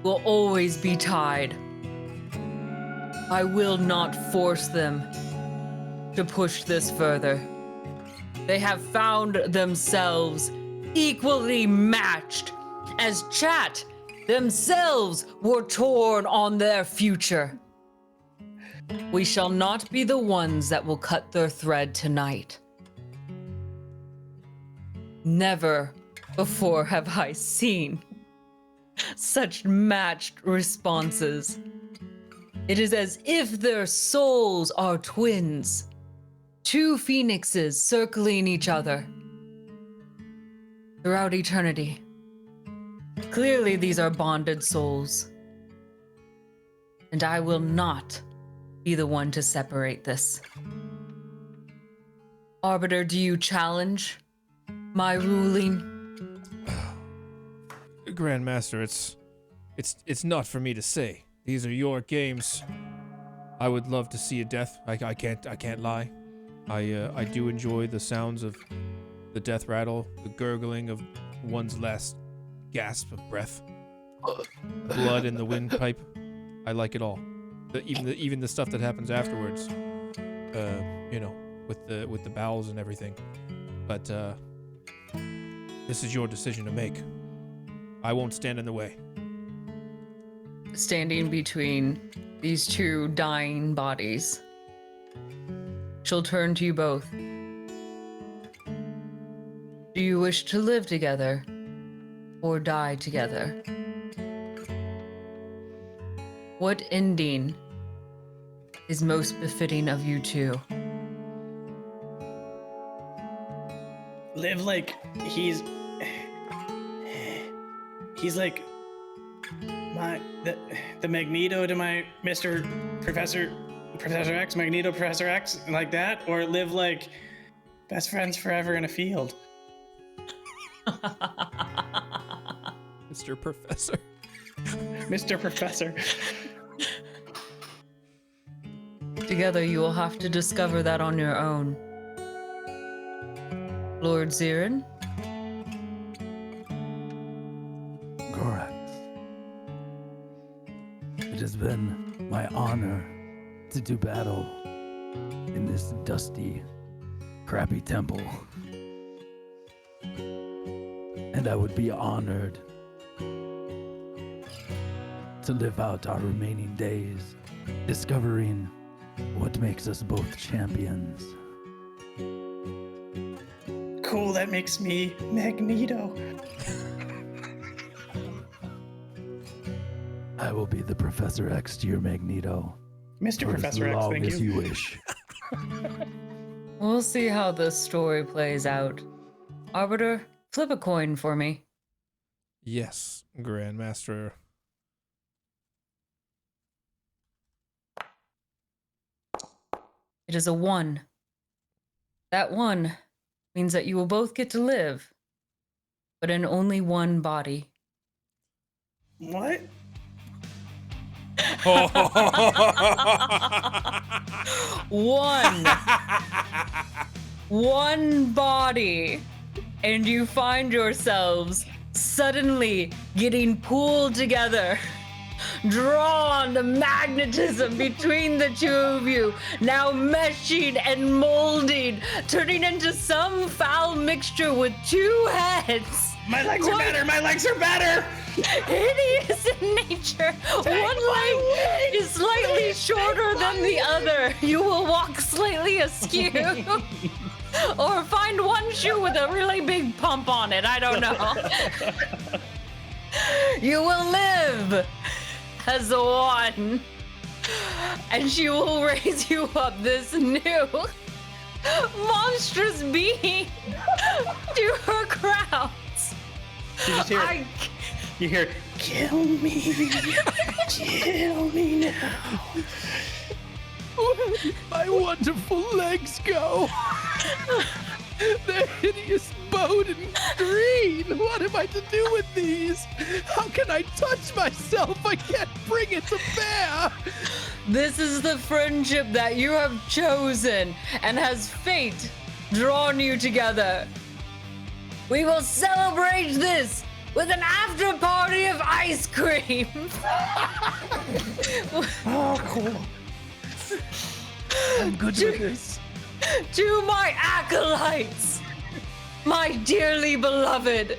will always be tied. I will not force them to push this further. They have found themselves equally matched, as Chat themselves were torn on their future. We shall not be the ones that will cut their thread tonight. Never before have I seen such matched responses. It is as if their souls are twins, 2 phoenixes circling each other throughout eternity. Clearly, these are bonded souls, and I will not be the one to separate this. Arbiter, do you challenge my ruling? Grandmaster, it's not for me to say. These are your games. I would love to see a death. I can't lie. I do enjoy the sounds of the death rattle, the gurgling of one's last gasp of breath, blood in the windpipe. I like it all. Even the stuff that happens afterwards. With the bowels and everything. But this is your decision to make. I won't stand in the way. Standing between these 2 dying bodies, she'll turn to you both. Do you wish to live together or die together? What ending is most befitting of you 2? Live like he's like the Magneto to my Mr. Professor X, Magneto Professor X, like that, or live like best friends forever in a field. Mr. Professor. Mr. Professor. Together you will have to discover that on your own. Lord Zirin? Correct. It has been my honor to do battle in this dusty, crappy temple. And I would be honored to live out our remaining days, discovering what makes us both champions. Cool, that makes me Magneto. I will be the Professor X to your Magneto. Mr. For Professor as X, long thank as you. you wish. We'll see how this story plays out. Arbiter, flip a coin for me. Yes, Grandmaster. It is a 1. That 1 means that you will both get to live, but in only one body. What? One body, and you find yourselves suddenly getting pulled together, drawn, the magnetism between the two of you, now meshing and molding, turning into some foul mixture with 2 heads. My legs are better! My legs are better! Hideous in nature. One leg is slightly shorter than the other. You will walk slightly askew. Or find one shoe with a really big pump on it. I don't know. You will live as one. And she will raise you up, this new monstrous being, to her crowns. You just hear, you hear, kill me, kill me now. Where did my wonderful legs go? They're hideous bone and green. What am I to do with these? How can I touch myself? I can't bring it to bear. This is the friendship that you have chosen, and has fate drawn you together. We will celebrate this with an after party of ice cream. Oh, cool. I'm good with this. To my acolytes, my dearly beloved,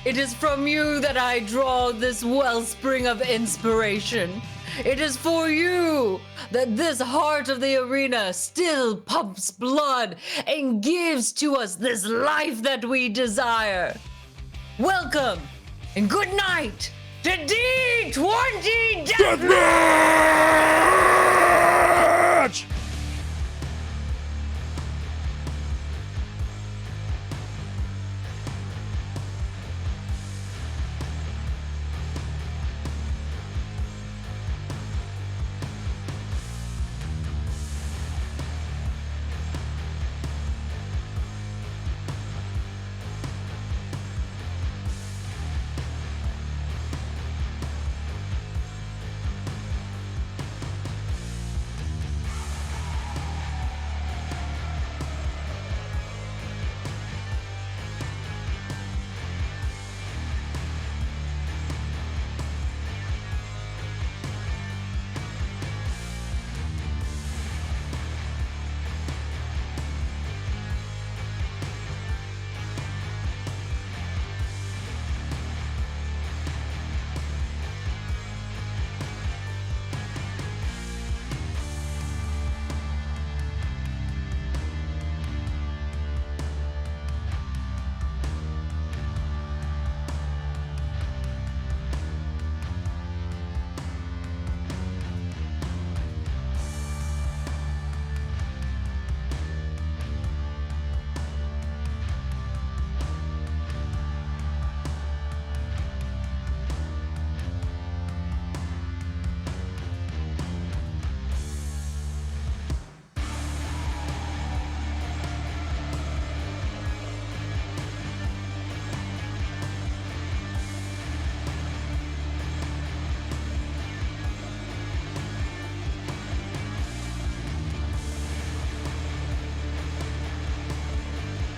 it is from you that I draw this wellspring of inspiration. It is for you that this heart of the arena still pumps blood and gives to us this life that we desire. Welcome and good night to D20 Deathmatch!